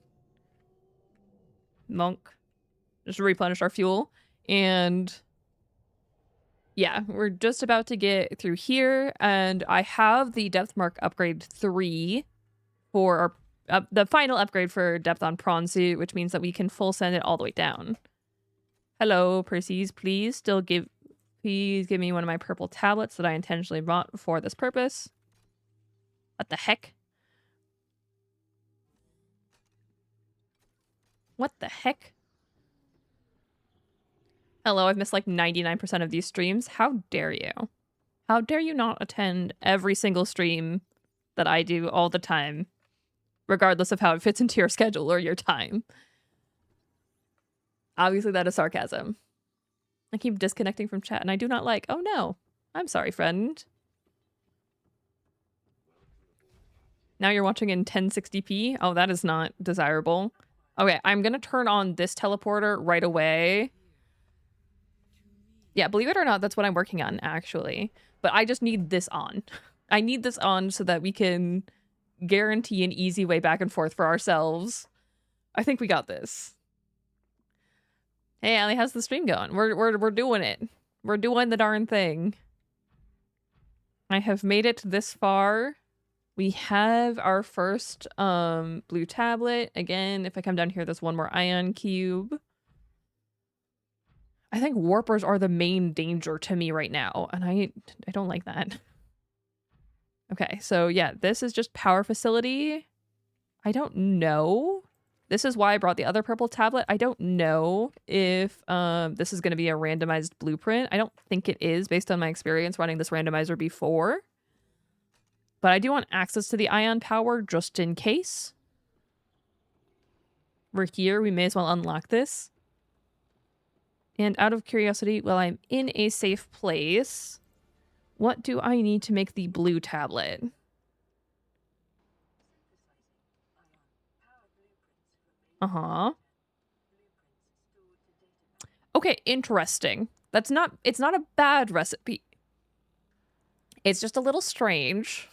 Monk. Just replenish our fuel. And... yeah, we're just about to get through here. And I have the depth mark upgrade 3 for our... the final upgrade for depth on prawn suit, which means that we can full send it all the way down. Hello, Perseus, please give me one of my purple tablets that I intentionally bought for this purpose. What the heck? What the heck? Hello, I've missed like 99% of these streams. How dare you? How dare you not attend every single stream that I do all the time? Regardless of how it fits into your schedule or your time. Obviously, that is sarcasm. I keep disconnecting from chat, and I do not like... oh, no. I'm sorry, friend. Now you're watching in 1060p? Oh, that is not desirable. Okay, I'm gonna turn on this teleporter right away. Yeah, believe it or not, that's what I'm working on, actually. But I just need this on. I need this on so that we can... guarantee an easy way back and forth for ourselves. I think we got this. Hey, Allie, how's the stream going? We're doing it. We're doing the darn thing. I have made it this far. We have our first blue tablet. Again, if I come down here, there's one more ion cube. I think warpers are the main danger to me right now, and I don't like that. Okay, so yeah, this is just power facility. I don't know. This is why I brought the other purple tablet. I don't know if this is going to be a randomized blueprint. I don't think it is based on my experience running this randomizer before. But I do want access to the ion power just in case. We're here. We may as well unlock this. And out of curiosity, while I'm in a safe place, what do I need to make the blue tablet? Uh-huh. Okay, interesting. It's not a bad recipe. It's just a little strange.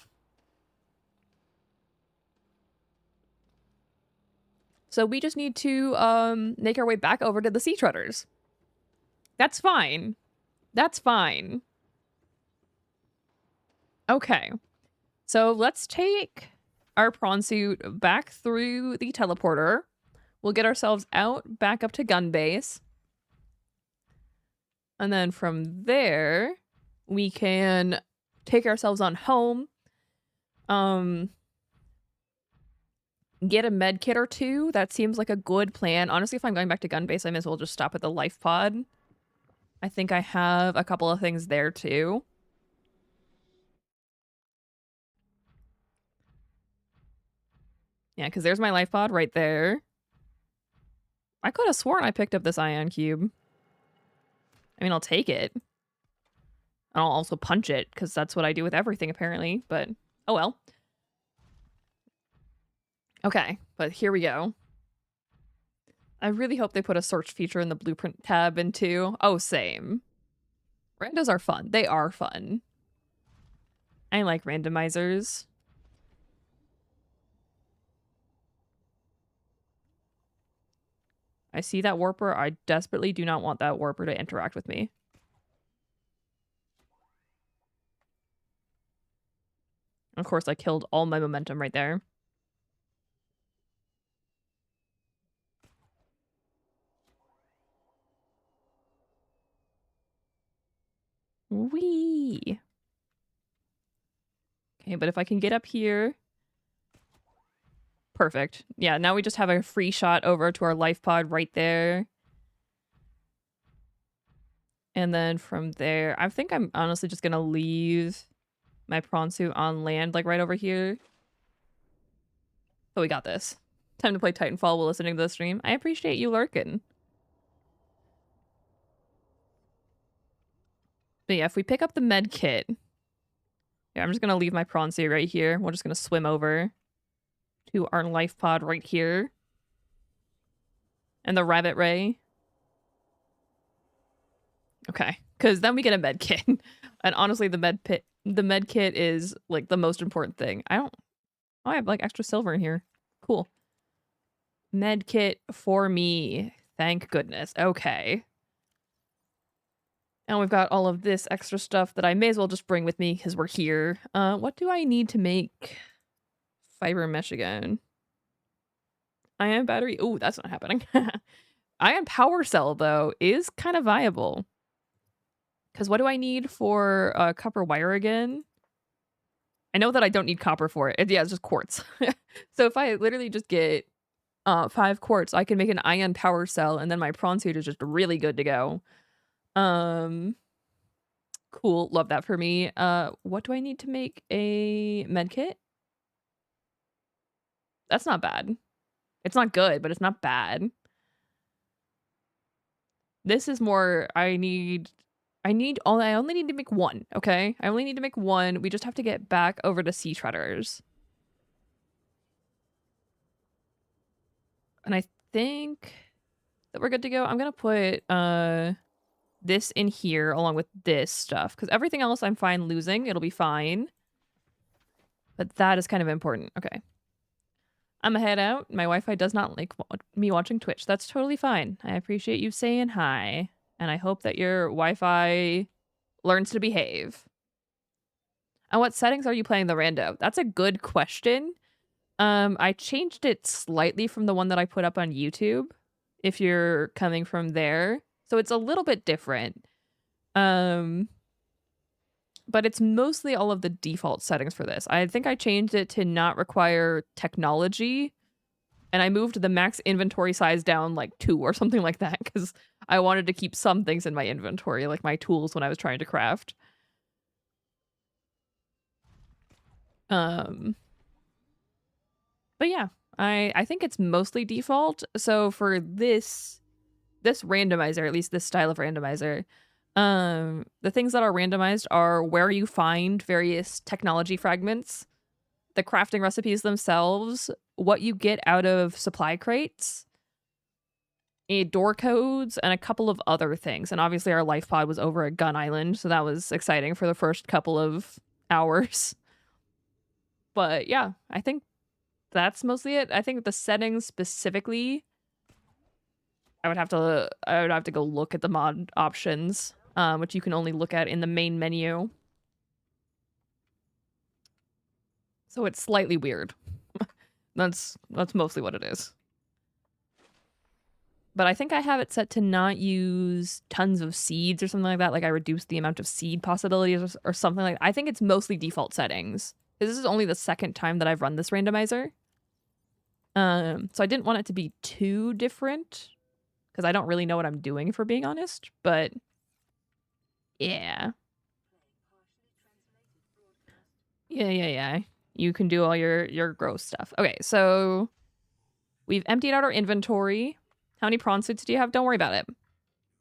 So we just need to make our way back over to the sea treaders. That's fine. That's fine. Okay. So let's take our prawn suit back through the teleporter. We'll get ourselves out back up to gun base. And then from there, we can take ourselves on home. Get a med kit or two. That seems like a good plan. Honestly, if I'm going back to gun base, I may as well just stop at the life pod. I think I have a couple of things there too. Yeah, because there's my life pod right there. I could have sworn I picked up this ion cube. I mean, I'll take it. I'll also punch it, because that's what I do with everything, apparently. But, oh well. Okay, but here we go. I really hope they put a search feature in the blueprint tab into. Oh, same. Randos are fun. They are fun. I like randomizers. I see that warper. I desperately do not want that warper to interact with me. Of course, I killed all my momentum right there. Whee! Okay, but if I can get up here... Perfect. Yeah, now we just have a free shot over to our life pod right there. And then from there, I think I'm honestly just gonna leave my prawn suit on land, like right over here. But we got this. Time to play Titanfall while listening to the stream. I appreciate you lurking. But yeah, if we pick up the med kit... Yeah, I'm just gonna leave my prawn suit right here. We're just gonna swim over to our life pod right here. And the rabbit ray. Okay, because then we get a med kit. And honestly, the med kit is like the most important thing. Oh, I have like extra silver in here. Cool. Med kit for me. Thank goodness. Okay. And we've got all of this extra stuff that I may as well just bring with me because we're here. What do I need to make fiber mesh again? Ion battery. Oh, that's not happening. Ion power cell, though, is kind of viable. Because what do I need for copper wire again? I know that I don't need copper for it. Yeah, it's just quartz. So if I literally just get 5 quartz, I can make an ion power cell, and then my prawn suit is just really good to go. Cool. Love that for me. What do I need to make a med kit? That's not bad. It's not good, but it's not bad. This is more, I only need to make 1, okay? I only need to make 1. We just have to get back over to sea treaders. And I think that we're good to go. I'm gonna put this in here along with this stuff, because everything else I'm fine losing. It'll be fine. But that is kind of important. Okay. I'm gonna head out. My Wi-Fi does not like me watching Twitch. That's totally fine. I appreciate you saying hi. And I hope that your Wi-Fi learns to behave. And what settings are you playing the rando? That's a good question. I changed it slightly from the one that I put up on YouTube, if you're coming from there. So it's a little bit different. But it's mostly all of the default settings for this. I think I changed it to not require technology, and I moved the max inventory size down like 2 or something like that, because I wanted to keep some things in my inventory, like my tools when I was trying to craft. But yeah, I think it's mostly default. So for this randomizer, at least this style of randomizer, the things that are randomized are where you find various technology fragments, the crafting recipes themselves, what you get out of supply crates, door codes, and a couple of other things. And obviously our life pod was over at Gun Island, so that was exciting for the first couple of hours. But yeah, I think that's mostly it. I think the settings specifically, I would have to go look at the mod options, which you can only look at in the main menu. So it's slightly weird. That's mostly what it is. But I think I have it set to not use tons of seeds or something like that. Like I reduced the amount of seed possibilities or something like that. I think it's mostly default settings. This is only the second time that I've run this randomizer. So I didn't want it to be too different, because I don't really know what I'm doing, if we're being honest. But yeah. Yeah. You can do all your gross stuff. Okay, so we've emptied out our inventory. How many prawn suits do you have? Don't worry about it.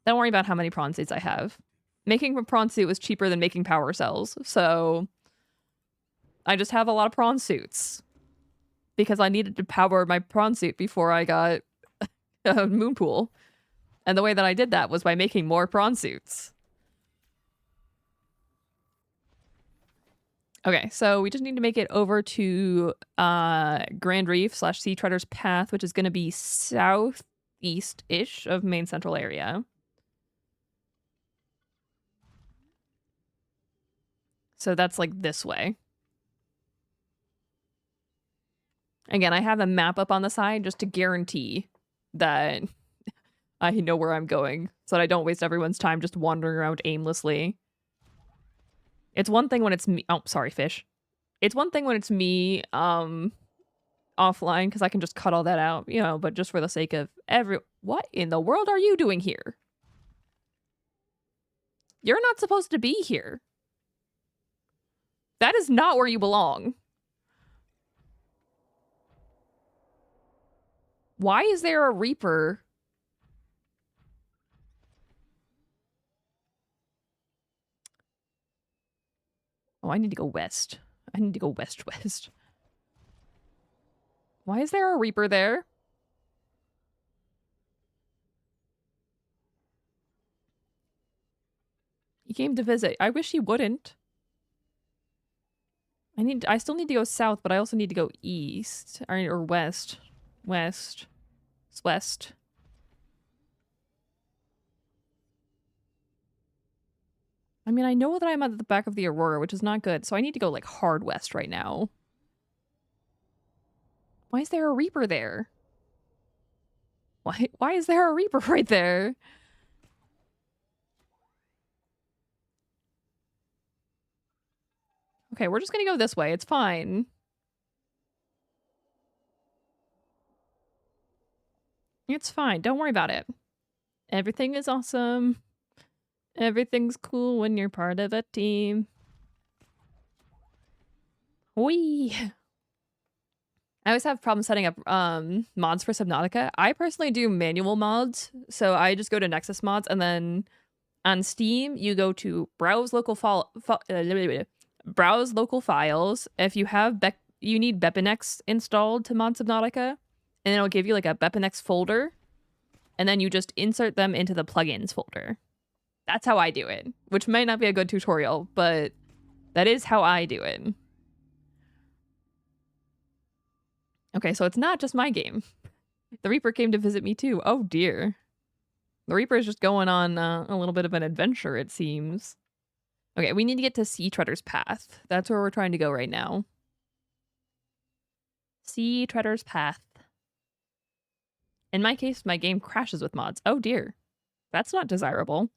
Don't worry about how many prawn suits I have. Making a prawn suit was cheaper than making power cells, so I just have a lot of prawn suits, because I needed to power my prawn suit before I got a moon pool. And the way that I did that was by making more prawn suits. Okay, so we just need to make it over to Grand Reef / Sea Treader's Path, which is going to be southeast-ish of main central area. So that's like this way. Again, I have a map up on the side just to guarantee that I know where I'm going, so that I don't waste everyone's time just wandering around aimlessly. It's one thing when it's me. Oh, sorry, fish. It's one thing when it's me offline, because I can just cut all that out, you know, but just for the sake of what in the world are you doing here? You're not supposed to be here. That is not where you belong. Why is there a Reaper? Oh, I need to go west. I need to go west. Why is there a Reaper there? He came to visit. I wish he wouldn't. I still need to go south, but I also need to go east or west. West. It's west. I mean, I know that I'm at the back of the Aurora, which is not good, so I need to go like hard west right now. Why is there a Reaper there? Why is there a Reaper right there? Okay, we're just gonna go this way. It's fine. It's fine. Don't worry about it. Everything is awesome. Everything's cool when you're part of a team. Whee! I always have problems setting up mods for Subnautica. I personally do manual mods, so I just go to Nexus Mods, and then on Steam, you go to browse local files. If you have you need Bepinex installed to mod Subnautica, and it'll give you like a Bepinex folder, and then you just insert them into the plugins folder. That's how I do it, which might not be a good tutorial, but that is how I do it. Okay, so it's not just my game. The Reaper came to visit me too. Oh dear. The Reaper is just going on a little bit of an adventure, it seems. Okay, we need to get to Sea Treader's Path. That's where we're trying to go right now. Sea Treader's Path. In my case, my game crashes with mods. Oh dear. That's not desirable.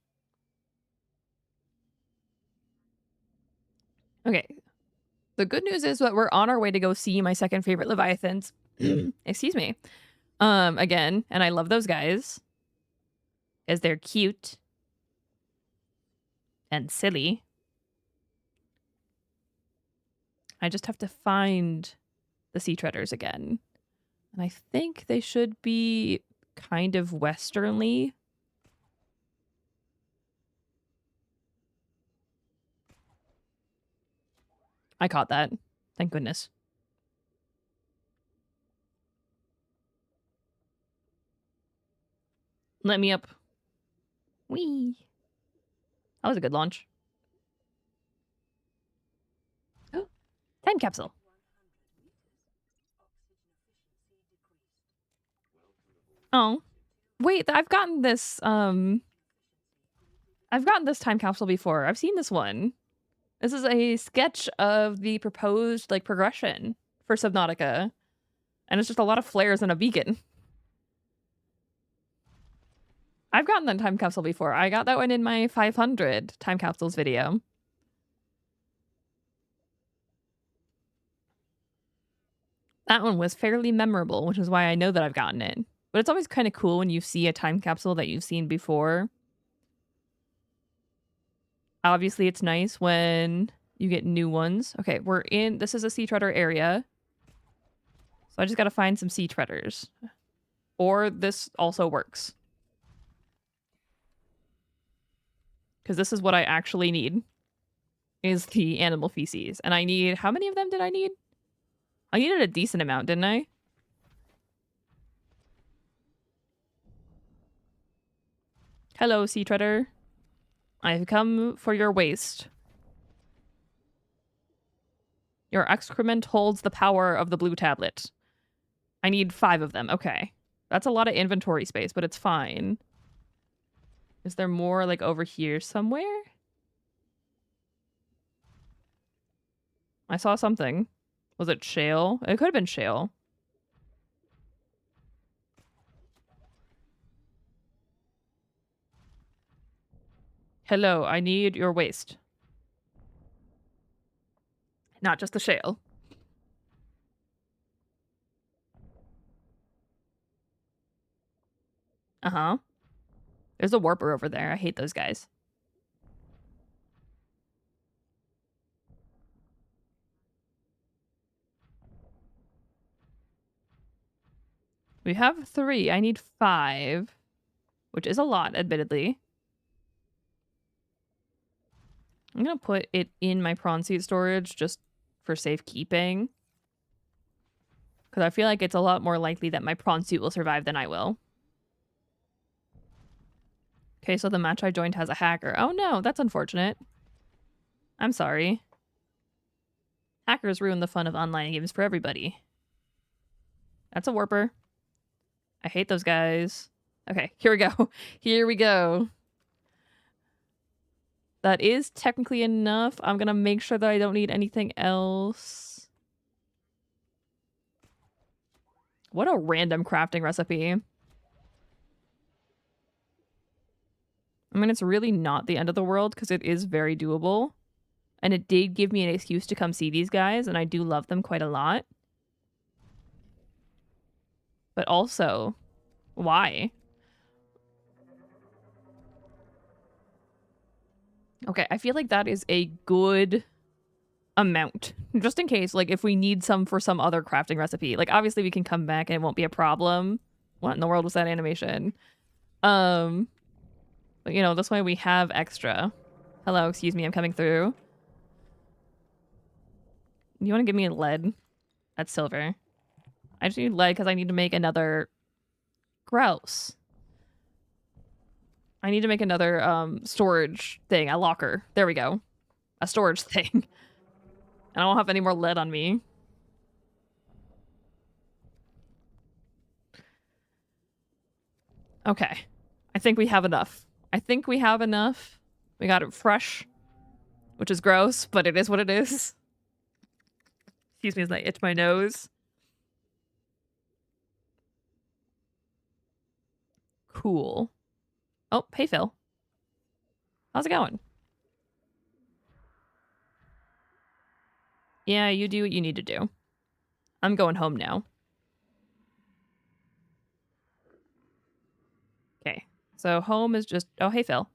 Okay. The good news is that we're on our way to go see my second favorite Leviathans. Excuse me. Again, and I love those guys. Because they're cute. And silly. I just have to find the Sea Treaders again. And I think they should be kind of westernly. I caught that. Thank goodness. Let me up. Whee! That was a good launch. Oh, time capsule. Oh. Wait, I've gotten this time capsule before. I've seen this one. This is a sketch of the proposed like progression for Subnautica. And it's just a lot of flares and a beacon. I've gotten that time capsule before. I got that one in my 500 time capsules video. That one was fairly memorable, which is why I know that I've gotten it. But it's always kind of cool when you see a time capsule that you've seen before. Obviously, it's nice when you get new ones. Okay, this is a Sea Treader area. So I just gotta find some Sea Treaders. Or this also works. Because this is what I actually need. Is the animal feces. And I need... How many of them did I need? I needed a decent amount, didn't I? Hello, Sea Treader. I've come for your waste. Your excrement holds the power of the blue tablet. I need 5 of them. Okay. That's a lot of inventory space, but it's fine. Is there more, like, over here somewhere? I saw something. Was it shale? It could have been shale. Hello, I need your waste. Not just the shale. Uh-huh. There's a warper over there. I hate those guys. We have 3. I need 5. Which is a lot, admittedly. I'm gonna put it in my prawn seed storage just for safekeeping. Because I feel like it's a lot more likely that my prawn suit will survive than I will. Okay, so the match I joined has a hacker. Oh no, that's unfortunate. I'm sorry. Hackers ruin the fun of online games for everybody. That's a warper. I hate those guys. Okay, here we go. Here we go. That is technically enough. I'm gonna make sure that I don't need anything else. What a random crafting recipe. I mean, it's really not the end of the world because it is very doable. And it did give me an excuse to come see these guys, and I do love them quite a lot. But also, why? Okay, I feel like that is a good amount. Just in case, like, if we need some for some other crafting recipe. Like, obviously we can come back and it won't be a problem. What in the world was that animation? But, you know, this way we have extra. Hello, excuse me, I'm coming through. You want to give me lead? That's silver. I just need lead because I need to make another... Gross. I need to make another storage thing, a locker. There we go. A storage thing. And I don't have any more lead on me. Okay. I think we have enough. I think we have enough. We got it fresh. which is gross, but it is what it is. Excuse me as I itch my nose. Cool. Oh, hey, Phil. How's it going? Yeah, you do what you need to do. I'm going home now. Okay. So home is just... Oh, hey, Phil.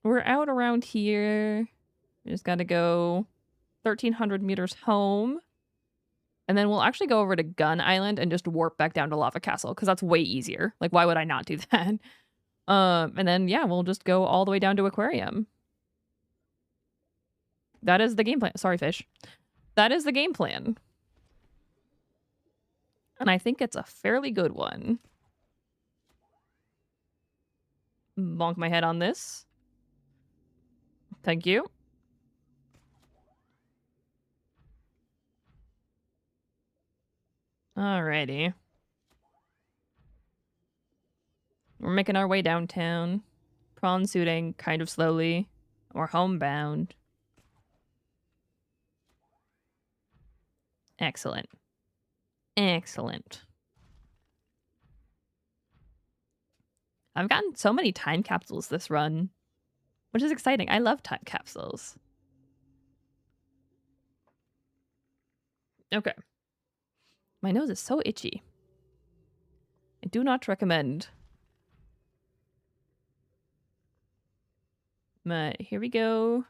We're out around here. We just got to go 1,300 meters home. And then we'll actually go over to Gun Island and just warp back down to Lava Castle, because that's way easier. Like, why would I not do that? And then, yeah, we'll just go all the way down to Aquarium. That is the game plan. Sorry, fish. That is the game plan. And I think it's a fairly good one. Bonk my head on this. Thank you. Alrighty. We're making our way downtown. Prawn suiting kind of slowly. We're homebound. Excellent. Excellent. I've gotten so many time capsules this run, which is exciting. I love time capsules. Okay. My nose is so itchy. I do not recommend. But here we go.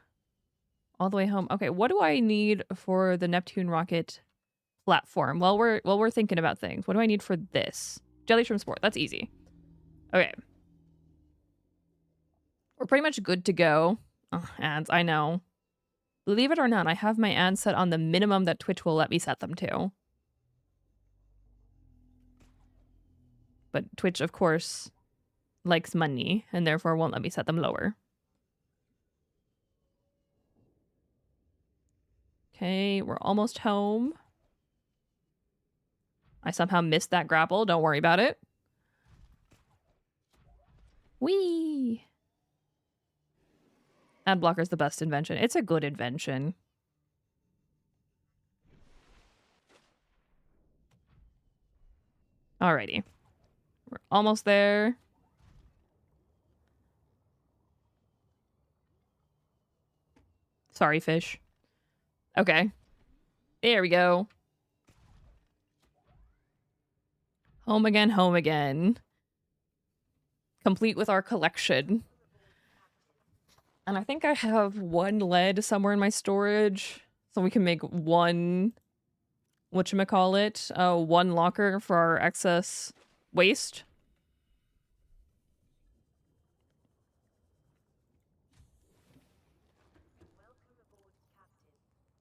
All the way home. Okay, what do I need for the Neptune rocket platform? While we're thinking about things, what do I need for this? Jelly shrimp sport. That's easy. Okay. We're pretty much good to go. Oh, ads, I know. Believe it or not, I have my ads set on the minimum that Twitch will let me set them to. But Twitch, of course, likes money and therefore won't let me set them lower. Okay, we're almost home. I somehow missed that grapple. Don't worry about it. Whee! Ad blocker's the best invention. It's a good invention. Alrighty. We're almost there. Sorry, fish. Okay. There we go. Home again, home again. Complete with our collection. And I think I have one lead somewhere in my storage. So we can make one... whatchamacallit? One locker for our excess waste.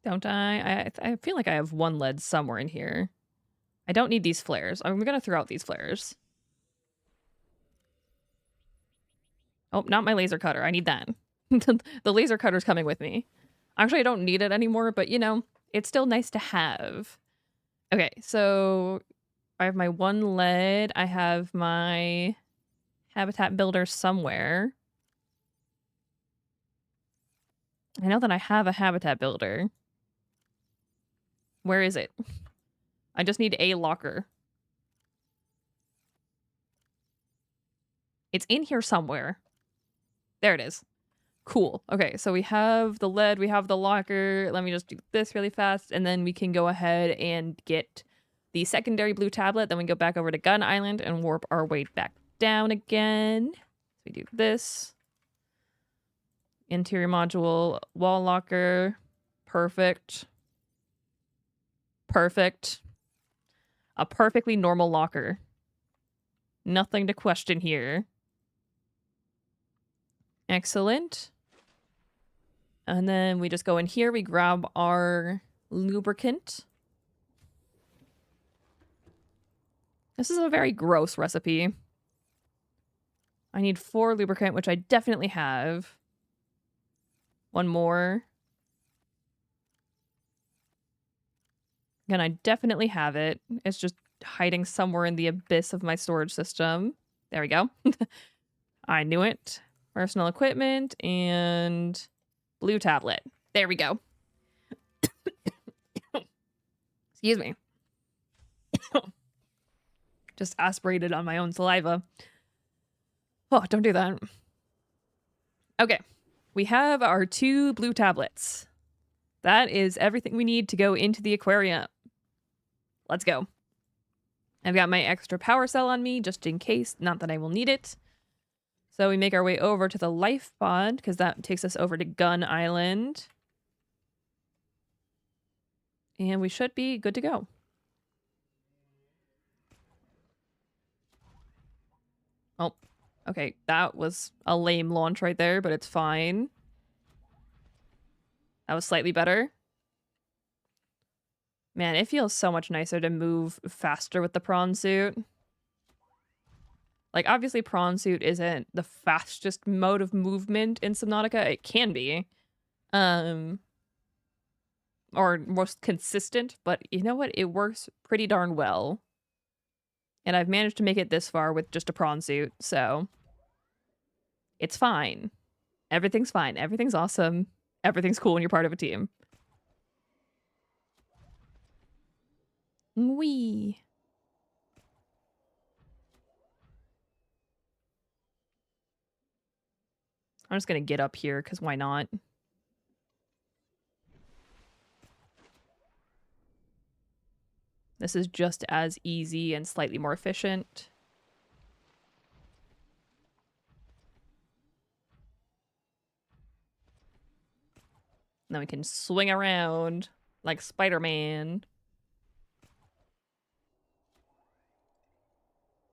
Don't I? I feel like I have one lead somewhere in here. I don't need these flares. I'm gonna throw out these flares. Oh, not my laser cutter. I need that. The laser cutter's coming with me. Actually, I don't need it anymore, but you know, it's still nice to have. Okay, so I have my one lead. I have my habitat builder somewhere. I know that I have a habitat builder. Where is it? I just need a locker. It's in here somewhere. There it is. Cool. Okay, so we have the lead, we have the locker. Let me just do this really fast, and then we can go ahead and get the secondary blue tablet. Then we go back over to Gun Island and warp our way back down again. So we do this. Interior module, wall locker. Perfect. Perfect. A perfectly normal locker. Nothing to question here. Excellent. And then we just go in here, we grab our lubricant. This is a very gross recipe. I need 4 lubricant, which I definitely have. One more. Again, I definitely have it. It's just hiding somewhere in the abyss of my storage system. There we go. I knew it. Personal equipment and blue tablet. There we go. Excuse me. Just aspirated on my own saliva. Oh, don't do that. Okay. We have our 2 blue tablets. That is everything we need to go into the aquarium. Let's go. I've got my extra power cell on me just in case. Not that I will need it. So we make our way over to the life pod because that takes us over to Gun Island. And we should be good to go. Oh, okay. That was a lame launch right there, but it's fine. That was slightly better. Man, it feels so much nicer to move faster with the prawn suit. Like, obviously, prawn suit isn't the fastest mode of movement in Subnautica. It can be. Or most consistent, but you know what? It works pretty darn well. And I've managed to make it this far with just a prawn suit, so it's fine. Everything's fine. Everything's awesome. Everything's cool when you're part of a team. Wee. I'm just gonna get up here, because why not? This is just as easy and slightly more efficient. And then we can swing around like Spider-Man.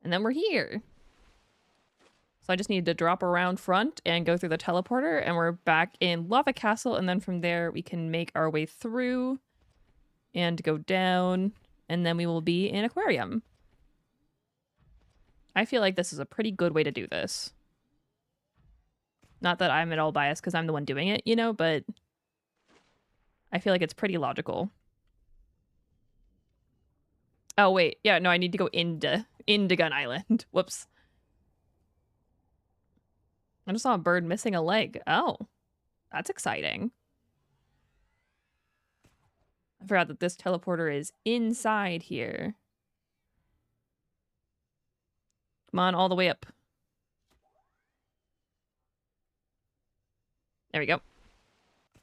And then we're here. So I just need to drop around front and go through the teleporter, and we're back in Lava Castle, and then from there we can make our way through and go down, and then we will be in Aquarium. I feel like this is a pretty good way to do this. Not that I'm at all biased because I'm the one doing it, you know, but I feel like it's pretty logical. Oh, wait. Yeah, no, I need to go into Gun Island. Whoops. I just saw a bird missing a leg. Oh, that's exciting. I forgot that this teleporter is inside here. Come on, all the way up. There we go.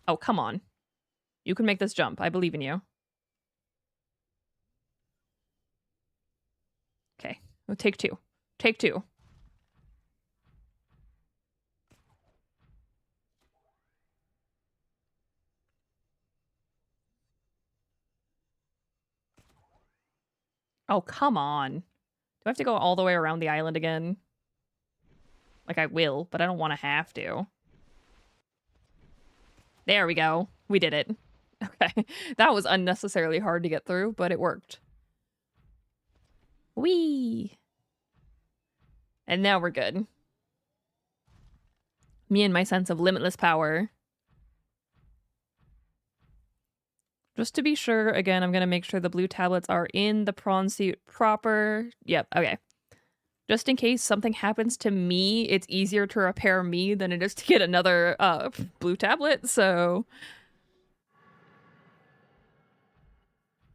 Oh, come on. You can make this jump. I believe in you. Okay. Well, take 2. Take 2. Oh, come on. Do I have to go all the way around the island again? Like, I will, but I don't want to have to. There we go. We did it. Okay. That was unnecessarily hard to get through, but it worked. Whee! And now we're good. Me and my sense of limitless power. Just to be sure, again, I'm going to make sure the blue tablets are in the prawn suit proper. Yep, okay. Just in case something happens to me, it's easier to repair me than it is to get another blue tablet, so...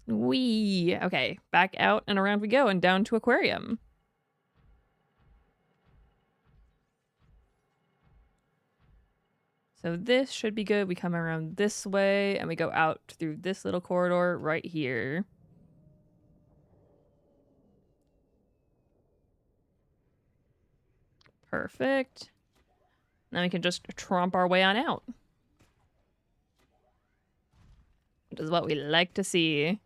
Whee! Okay, back out and around we go and down to Aquarium. So this should be good. We come around this way and we go out through this little corridor right here. Perfect. Then we can just tromp our way on out. Which is what we like to see.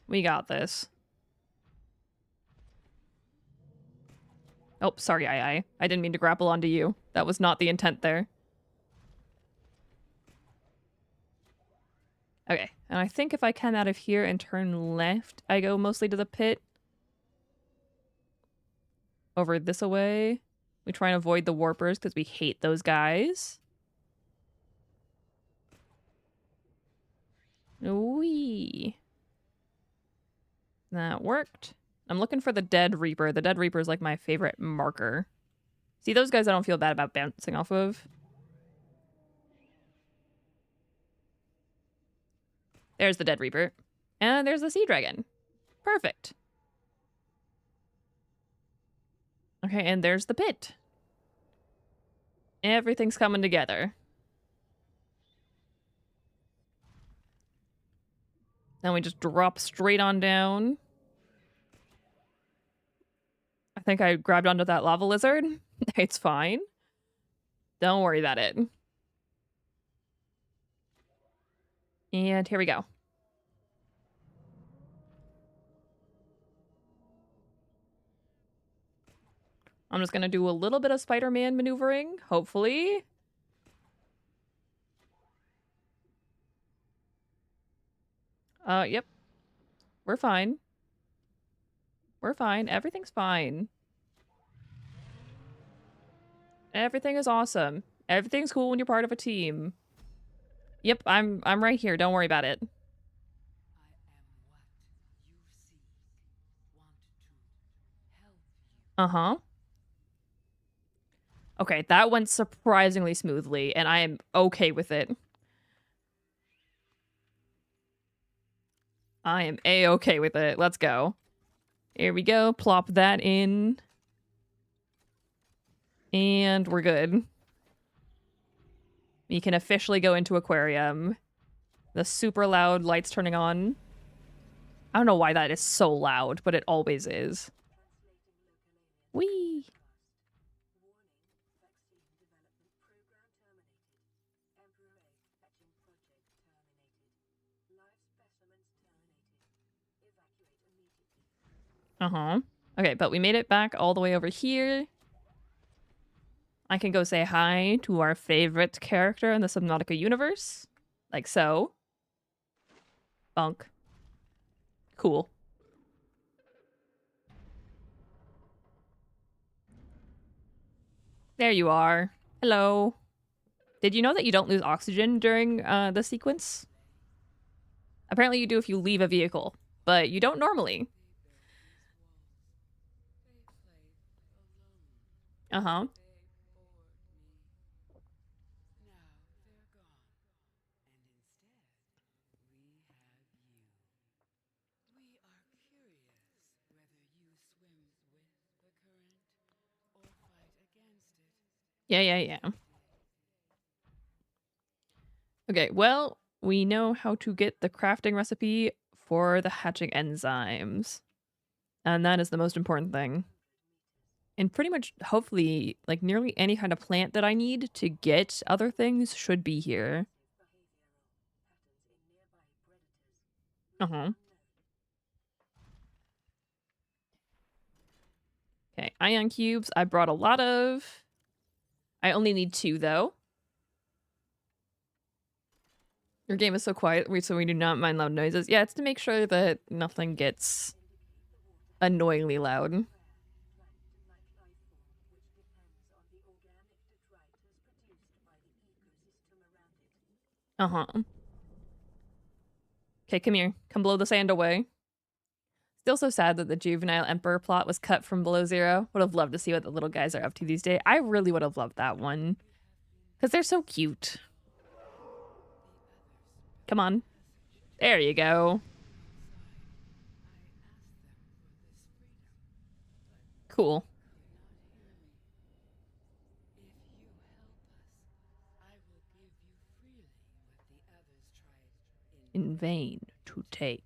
We got this. Oh, sorry, I didn't mean to grapple onto you. That was not the intent there. Okay, and I think if I come out of here and turn left, I go mostly to the pit. Over this away. We try and avoid the warpers because we hate those guys. Whee! That worked. I'm looking for the Dead Reaper. The Dead Reaper is like my favorite marker. See, those guys I don't feel bad about bouncing off of. There's the Dead Reaper. And there's the Sea Dragon. Perfect. Okay, and there's the pit. Everything's coming together. Then we just drop straight on down. I think I grabbed onto that lava lizard. It's fine. Don't worry about it. And here we go. I'm just going to do a little bit of Spider-Man maneuvering, hopefully. Yep. We're fine. We're fine. Everything's fine. Everything is awesome. Everything's cool when you're part of a team. Yep, I'm right here. Don't worry about it. Uh-huh. Okay, that went surprisingly smoothly, and I am okay with it. I am A-okay with it. Let's go. Here we go. Plop that in. And we're good. We can officially go into aquarium. The super loud lights turning on. I don't know why that is so loud, but it always is. Whee! Uh-huh. Okay, but we made it back all the way over here. I can go say hi to our favorite character in the Subnautica universe. Like so. Bonk. Cool. There you are. Hello. Did you know that you don't lose oxygen during the sequence? Apparently you do if you leave a vehicle, but you don't normally. Uh-huh. Yeah. Okay, well, we know how to get the crafting recipe for the hatching enzymes. And that is the most important thing. And pretty much, hopefully, like nearly any kind of plant that I need to get other things should be here. Uh-huh. Okay, ion cubes. I brought a lot of. I only need 2, though. Your game is so quiet, so we do not mind loud noises. Yeah, it's to make sure that nothing gets annoyingly loud. Uh-huh. Okay, come here. Come blow the sand away. Still so sad that the juvenile emperor plot was cut from Below Zero. Would have loved to see what the little guys are up to these days. I really would have loved that one. Because they're so cute. Come on. There you go. Cool. In vain to take.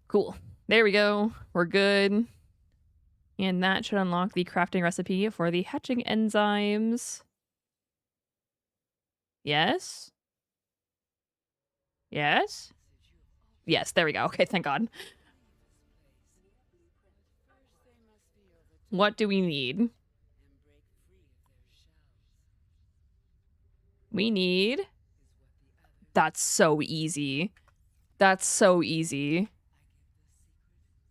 Cool. There we go. We're good. And that should unlock the crafting recipe for the hatching enzymes. Yes? Yes? Yes, there we go. Okay, thank God. What do we need? We need... That's so easy. That's so easy.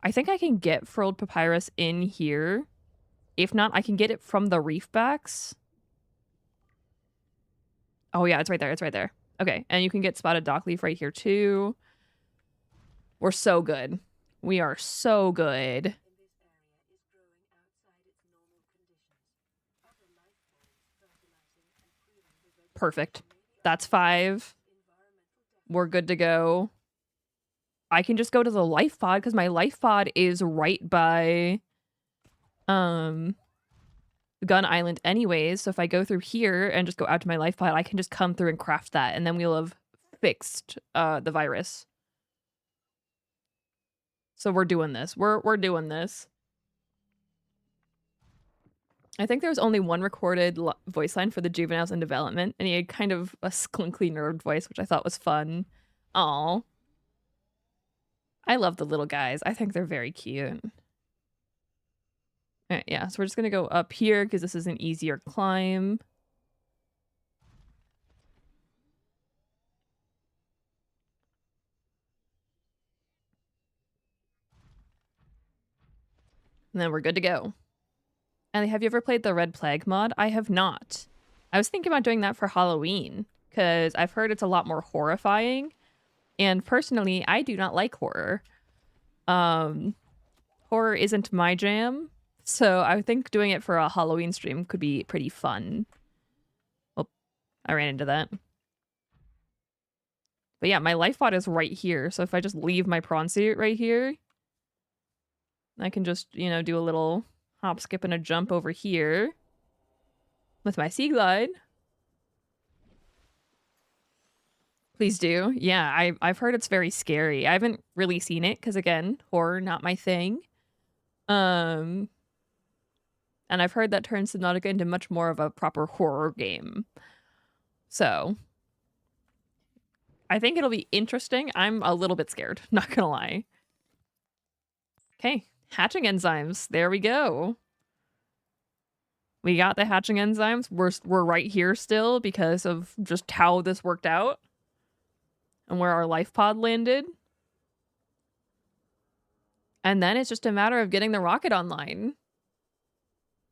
I think I can get furled papyrus in here. If not, I can get it from the reef backs. Oh yeah, it's right there. It's right there. Okay, and you can get spotted dockleaf right here too. We're so good. We are so good. Perfect. That's 5. We're good to go. I can just go to the life pod because my life pod is right by Gun Island anyways. So if I go through here and just go out to my life pod, I can just come through and craft that, and then we'll have fixed the virus. So we're doing this. We're doing this. I think there was only one recorded voice line for the juveniles in development, and he had kind of a sklinkly nerd voice, which I thought was fun. Aw. I love the little guys. I think they're very cute. All right, yeah, so we're just gonna go up here because this is an easier climb. And then we're good to go. And have you ever played the Red Plague mod? I have not. I was thinking about doing that for Halloween because I've heard it's a lot more horrifying. And personally, I do not like horror. Horror isn't my jam. So I think doing it for a Halloween stream could be pretty fun. Oh, I ran into that. But yeah, my life pod is right here. So if I just leave my prawn suit right here, I can just, you know, do a little hop, skip, and a jump over here with my sea glide. Please do. Yeah, I've heard it's very scary. I haven't really seen it because, again, horror, not my thing. And I've heard that turns Subnautica into much more of a proper horror game. So I think it'll be interesting. I'm a little bit scared, not gonna lie. Okay, hatching enzymes. There we go. We got the hatching enzymes. We're right here still because of just how this worked out and where our life pod landed. And then it's just a matter of getting the rocket online.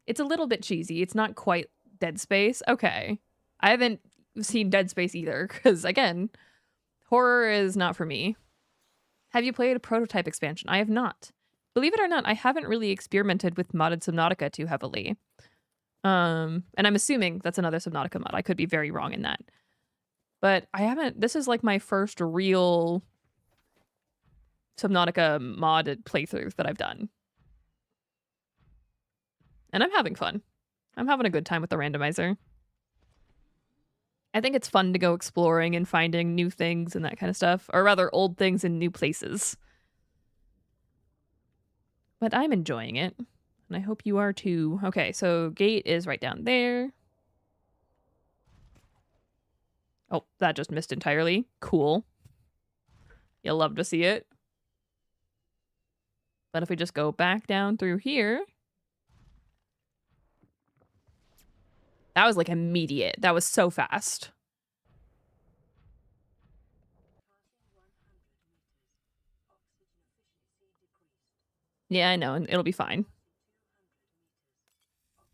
It's a little bit cheesy. It's not quite Dead Space. Okay. I haven't seen Dead Space either because, again, horror is not for me. Have you played a prototype expansion? I have not. Believe it or not, I haven't really experimented with modded Subnautica too heavily. And I'm assuming that's another Subnautica mod. I could be very wrong in that. But I haven't... This is like my first real Subnautica modded playthrough that I've done. And I'm having fun. I'm having a good time with the randomizer. I think it's fun to go exploring and finding new things and that kind of stuff. Or rather, old things in new places. But I'm enjoying it. And I hope you are too. Okay, so gate is right down there. Oh, that just missed entirely. Cool. You'll love to see it. But if we just go back down through here... That was like immediate. That was so fast. Yeah, I know. It'll be fine.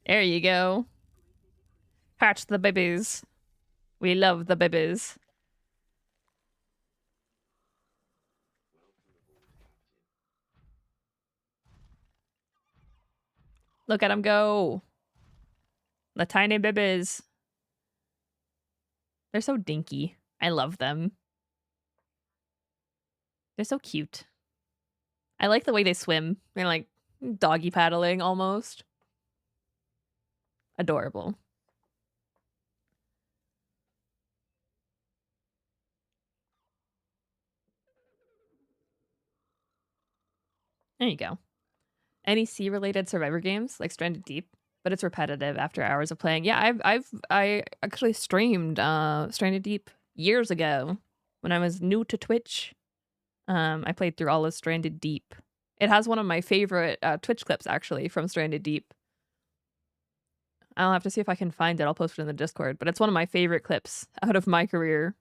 There you go. Hatch the babies. We love the babies. Look at them go. The tiny babies. They're so dinky. I love them. They're so cute. I like the way they swim. They're like doggy paddling almost. Adorable. There you go. Any sea-related Survivor games like Stranded Deep, but it's repetitive after hours of playing. Yeah, I actually streamed Stranded Deep years ago when I was new to Twitch. I played through all of Stranded Deep. It has one of my favorite Twitch clips actually from Stranded Deep. I'll have to see if I can find it. I'll post it in the Discord, but it's one of my favorite clips out of my career.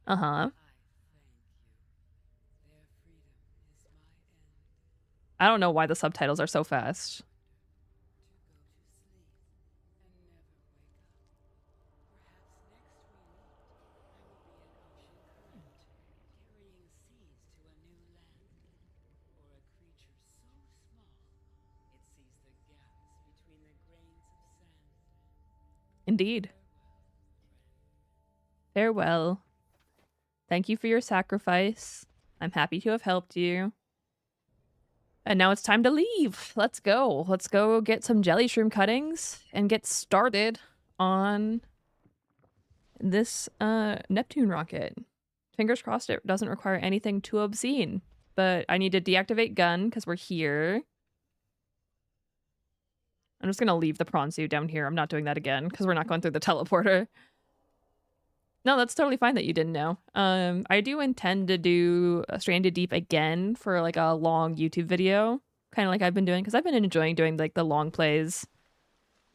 Uh-huh. I don't know why the subtitles are so fast. Indeed. Farewell. Thank you for your sacrifice. I'm happy to have helped you. And now it's time to leave. Let's go. Let's go get some jelly shroom cuttings and get started on this Neptune rocket. Fingers crossed it doesn't require anything too obscene. But I need to deactivate gun because we're here. I'm just going to leave the prawn suit down here. I'm not doing that again because we're not going through the teleporter. No, that's totally fine that you didn't know. I do intend to do Stranded Deep again for like a long YouTube video, kind of like I've been doing, because I've been enjoying doing like the long plays.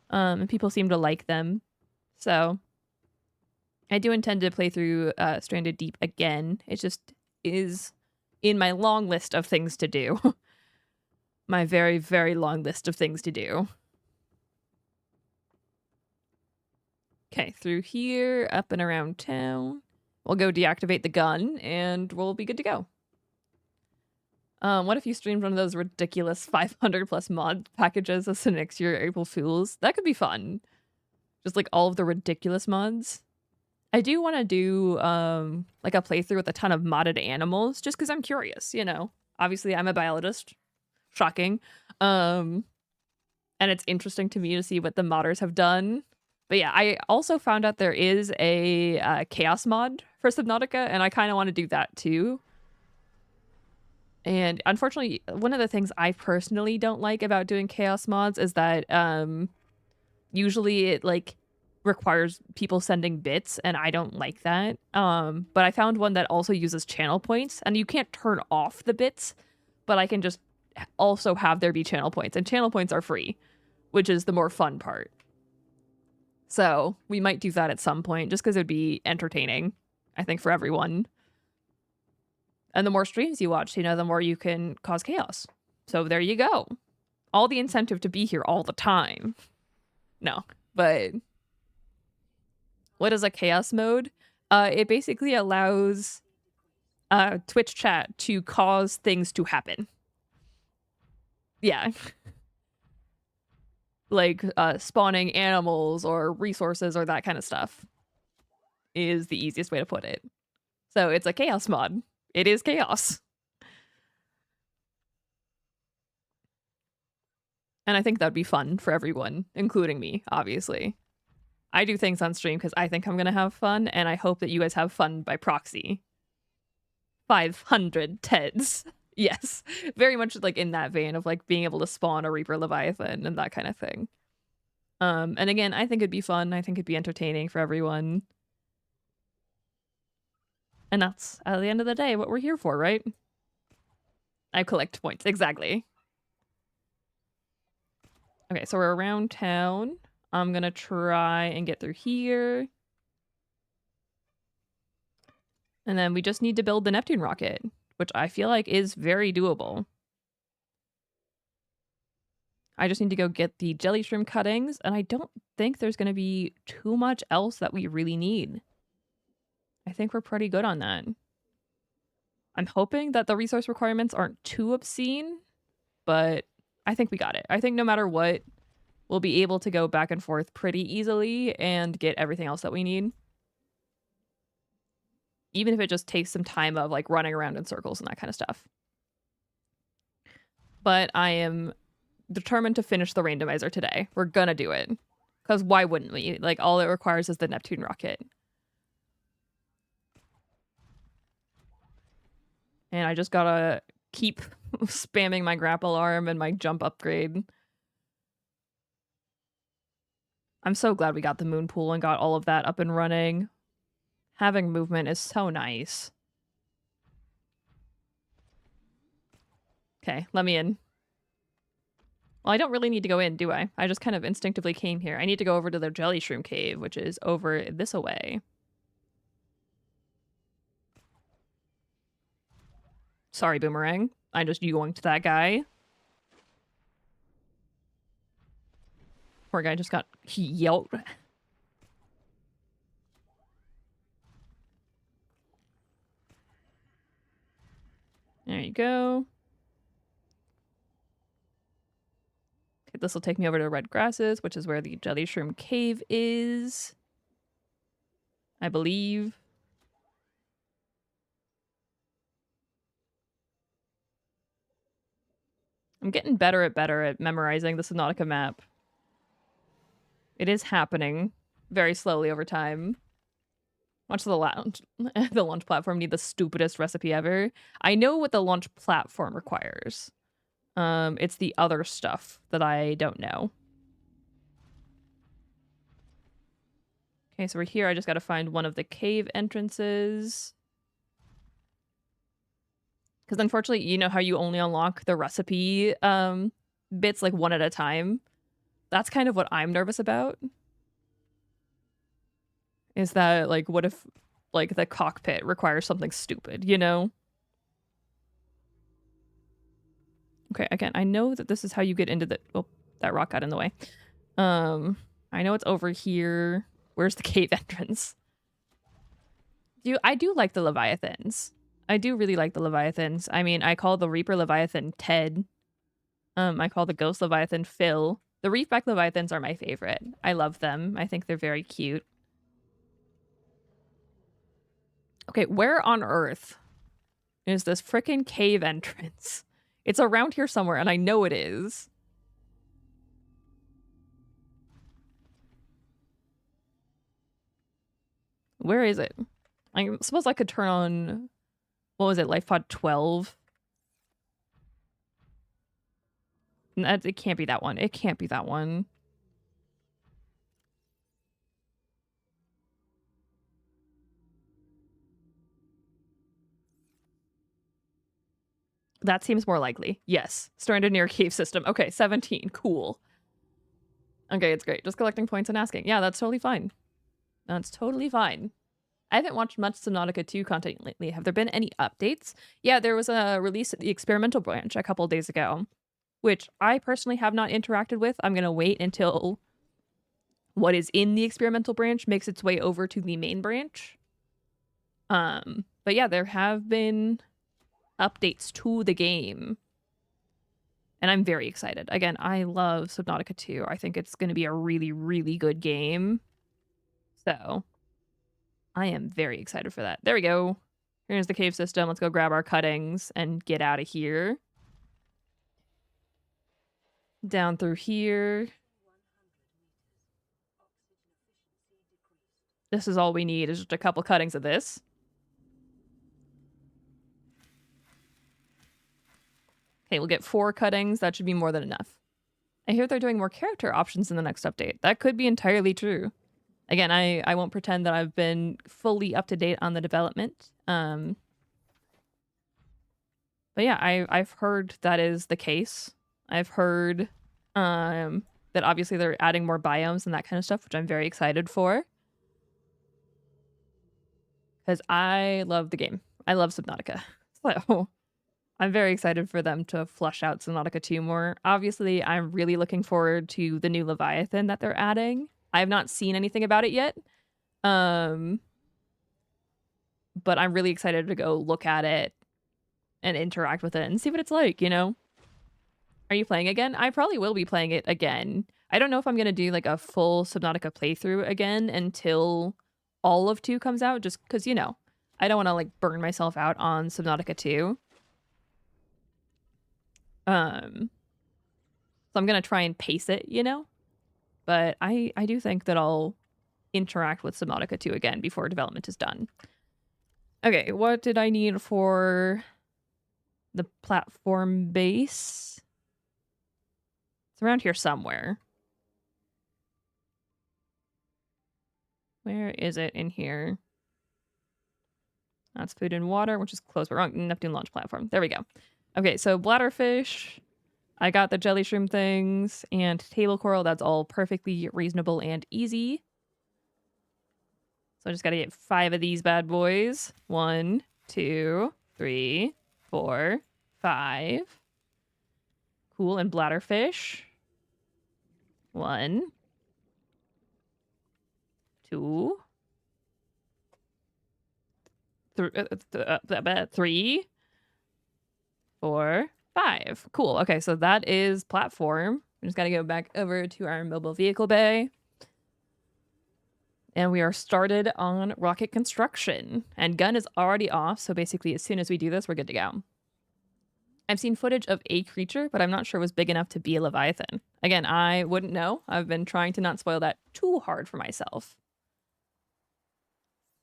And people seem to like them. So I do intend to play through Stranded Deep again. It just is in my long list of things to do. My very, very long list of things to do. Okay, through here, up and around town. We'll go deactivate the gun, and we'll be good to go. What if you streamed one of those ridiculous 500 plus mod packages as the next year April Fools? That could be fun. Just like all of the ridiculous mods. I do want to do like a playthrough with a ton of modded animals, just because I'm curious, you know. Obviously, I'm a biologist. Shocking. And it's interesting to me to see what the modders have done. But yeah, I also found out there is a chaos mod for Subnautica, and I kind of want to do that too. And unfortunately, one of the things I personally don't like about doing chaos mods is that usually it like requires people sending bits, and I don't like that. But I found one that also uses channel points, and you can't turn off the bits, but I can just also have there be channel points, and channel points are free, which is the more fun part. So we might do that at some point, just because it would be entertaining, I think, for everyone. And the more streams you watch, you know, the more you can cause chaos. So there you go. All the incentive to be here all the time. No, but what is a chaos mode? It basically allows Twitch chat to cause things to happen. Yeah. Like spawning animals or resources or that kind of stuff is the easiest way to put it. So it's a chaos mod. It is chaos. And I think that'd be fun for everyone, including me, obviously. I do things on stream because I think I'm going to have fun, and I hope that you guys have fun by proxy. 500 Teds. Yes, very much like in that vein of like being able to spawn a Reaper Leviathan and that kind of thing. And again, I think it'd be fun. I think it'd be entertaining for everyone. And that's, at the end of the day, what we're here for, right? I collect points. Exactly. Okay, so we're around town. I'm gonna try and get through here. And then we just need to build the Neptune rocket, which I feel like is very doable. I just need to go get the jelly shrimp cuttings, and I don't think there's going to be too much else that we really need. I think we're pretty good on that. I'm hoping that the resource requirements aren't too obscene, but I think we got it. I think no matter what, we'll be able to go back and forth pretty easily and get everything else that we need. Even if it just takes some time of like running around in circles and that kind of stuff. But I am determined to finish the randomizer today. We're gonna do it. Because why wouldn't we? Like, all it requires is the Neptune rocket. And I just gotta keep spamming my grapple arm and my jump upgrade. I'm so glad we got the moon pool and got all of that up and running. Having movement is so nice. Okay, let me in. Well, I don't really need to go in, do I? I just kind of instinctively came here. I need to go over to the jelly shroom cave, which is over this away. Sorry, Boomerang. I'm just yoinked that guy. Poor guy just got yelped. There you go. This will take me over to Red Grasses, which is where the Jelly Shroom Cave is, I believe. I'm getting better at memorizing the Subnautica map. It is happening very slowly over time. Watch the launch. The launch platform need the stupidest recipe ever. I know what the launch platform requires. It's the other stuff that I don't know. Okay, so we're here. I just got to find one of the cave entrances. Because unfortunately, you know how you only unlock the recipe bits like one at a time? That's kind of what I'm nervous about. Is that, like, what if, like, the cockpit requires something stupid, you know? Okay, again, I know that this is how you get into the... Oh, that rock got in the way. I know it's over here. Where's the cave entrance? I do like the Leviathans. I do really like the Leviathans. I mean, I call the Reaper Leviathan Ted. I call the Ghost Leviathan Phil. The Reefback Leviathans are my favorite. I love them. I think they're very cute. Okay, where on Earth is this frickin' cave entrance? It's around here somewhere, and I know it is. Where is it? I suppose I could turn on... What was it? LifePod 12? It can't be that one. It can't be that one. That seems more likely. Yes. Stranded near cave system. Okay, 17. Cool. Okay, it's great. Just collecting points and asking. Yeah, that's totally fine. That's totally fine. I haven't watched much Subnautica 2 content lately. Have there been any updates? Yeah, there was a release at the experimental branch a couple days ago, which I personally have not interacted with. I'm going to wait until what is in the experimental branch makes its way over to the main branch. But yeah, there have been updates to the game. And I'm very excited. Again, I love Subnautica 2. I think it's going to be a really, really good game. So I am very excited for that. There we go. Here's the cave system. Let's go grab our cuttings and get out of here. Down through here. This is all we need, is just a couple cuttings of this. Okay, we'll get 4 cuttings. That should be more than enough. I hear they're doing more character options in the next update. That could be entirely true. Again, I won't pretend that I've been fully up to date on the development. But yeah, I've heard that is the case. I've heard that obviously they're adding more biomes and that kind of stuff, which I'm very excited for. Because I love the game. I love Subnautica. So I'm very excited for them to flush out Subnautica 2 more. Obviously, I'm really looking forward to the new Leviathan that they're adding. I have not seen anything about it yet. But I'm really excited to go look at it and interact with it and see what it's like, you know? Are you playing again? I probably will be playing it again. I don't know if I'm going to do like a full Subnautica playthrough again until all of 2 comes out, just because, you know, I don't want to like burn myself out on Subnautica 2. So I'm going to try and pace it, you know? But I do think that I'll interact with Subnautica 2 again before development is done. Okay, what did I need for the platform base? It's around here somewhere. Where is it in here? That's food and water, which is close. We're wrong. Neptune launch platform. There we go. Okay, so bladderfish. I got the jelly shroom things and table coral. That's all perfectly reasonable and easy. So I just got to get 5 of these bad boys. 1, 2, 3, 4, 5. Cool. And bladderfish. 1, 2, 3, 4, 5. Cool. Okay, so that is platform. We just got to go back over to our mobile vehicle bay. And we are started on rocket construction. And gun is already off, so basically as soon as we do this, we're good to go. I've seen footage of a creature, but I'm not sure it was big enough to be a Leviathan. Again, I wouldn't know. I've been trying to not spoil that too hard for myself.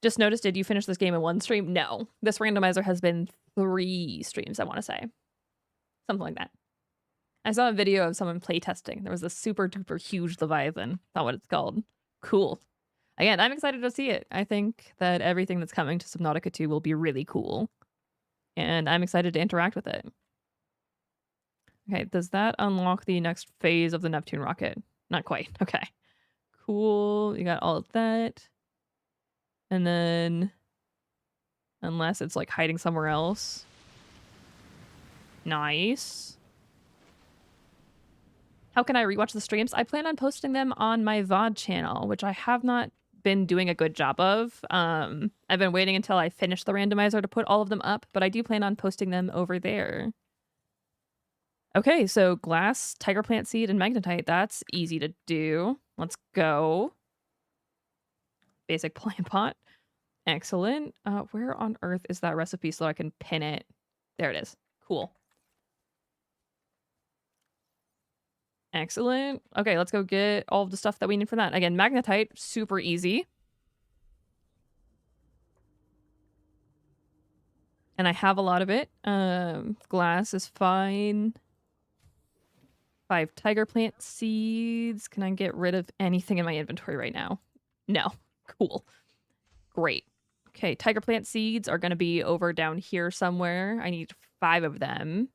Just noticed, did you finish this game in one stream? No. This randomizer has been 3 streams, I want to say. Something like that. I saw a video of someone playtesting. There was a super duper huge Leviathan. Not what it's called. Cool. Again, I'm excited to see it. I think that everything that's coming to Subnautica 2 will be really cool. And I'm excited to interact with it. Okay, does that unlock the next phase of the Neptune rocket? Not quite. Okay. Cool. You got all of that. And then, unless it's like hiding somewhere else. Nice. How can I rewatch the streams? I plan on posting them on my VOD channel, which I have not been doing a good job of. I've been waiting until I finish the randomizer to put all of them up, but I do plan on posting them over there. Okay, so glass, tiger plant seed, and magnetite. That's easy to do. Let's go. Basic plant pot. Excellent. Where on earth is that recipe so I can pin it? There it is. Cool. Excellent. Okay, let's go get all of the stuff that we need for that. Again, magnetite, super easy. And I have a lot of it. Glass is fine. 5 tiger plant seeds. Can I get rid of anything in my inventory right now? No. Cool. Great. Okay, tiger plant seeds are going to be over down here somewhere. I need 5 of them.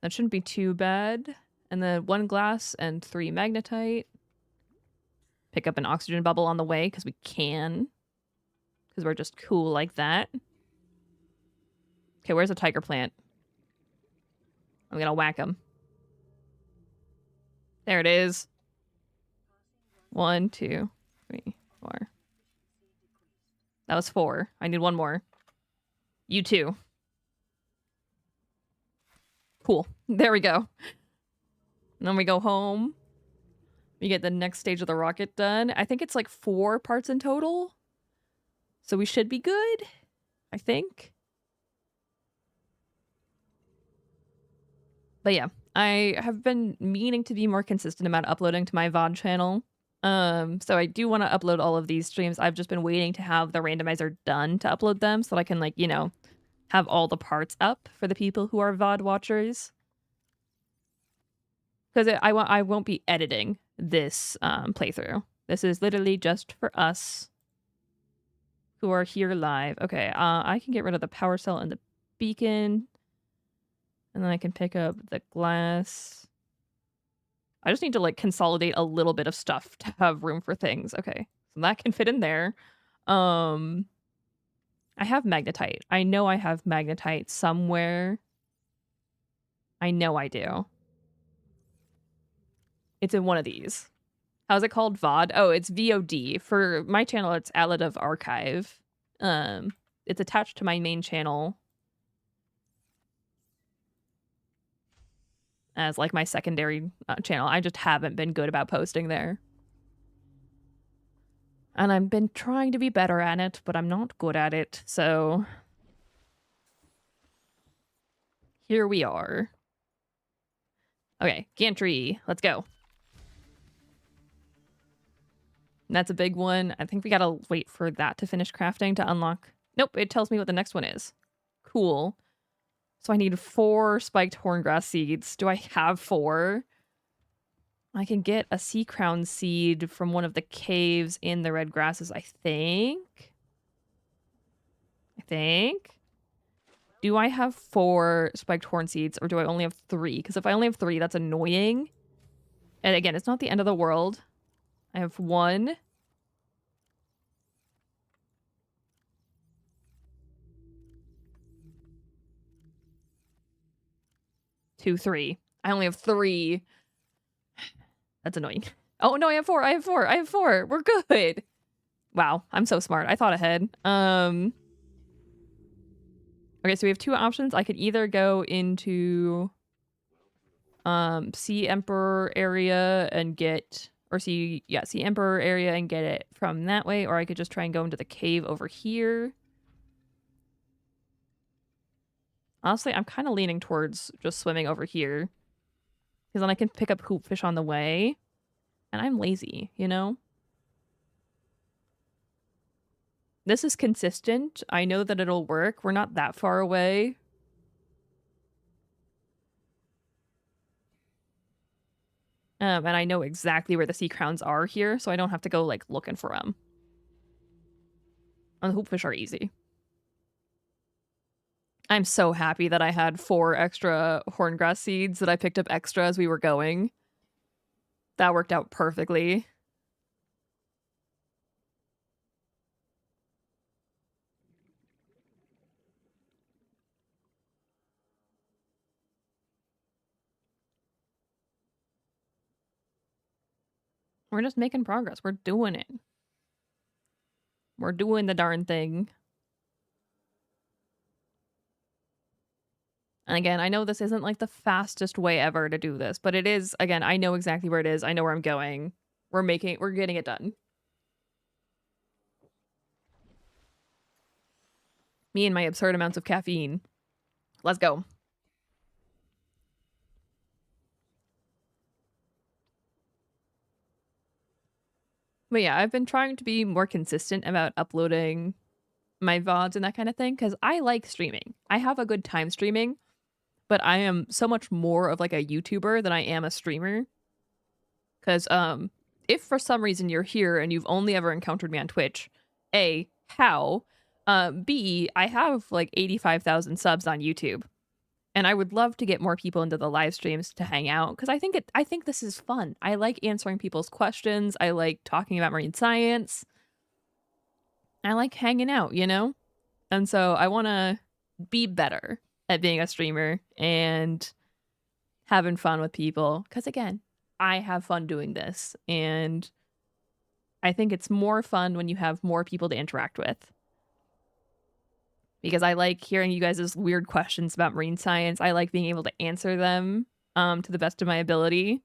That shouldn't be too bad. And then 1 glass and 3 magnetite. Pick up an oxygen bubble on the way because we can. Because we're just cool like that. Okay, where's the tiger plant? I'm gonna whack him. There it is. 1, 2, 3, 4. That was 4. I need 1 more. You too. Cool. There we go. And then we go home. We get the next stage of the rocket done. I think it's like 4 parts in total. So we should be good, I think. But yeah, I have been meaning to be more consistent about uploading to my VOD channel. So I do want to upload all of these streams. I've just been waiting to have the randomizer done to upload them so that I can, like, you know, have all the parts up for the people who are VOD watchers. Because I won't be editing this playthrough. This is literally just for us who are here live. Okay, I can get rid of the power cell and the beacon. And then I can pick up the glass. I just need to, like, consolidate a little bit of stuff to have room for things. Okay, so that can fit in there. I have magnetite. I know I have magnetite somewhere. I know I do. It's in one of these. How's it called? VOD? Oh, it's VOD. For my channel, it's Alidove Archive. It's attached to my main channel as, like, my secondary channel. I just haven't been good about posting there. And I've been trying to be better at it, but I'm not good at it, so here we are. Okay, gantry, let's go. And that's a big one. I think we gotta wait for that to finish crafting to unlock. Nope, it tells me what the next one is. Cool. So I need 4 spiked horngrass seeds. Do I have 4? I can get a sea crown seed from one of the caves in the red grasses, I think. Do I have 4 spiked horn seeds, or do I only have 3? Because if I only have 3, that's annoying. And again, it's not the end of the world. I have 1. Two, 3. I only have 3. That's annoying. Oh, no, I have 4. I have 4. I have 4. We're good. Wow, I'm so smart. I thought ahead. Okay, so we have 2 options. I could either go into Sea Emperor area and get, or Sea Emperor area and get it from that way, or I could just try and go into the cave over here. Honestly, I'm kind of leaning towards just swimming over here, because then I can pick up hoopfish on the way, and I'm lazy, you know? This is consistent. I know that it'll work. We're not that far away. And I know exactly where the sea crowns are here, so I don't have to go, like, looking for them. And the hoopfish are easy. I'm so happy that I had 4 extra horngrass seeds that I picked up extra as we were going. That worked out perfectly. We're just making progress. We're doing it. We're doing the darn thing. And again, I know this isn't like the fastest way ever to do this, but it is, again, I know exactly where it is. I know where I'm going. We're getting it done. Me and my absurd amounts of caffeine. Let's go. But yeah, I've been trying to be more consistent about uploading my VODs and that kind of thing, because I like streaming. I have a good time streaming, but I am so much more of like a YouTuber than I am a streamer. Because if for some reason you're here and you've only ever encountered me on Twitch, A, how? B, I have like 85,000 subs on YouTube. And I would love to get more people into the live streams to hang out, because I think this is fun. I like answering people's questions. I like talking about marine science. I like hanging out, you know? And so I want to be better at being a streamer and having fun with people, because again, I have fun doing this, and I think it's more fun when you have more people to interact with. Because I like hearing you guys' weird questions about marine science. I like being able to answer them to the best of my ability.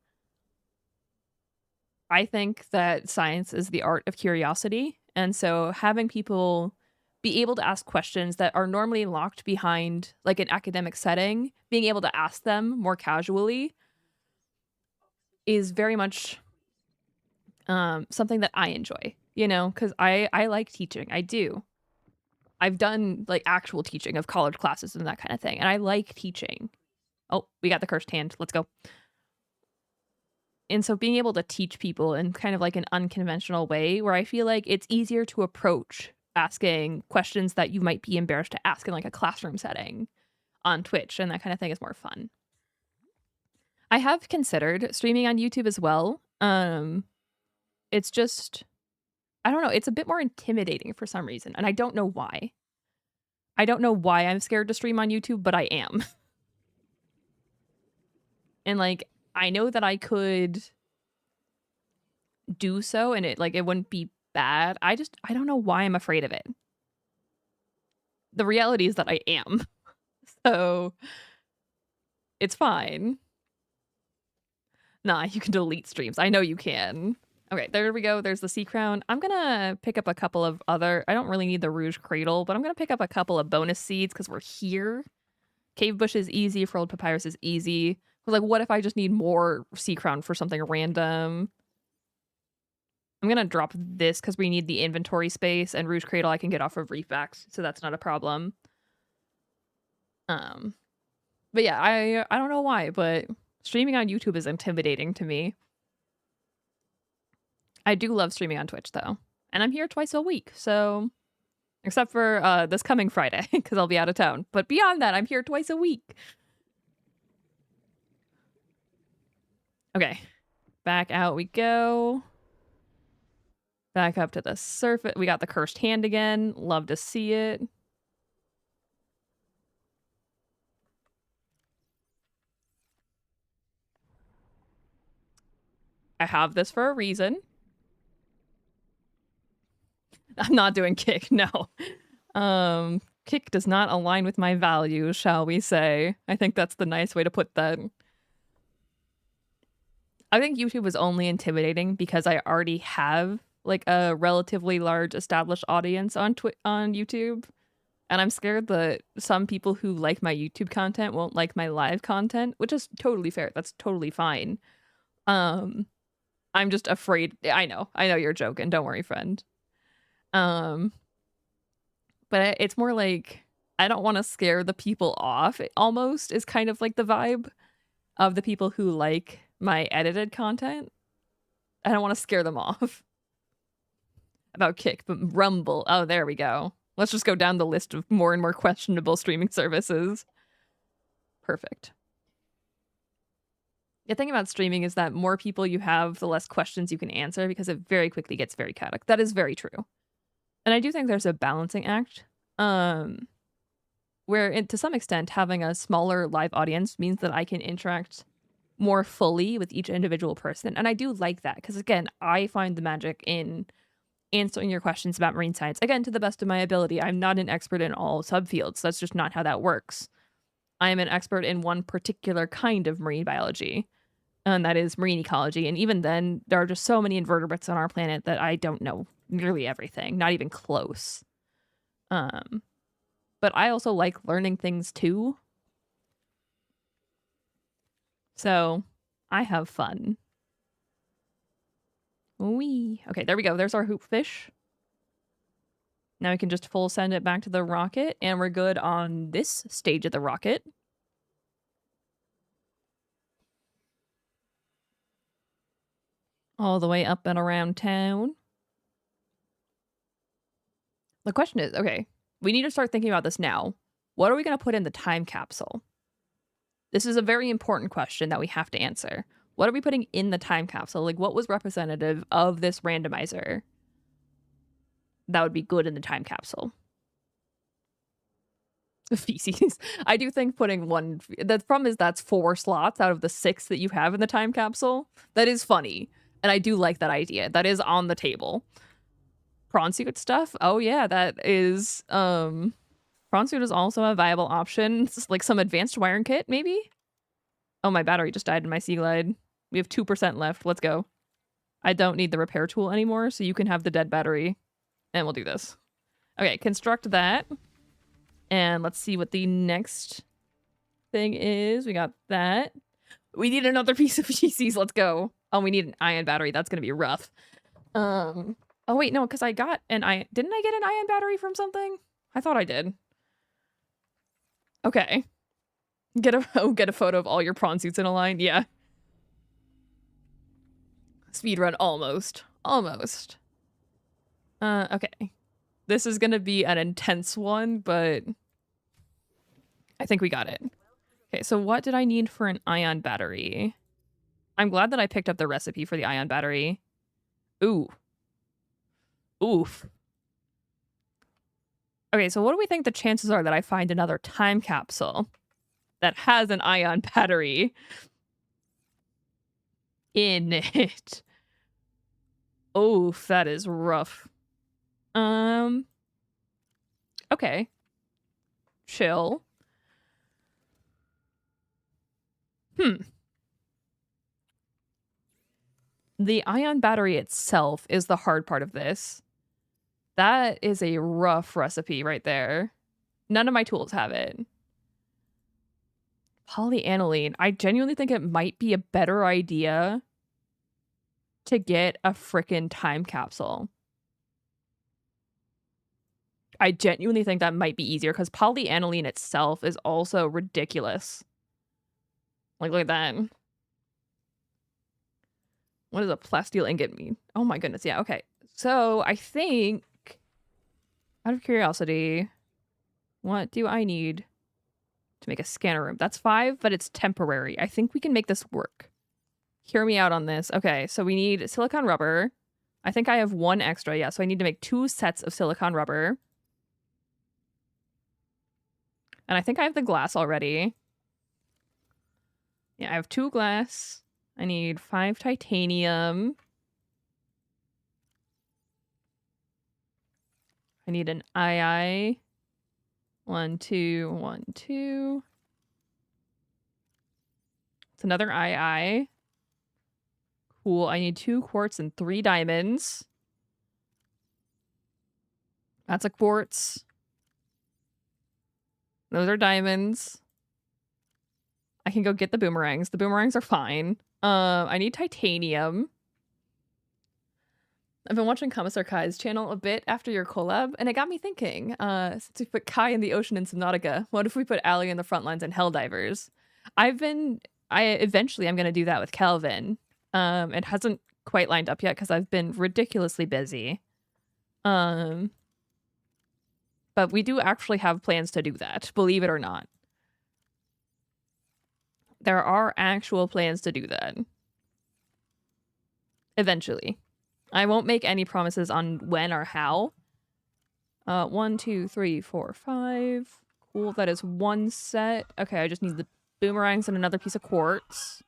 I think that science is the art of curiosity, and so having people be able to ask questions that are normally locked behind like an academic setting, being able to ask them more casually is very much something that I enjoy, you know, because I like teaching. I do. I've done like actual teaching of college classes and that kind of thing, and I like teaching. Oh, we got the cursed hand. Let's go. And so being able to teach people in kind of like an unconventional way, where I feel like it's easier to approach asking questions that you might be embarrassed to ask in like a classroom setting on Twitch, and that kind of thing is more fun. I have considered streaming on YouTube as well. It's just, I don't know, it's a bit more intimidating for some reason, and I don't know why. I don't know why I'm scared to stream on YouTube, but I am. And like, I know that I could do so and it wouldn't be bad. I don't know why I'm afraid of it. The reality is that I am. So it's fine. Nah, you can delete streams. I know you can. Okay, there we go. There's the sea crown. I'm gonna pick up a couple of other, I don't really need the rouge cradle, but I'm gonna pick up a couple of bonus seeds because we're here. Cave bush is easy. Furled papyrus is easy. Like, what if I just need more sea crown for something random? I'm gonna drop this because we need the inventory space, and rouge cradle I can get off of reefbacks, so that's not a problem. But yeah, I don't know why, but streaming on YouTube is intimidating to me. I do love streaming on Twitch though, and I'm here twice a week, so except for this coming Friday because I'll be out of town. But beyond that, I'm here twice a week. Okay, back out we go. Back up to the surface. We got the cursed hand again. Love to see it. I have this for a reason. I'm not doing kick, no. Kick does not align with my values, shall we say. I think that's the nice way to put that. I think YouTube was only intimidating because I already have like a relatively large established audience on YouTube. And I'm scared that some people who like my YouTube content won't like my live content, which is totally fair. That's totally fine. I'm just afraid. I know you're joking. Don't worry, friend. But it's more like I don't want to scare the people off. It almost is kind of like the vibe of the people who like my edited content. I don't want to scare them off about Kick, but Rumble. Oh, there we go. Let's just go down the list of more and more questionable streaming services. Perfect. The thing about streaming is that more people you have, the less questions you can answer because it very quickly gets very chaotic. That is very true. And I do think there's a balancing act where to some extent having a smaller live audience means that I can interact more fully with each individual person. And I do like that because, again, I find the magic in answering your questions about marine science, again, to the best of my ability. I'm not an expert in all subfields. That's just not how that works. I am an expert in one particular kind of marine biology, and that is marine ecology. And even then, there are just so many invertebrates on our planet that I don't know nearly everything, not even close. But I also like learning things too. So I have fun. Wee. Okay, there we go. There's our hoop fish. Now we can just full send it back to the rocket, and we're good on this stage of the rocket. All the way up and around town. The question is, okay, we need to start thinking about this now. What are we going to put in the time capsule? This is a very important question that we have to answer. What are we putting in the time capsule? Like, what was representative of this randomizer that would be good in the time capsule? Feces. I do think putting one... The problem is that's 4 slots out of the 6 that you have in the time capsule. That is funny. And I do like that idea. That is on the table. Prawn suit stuff? Oh, yeah, that is... Prawn suit is also a viable option. It's like some advanced wiring kit, maybe? Oh, my battery just died in my Sea Glide. We have 2% left. Let's go. I don't need the repair tool anymore, so you can have the dead battery. And we'll do this. Okay, construct that. And let's see what the next thing is. We got that. We need another piece of feces. Let's go. Oh, we need an ion battery. That's going to be rough. Oh, wait, no, because I got an ion... Didn't I get an ion battery from something? I thought I did. Okay. Get a photo of all your prawn suits in a line. Yeah. Speedrun almost. Almost. Okay. This is gonna be an intense one, but I think we got it. Okay, so what did I need for an ion battery? I'm glad that I picked up the recipe for the ion battery. Ooh. Oof. Okay, so what do we think the chances are that I find another time capsule that has an ion battery in it? Oof, that is rough. Okay. Chill. The ion battery itself is the hard part of this. That is a rough recipe right there. None of my tools have it. Polyaniline. I genuinely think it might be a better idea to get a frickin' time capsule. I genuinely think that might be easier because polyaniline itself is also ridiculous. Like, look at that. What does a plasteel ingot mean? Oh my goodness, yeah, okay. So, I think, out of curiosity, what do I need to make a scanner room? That's 5, but it's temporary. I think we can make this work. Hear me out on this. Okay, so we need silicone rubber. I think I have 1 extra, yeah, so I need to make 2 sets of silicone rubber. And I think I have the glass already. Yeah, I have 2 glass. I need 5 titanium. I need an II. 1, 2, 1, 2. It's another II. Cool. I need 2 quartz and 3 diamonds. That's a quartz. Those are diamonds. I can go get the boomerangs. The boomerangs are fine. I need titanium. I've been watching Commissar Kai's channel a bit after your collab, and it got me thinking, since we put Kai in the ocean in Subnautica, what if we put Allie in the front lines and Helldivers? Eventually I'm going to do that with Kelvin. It hasn't quite lined up yet because I've been ridiculously busy. But we do actually have plans to do that, believe it or not. There are actual plans to do that. Eventually. I won't make any promises on when or how. 1, 2, 3, 4, 5. Cool, that is 1 set. Okay, I just need the boomerangs and another piece of quartz.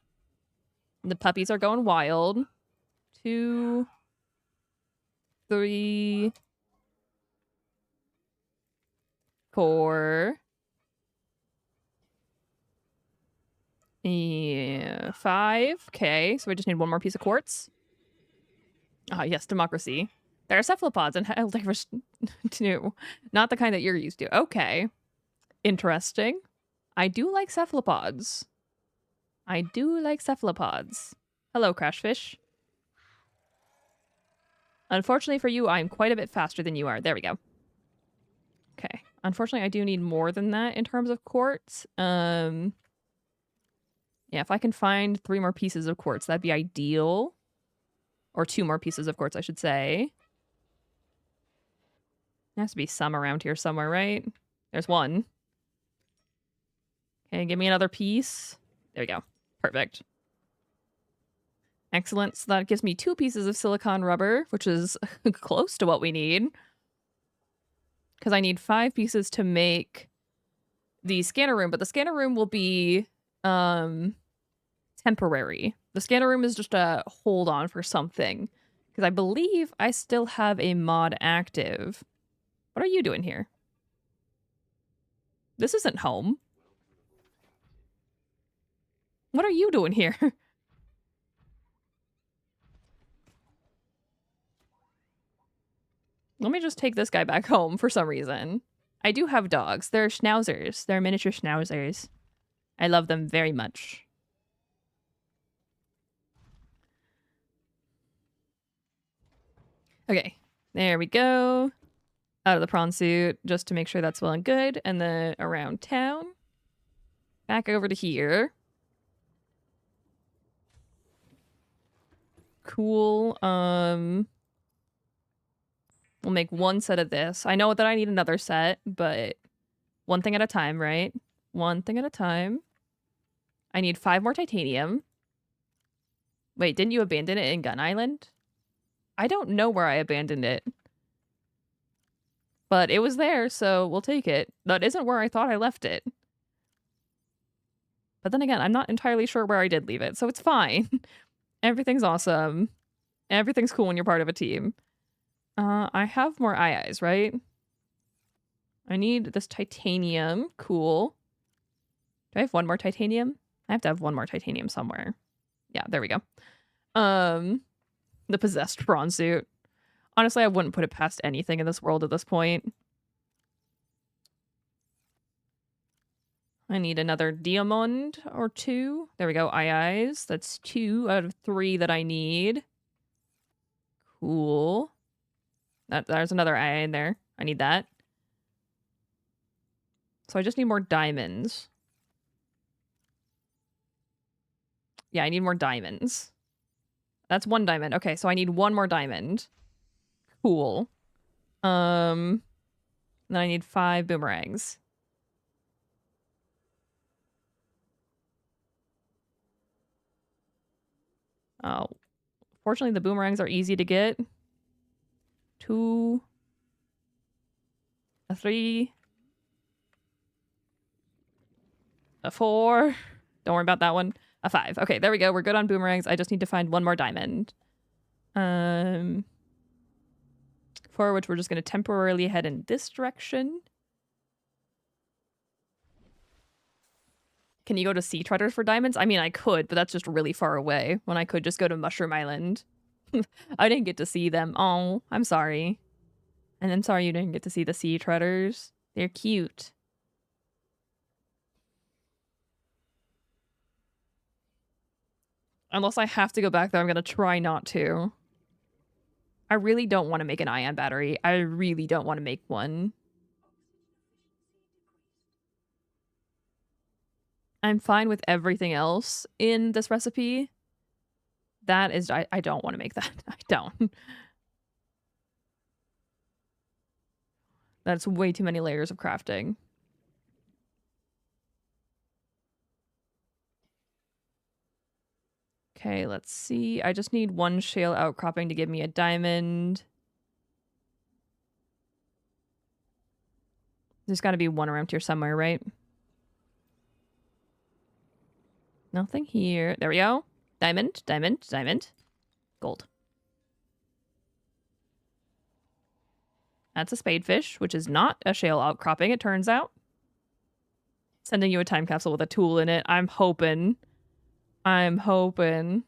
The puppies are going wild. 2, 3, 4. Yeah, 5. Okay, so we just need 1 more piece of quartz. Ah, yes, democracy. There are cephalopods and Helldivers too. Not the kind that you're used to. Okay. Interesting. I do like cephalopods. I do like cephalopods. Hello, Crashfish. Unfortunately for you, I'm quite a bit faster than you are. There we go. Okay. Unfortunately, I do need more than that in terms of quartz. Yeah, if I can find 3 more pieces of quartz, that'd be ideal. Or 2 more pieces of quartz, I should say. There has to be some around here somewhere, right? There's 1. Okay, give me another piece. There we go. Perfect. Excellent. So that gives me 2 pieces of silicon rubber, which is close to what we need. Because I need 5 pieces to make the scanner room, but the scanner room will be temporary. The scanner room is just a hold on for something. Because I believe I still have a mod active. What are you doing here? This isn't home. What are you doing here? Let me just take this guy back home for some reason. I do have dogs. They're schnauzers. They're miniature schnauzers. I love them very much. Okay, there we go. Out of the prawn suit, just to make sure that's well and good. And then around town. Back over to here. Cool. We'll make 1 set of this. I know that I need another set, but 1 thing at a time, right? 1 thing at a time. I need 5 more titanium. Wait, didn't you abandon it in Gun Island? I don't know where I abandoned it. But it was there, so we'll take it. That isn't where I thought I left it. But then again, I'm not entirely sure where I did leave it, so it's fine. Everything's awesome. Everything's cool when you're part of a team. I have more eyes, right? I need this titanium. Cool. Do I have 1 more titanium? I have to have 1 more titanium somewhere. Yeah, there we go. The possessed prawn suit. Honestly, I wouldn't put it past anything in this world at this point. I need another diamond or 2. There we go, eyes. That's 2 out of 3 that I need. Cool. There's another eye in there. I need that. So I just need more diamonds. Yeah, I need more diamonds. That's 1 diamond. Okay, so I need 1 more diamond. Cool. Then I need 5 boomerangs. Oh. Fortunately, the boomerangs are easy to get. 2. A 3. A 4. Don't worry about that one. A 5. Okay, there we go. We're good on boomerangs. I just need to find 1 more diamond. For which we're just going to temporarily head in this direction. Can you go to Sea Treaders for diamonds? I mean, I could, but that's just really far away when I could just go to Mushroom Island. I didn't get to see them. Oh, I'm sorry. And I'm sorry you didn't get to see the Sea Treaders. They're cute. Unless I have to go back there, I'm going to try not to. I really don't want to make an ion battery. I really don't want to make one. I'm fine with everything else in this recipe. That is, I don't want to make that. I don't. That's way too many layers of crafting. Okay, let's see. I just need one shale outcropping to give me a diamond. There's got to be one around here somewhere, right? Nothing here. There we go. Diamond, diamond, diamond. Gold. That's a spadefish, which is not a shale outcropping, it turns out. Sending you a time capsule with a tool in it. I'm hoping. I'm hoping.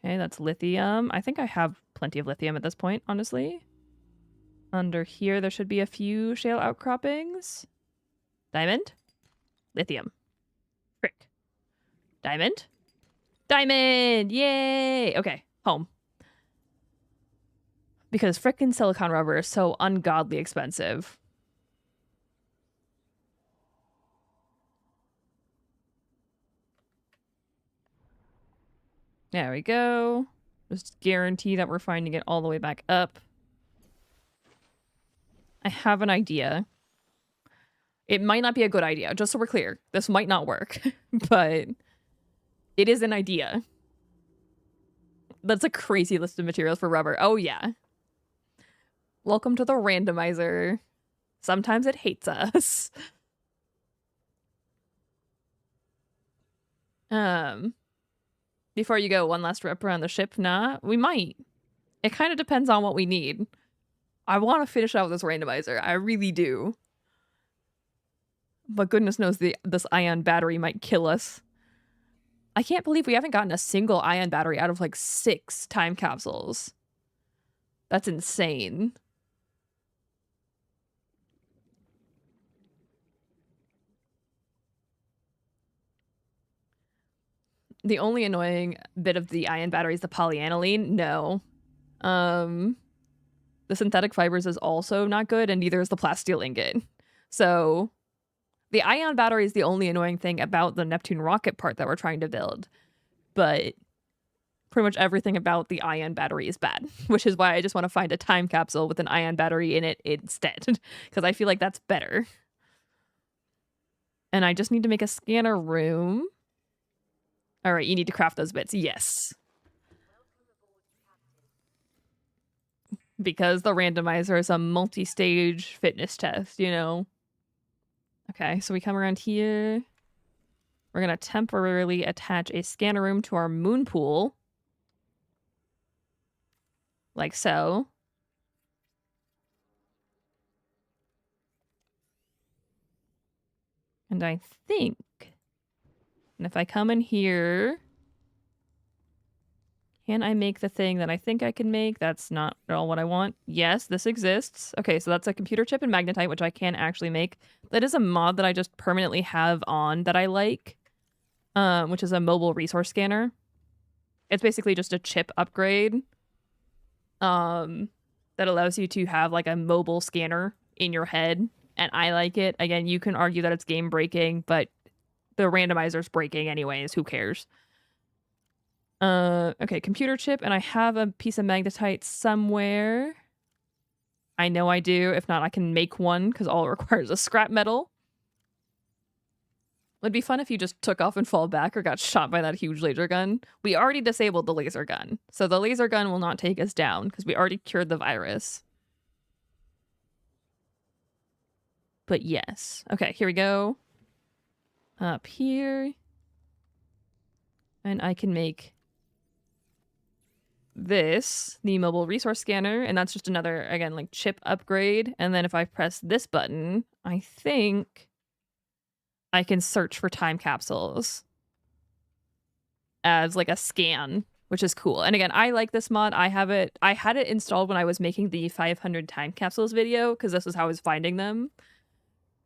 Okay, that's lithium. I think I have plenty of lithium at this point, honestly. Under here, there should be a few shale outcroppings. Diamond. Lithium. Frick. Diamond. Diamond! Yay! Okay, home. Because frickin' silicon rubber is so ungodly expensive. There we go. Just guarantee that we're finding it all the way back up. I have an idea. It might not be a good idea, just so we're clear. This might not work, but it is an idea. That's a crazy list of materials for rubber. Oh, yeah. Welcome to the randomizer. Sometimes it hates us. Before you go, one last trip around the ship? Nah, we might. It kind of depends on what we need. I want to finish out this randomizer. I really do. But goodness knows this ion battery might kill us. I can't believe we haven't gotten a single ion battery out of like 6 time capsules. That's insane. The only annoying bit of the ion battery is the polyaniline. No. The synthetic fibers is also not good, and neither is the plasteel ingot. So the ion battery is the only annoying thing about the Neptune rocket part that we're trying to build. But pretty much everything about the ion battery is bad, which is why I just want to find a time capsule with an ion battery in it instead, because I feel like that's better. And I just need to make a scanner room. All right, you need to craft those bits. Yes. Because the randomizer is a multi-stage fitness test, you know? Okay, so we come around here. We're going to temporarily attach a scanner room to our moon pool. Like so. And I think... And if I come in here... Can I make the thing that I think I can make? That's not at all what I want. Yes, this exists. Okay, so that's a computer chip and magnetite, which I can actually make. That is a mod that I just permanently have on that I like, which is a mobile resource scanner. It's basically just a chip upgrade that allows you to have like a mobile scanner in your head, and I like it. Again, you can argue that it's game breaking, but the randomizer's breaking anyways. Who cares? Okay, computer chip, and I have a piece of magnetite somewhere. I know I do. If not, I can make one, because all it requires is scrap metal. It'd be fun if you just took off and fall back or got shot by that huge laser gun. We already disabled the laser gun, so the laser gun will not take us down, because we already cured the virus. But yes. Okay, here we go. Up here. And I can make... this, the mobile resource scanner, and that's just another, again, like chip upgrade. And then if I press this button, I think I can search for time capsules as like a scan, which is cool. And again, I like this mod. I had it installed when I was making the 500 time capsules video because this is how I was finding them.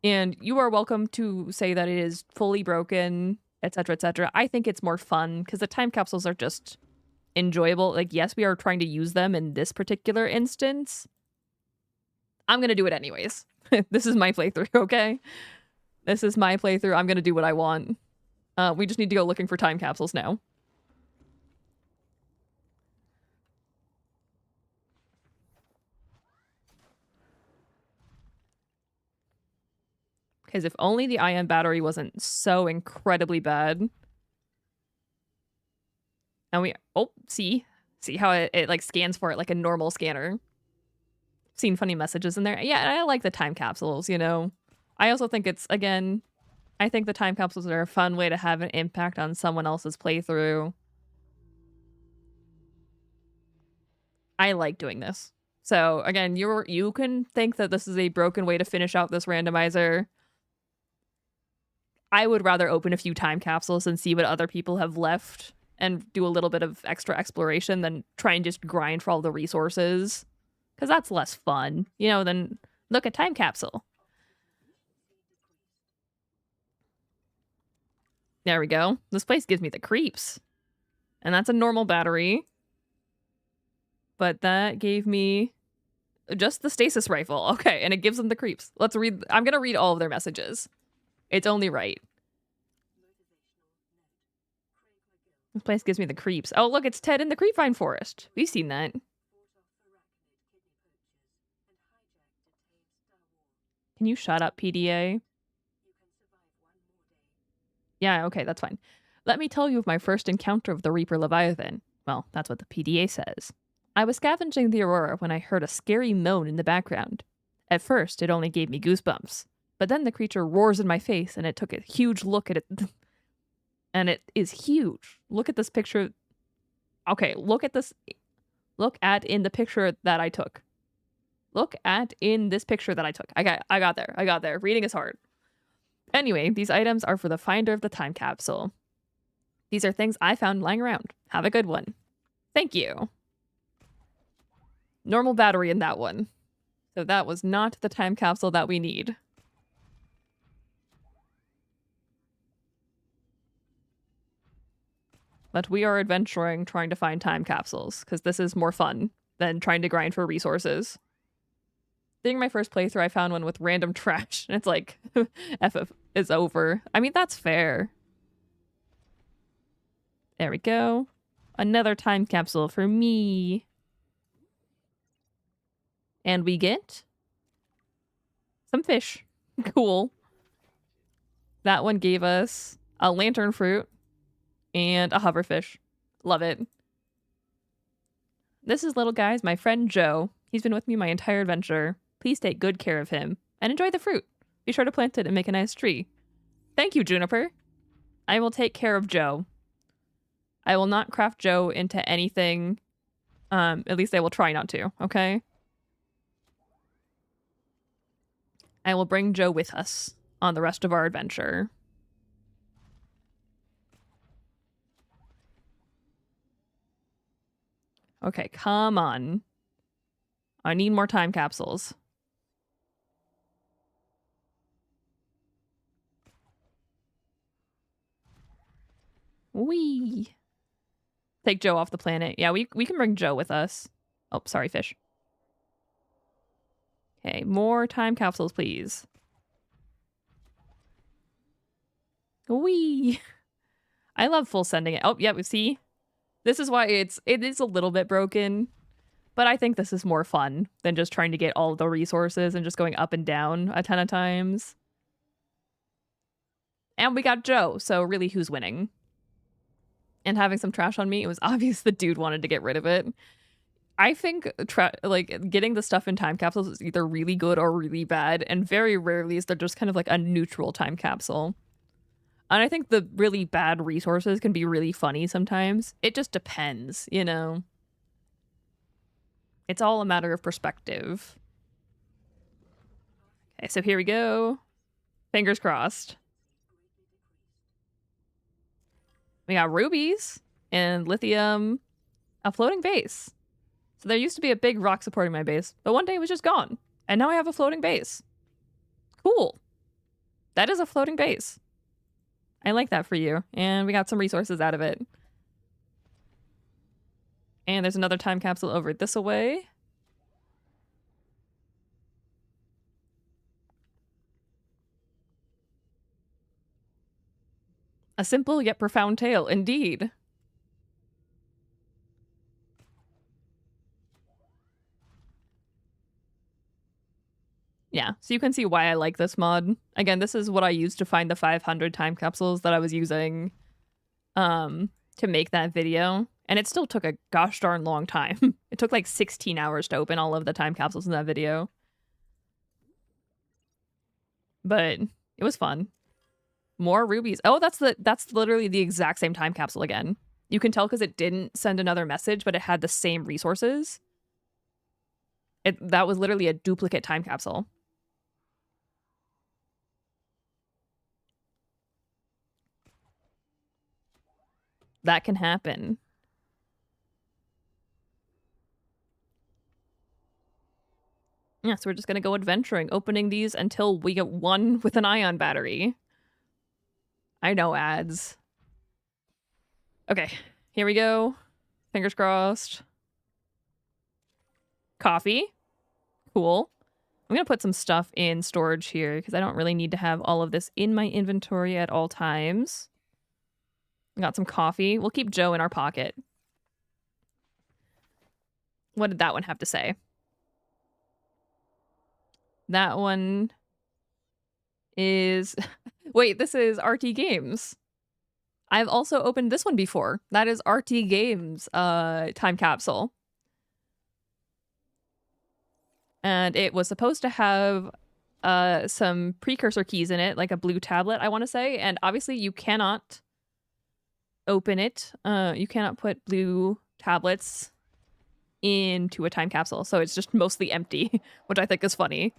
And you are welcome to say that it is fully broken, etc., etc. I think it's more fun because the time capsules are just enjoyable. Like, yes, we are trying to use them in this particular instance. I'm going to do it anyways. This is my playthrough, okay? This is my playthrough. I'm going to do what I want. We just need to go looking for time capsules now. Because if only the ion battery wasn't so incredibly bad. And we, oh, see how it like scans for it like a normal scanner. Seen funny messages in there. Yeah, I like the time capsules, you know. I also think it's, again, I think the time capsules are a fun way to have an impact on someone else's playthrough. I like doing this. So again, you can think that this is a broken way to finish out this randomizer. I would rather open a few time capsules and see what other people have left and do a little bit of extra exploration than try and just grind for all the resources. Because that's less fun, you know, than look at time capsule. There we go. This place gives me the creeps. And that's a normal battery. But that gave me just the stasis rifle. Okay, and it gives them the creeps. Let's read. I'm going to read all of their messages. It's only right. This place gives me the creeps. Oh, look, it's Ted in the Creepvine Forest. We've seen that. Can you shut up, PDA? Yeah, okay, that's fine. Let me tell you of my first encounter of the Reaper Leviathan. Well, that's what the PDA says. I was scavenging the Aurora when I heard a scary moan in the background. At first, it only gave me goosebumps. But then the creature roars in my face and it took a huge look at it. And it is huge. Look at this picture. Okay, look at this. Look at in the picture that I took. Look at in this picture that I took. I got there. Reading is hard. Anyway, these items are for the finder of the time capsule. These are things I found lying around. Have a good one. Thank you. Normal battery in that one. So that was not the time capsule that we need. But we are adventuring, trying to find time capsules, because this is more fun than trying to grind for resources. During my first playthrough, I found one with random trash, and it's like, FF is over. I mean, that's fair. There we go. Another time capsule for me. And we get some fish. Cool. That one gave us a lantern fruit and a hoverfish. Love it. This is little guy's my friend Joe. He's been with me my entire adventure. Please take good care of him and enjoy the fruit. Be sure to plant it and make a nice tree. Thank you, Juniper. I will take care of Joe. I will not craft Joe into anything. At least I will try not to, okay? I will bring Joe with us on the rest of our adventure. Okay, come on. I need more time capsules. Whee! Take Joe off the planet. Yeah, we can bring Joe with us. Oh, sorry, fish. Okay, more time capsules, please. Whee! I love full sending it. Oh, yeah, we see. This is why it is a little bit broken, but I think this is more fun than just trying to get all the resources and just going up and down a ton of times. And we got Joe, so really who's winning? And having some trash on me, it was obvious the dude wanted to get rid of it. I think like getting the stuff in time capsules is either really good or really bad, and very rarely is there just kind of like a neutral time capsule. And I think the really bad resources can be really funny sometimes. It just depends, you know? It's all a matter of perspective. Okay, so here we go. Fingers crossed. We got rubies and lithium, a floating base. So there used to be a big rock supporting my base, but one day it was just gone. And now I have a floating base. Cool. That is a floating base. I like that for you. And we got some resources out of it. And there's another time capsule over this away. A simple yet profound tale, indeed. Yeah, so you can see why I like this mod. Again, this is what I used to find the 500 time capsules that I was using to make that video. And it still took a gosh darn long time. It took like 16 hours to open all of the time capsules in that video. But it was fun. More rubies. Oh, that's literally the exact same time capsule again. You can tell because it didn't send another message, but it had the same resources. That was literally a duplicate time capsule. That can happen. Yeah, so we're just going to go adventuring, opening these until we get one with an ion battery. I know ads. Okay, here we go. Fingers crossed. Coffee. Cool. I'm going to put some stuff in storage here because I don't really need to have all of this in my inventory at all times. Got some coffee. We'll keep Joe in our pocket. What did that one have to say? That one is... Wait, this is RT Games. I've also opened this one before. That is RT Games time capsule. And it was supposed to have some precursor keys in it, like a blue tablet, I want to say. And obviously you cannot open it. You cannot put blue tablets into a time capsule. So it's just mostly empty, which I think is funny.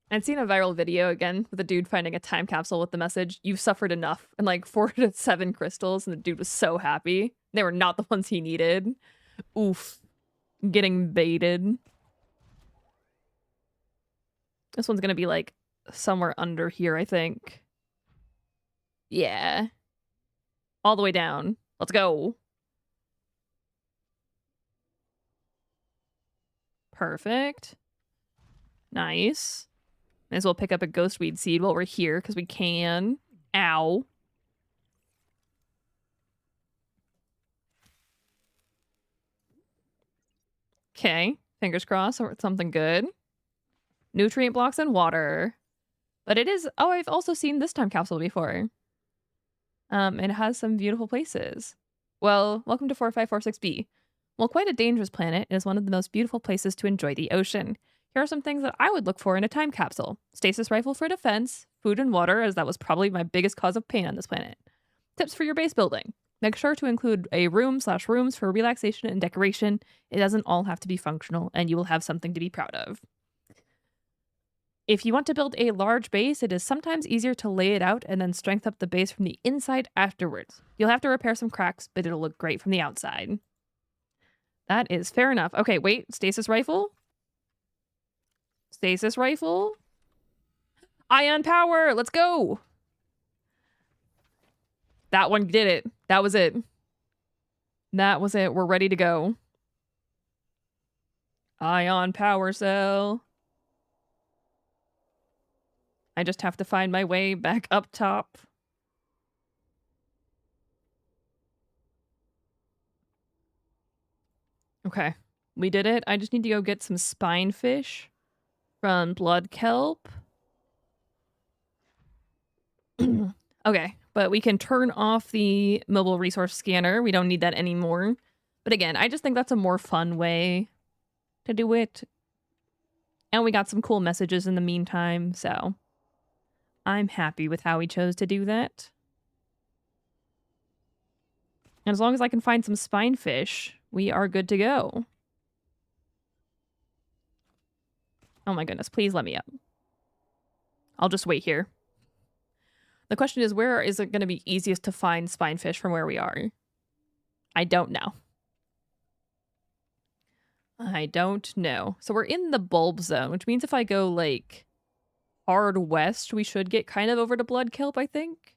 I'd seen a viral video again with a dude finding a time capsule with the message, "You've suffered enough," and like 4 to 7 crystals, and the dude was so happy. They were not the ones he needed. Oof. Getting baited. This one's gonna be like somewhere under here, I think. Yeah. All the way down. Let's go. Perfect. Nice. Might as well pick up a ghostweed seed while we're here, because we can. Ow. Okay. Fingers crossed or something good. Nutrient blocks and water. But it is... Oh, I've also seen this time capsule before. It has some beautiful places. Well, welcome to 4546b. While quite a dangerous planet, it is one of the most beautiful places to enjoy the ocean. Here are some things that I would look for in a time capsule. Stasis rifle for defense, food and water, as that was probably my biggest cause of pain on this planet. Tips for your base building. Make sure to include a room/rooms for relaxation and decoration. It doesn't all have to be functional, and you will have something to be proud of. If you want to build a large base, it is sometimes easier to lay it out and then strengthen up the base from the inside afterwards. You'll have to repair some cracks, but it'll look great from the outside. That is fair enough. Okay, wait. Stasis rifle? Stasis rifle? Ion power! Let's go! That one did it. That was it. That was it. We're ready to go. Ion power cell. I just have to find my way back up top. Okay. We did it. I just need to go get some spine fish from blood kelp. Okay, but we can turn off the mobile resource scanner. We don't need that anymore. But again, I just think that's a more fun way to do it. And we got some cool messages in the meantime, so I'm happy with how we chose to do that. And as long as I can find some spine fish, We are good to go. Oh my goodness, please let me up. I'll just wait here. The question is, where is it going to be easiest to find spinefish from where we are? I don't know. I don't know. So we're in the bulb zone, which means if I go, like, hard west, we should get kind of over to blood kelp, I think.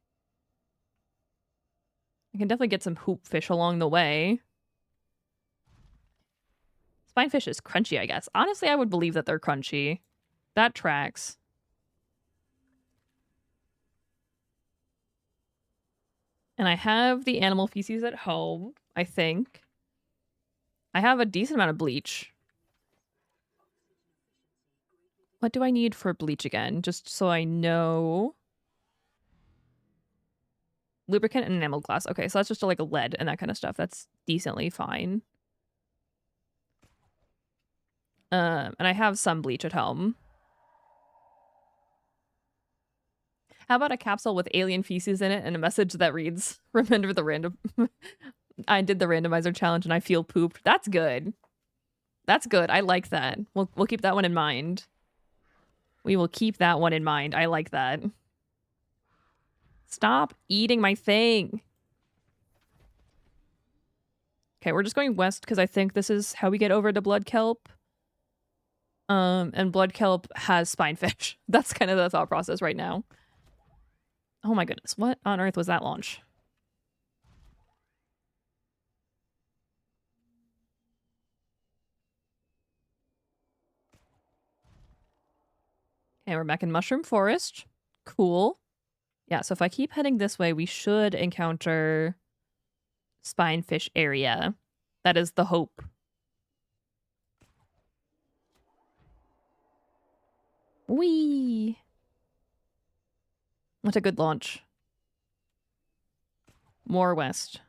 I can definitely get some hoop fish along the way. Spinefish is crunchy, I guess. Honestly, I would believe that they're crunchy. That tracks. And I have the animal feces at home, I think. I have a decent amount of bleach. What do I need for bleach again? Just so I know. Lubricant and enamel glass. Okay, so that's just like a lead and that kind of stuff. That's decently fine. And I have some bleach at home. How about a capsule with alien feces in it and a message that reads, remember the random... I did the randomizer challenge and I feel pooped. That's good. That's good. I like that. We'll keep that one in mind. We will keep that one in mind. I like that. Stop eating my thing. Okay, we're just going west because I think this is how we get over to blood kelp. And blood kelp has spinefish. That's kind of the thought process right now. Oh my goodness, what on earth was that launch? Okay, we're back in Mushroom Forest. Cool. Yeah, so if I keep heading this way, we should encounter spinefish area. That is the hope. Whee! What a good launch. More west.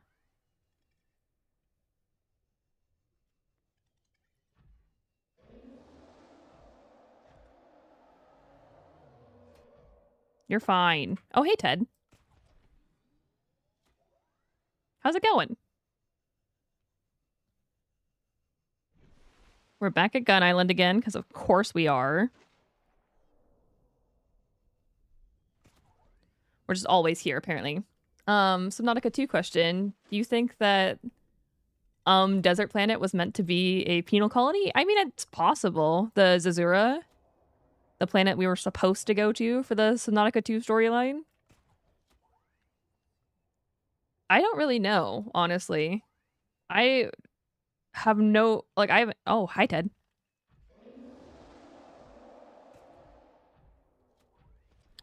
You're fine. Oh, hey, Ted. How's it going? We're back at Gun Island again, because of course we are. We're just always here, apparently. Subnautica 2 question. Do you think that Desert Planet was meant to be a penal colony? I mean, it's possible. The Zazura, the planet we were supposed to go to for the Subnautica 2 storyline. I don't really know, honestly. I have no, like, I haven't, oh, hi, Ted.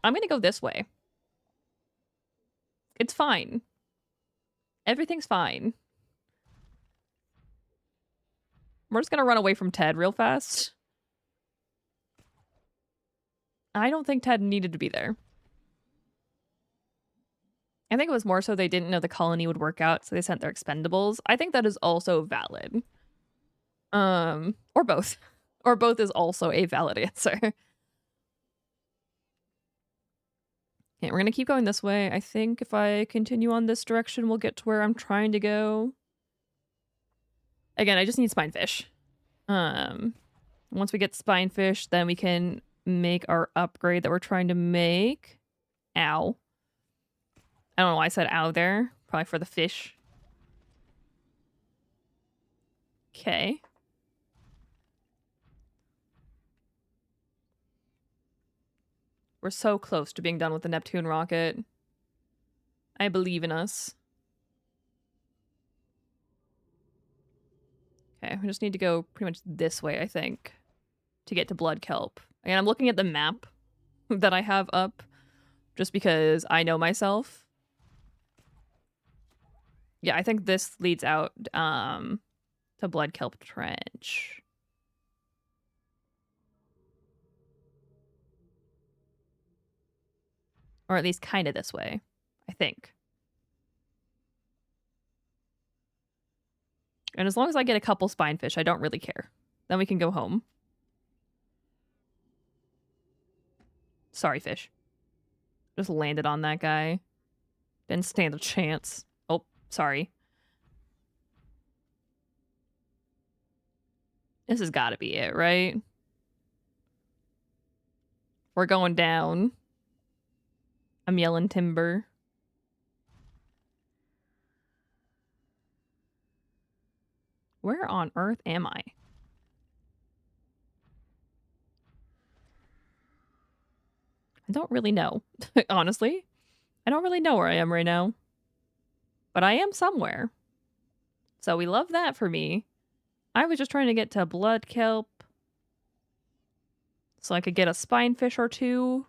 I'm gonna go this way. It's fine. Everything's fine. We're just gonna run away from Ted real fast. I don't think Ted needed to be there. I think it was more so they didn't know the colony would work out, so they sent their expendables. I think that is also valid. Or both. Or both is also a valid answer. Okay, we're gonna keep going this way. I think if I continue on this direction, we'll get to where I'm trying to go. Again, I just need spinefish. Once we get spinefish, then we can make our upgrade that we're trying to make. Ow. I don't know why I said ow there. Probably for the fish. Okay. We're so close to being done with the Neptune rocket. I believe in us. Okay, we just need to go pretty much this way, I think, to get to blood kelp. Again, I'm looking at the map that I have up just because I know myself. Yeah, I think this leads out to blood kelp trench. Or at least kind of this way, I think. And as long as I get a couple spinefish, I don't really care. Then we can go home. Sorry, fish. Just landed on that guy. Didn't stand a chance. Oh, sorry. This has got to be it, right? We're going down. I'm yelling timber. Where on earth am I? I don't really know. Honestly, I don't really know where I am right now. But I am somewhere. So we love that for me. I was just trying to get to blood kelp so I could get a spinefish or two.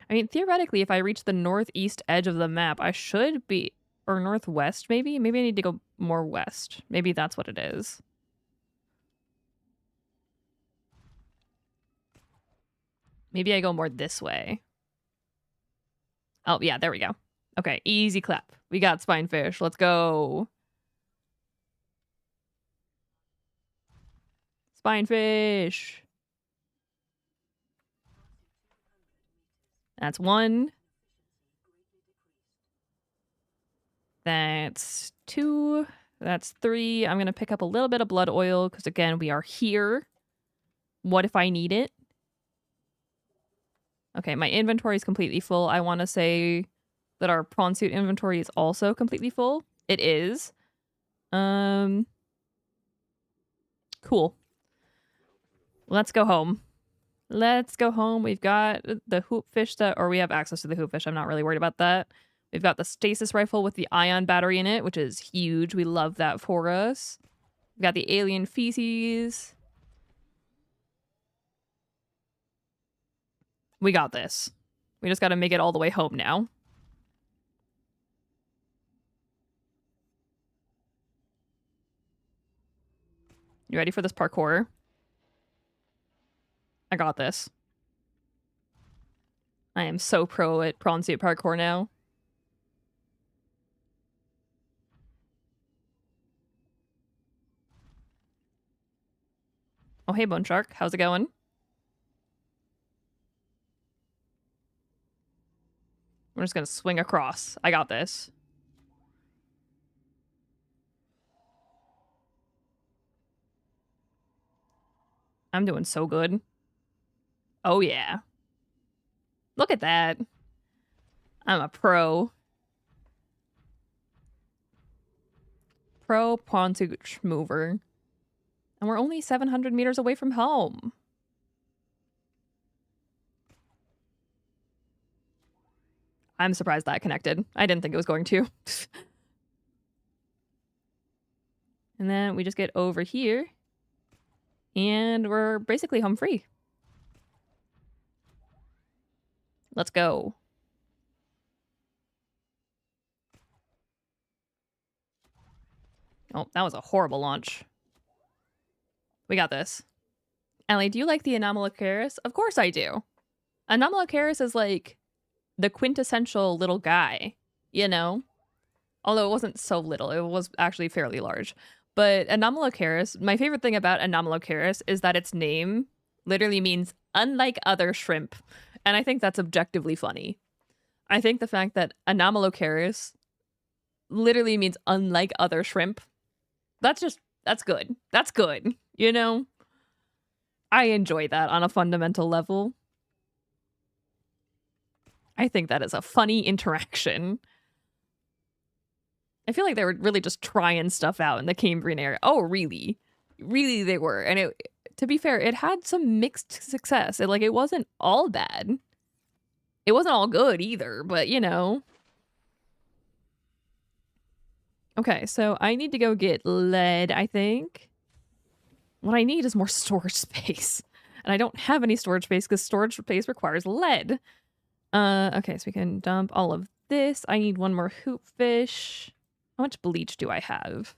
I mean, theoretically, if I reach the northeast edge of the map, I should be... Or northwest, maybe? Maybe I need to go more west. Maybe that's what it is. Maybe I go more this way. Oh, yeah, there we go. Okay, easy clap. We got spinefish. Let's go. Spinefish. That's one. That's two. That's three. I'm going to pick up a little bit of blood oil because, again, we are here. What if I need it? Okay, my inventory is completely full. I want to say that our prawn suit inventory is also completely full. It is. Cool. Let's go home. Let's go home. We've got the hoopfish that, or we have access to the hoopfish. I'm not really worried about that. We've got the stasis rifle with the ion battery in it, which is huge. We love that for us. We've got the alien feces. We got this. We just got to make it all the way home now. You ready for this parkour? I got this. I am so pro at prawn suit parkour now. Oh, hey, Bone Shark. How's it going? We're just gonna swing across. I got this. I'm doing so good. Oh, yeah. Look at that. I'm a pro. Pro prawn suit mover. And we're only 700 meters away from home. I'm surprised that connected. I didn't think it was going to. And then we just get over here. And we're basically home free. Let's go. Oh, that was a horrible launch. We got this. Allie, do you like the Anomalocaris? Of course I do. Anomalocaris is like the quintessential little guy, you know? Although it wasn't so little, it was actually fairly large. But Anomalocaris, my favorite thing about Anomalocaris is that its name literally means unlike other shrimp. And I think that's objectively funny. I think the fact that Anomalocaris literally means unlike other shrimp, that's good. That's good, you know? I enjoy that on a fundamental level. I think that is a funny interaction. I feel like they were really just trying stuff out in the Cambrian area. Oh, really? Really they were. And it, to be fair, it had some mixed success. It wasn't all bad. It wasn't all good either, but you know. Okay, so I need to go get lead, I think. What I need is more storage space. And I don't have any storage space because storage space requires lead. Okay, so we can dump all of this. I need one more hoopfish. How much bleach do I have?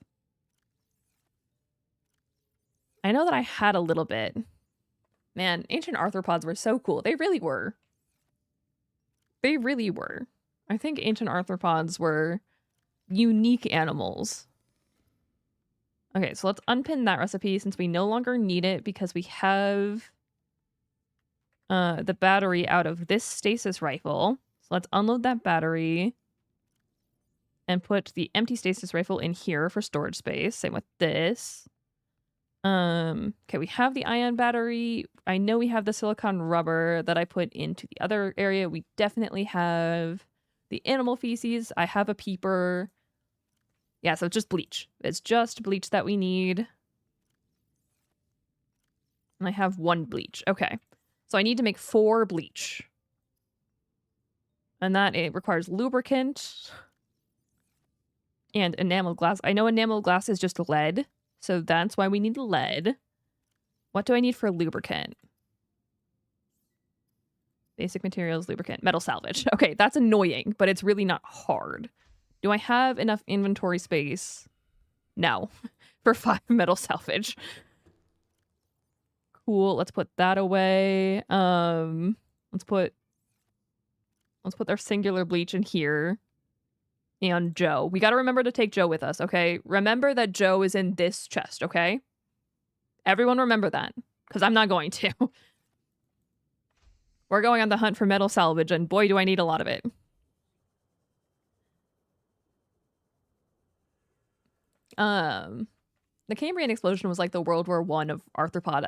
I know that I had a little bit. Man, ancient arthropods were so cool. They really were. They really were. I think ancient arthropods were unique animals. Okay, so let's unpin that recipe since we no longer need it because we have the battery out of this stasis rifle. So let's unload that battery. and put the empty stasis rifle in here for storage space. Same with this. Okay, we have the ion battery. I know we have the silicone rubber that I put into the other area. We definitely have the animal feces. I have a peeper. Yeah, so it's just bleach. It's just bleach that we need. And I have 1 bleach. Okay. So I need to make 4 bleach. And that it requires lubricant and enameled glass. I know enameled glass is just lead, so that's why we need lead. What do I need for lubricant? Basic materials, lubricant, metal salvage. Okay, that's annoying, but it's really not hard. Do I have enough inventory space? No. For 5 metal salvage. Cool, let's put that away. Let's put our singular bleach in here. And Joe. We got to remember to take Joe with us, okay? Remember that Joe is in this chest, okay? Everyone remember that, because I'm not going to. We're going on the hunt for metal salvage, and boy, do I need a lot of it. The Cambrian explosion was like the World War I of arthropod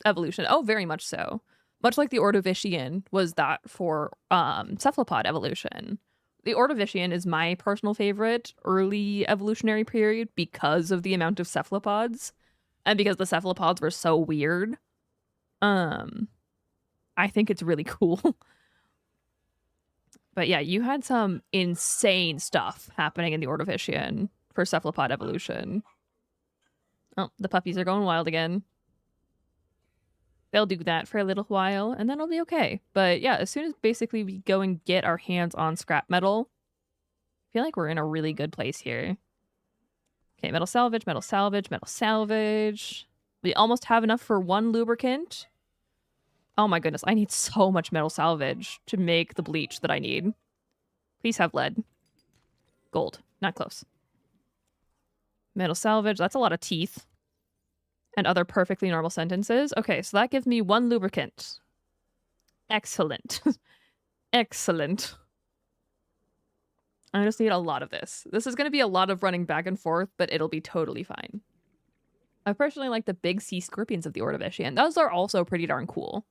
evolution. Oh, very much so. Much like the Ordovician was that for cephalopod evolution. The Ordovician is my personal favorite early evolutionary period because of the amount of cephalopods and because the cephalopods were so weird. I think it's really cool. But yeah, you had some insane stuff happening in the Ordovician for cephalopod evolution. Oh, the puppies are going wild again. They'll do that for a little while, and then it'll be okay. But yeah, as soon as basically we go and get our hands on scrap metal, I feel like we're in a really good place here. Okay, metal salvage, metal salvage, metal salvage. We almost have enough for 1 lubricant. Oh my goodness, I need so much metal salvage to make the bleach that I need. Please have lead. Gold, not close. Metal salvage, that's a lot of teeth. And other perfectly normal sentences. Okay, so that gives me 1 lubricant. Excellent. Excellent. I just need a lot of this. This is going to be a lot of running back and forth, but it'll be totally fine. I personally like the big sea scorpions of the Ordovician. Those are also pretty darn cool.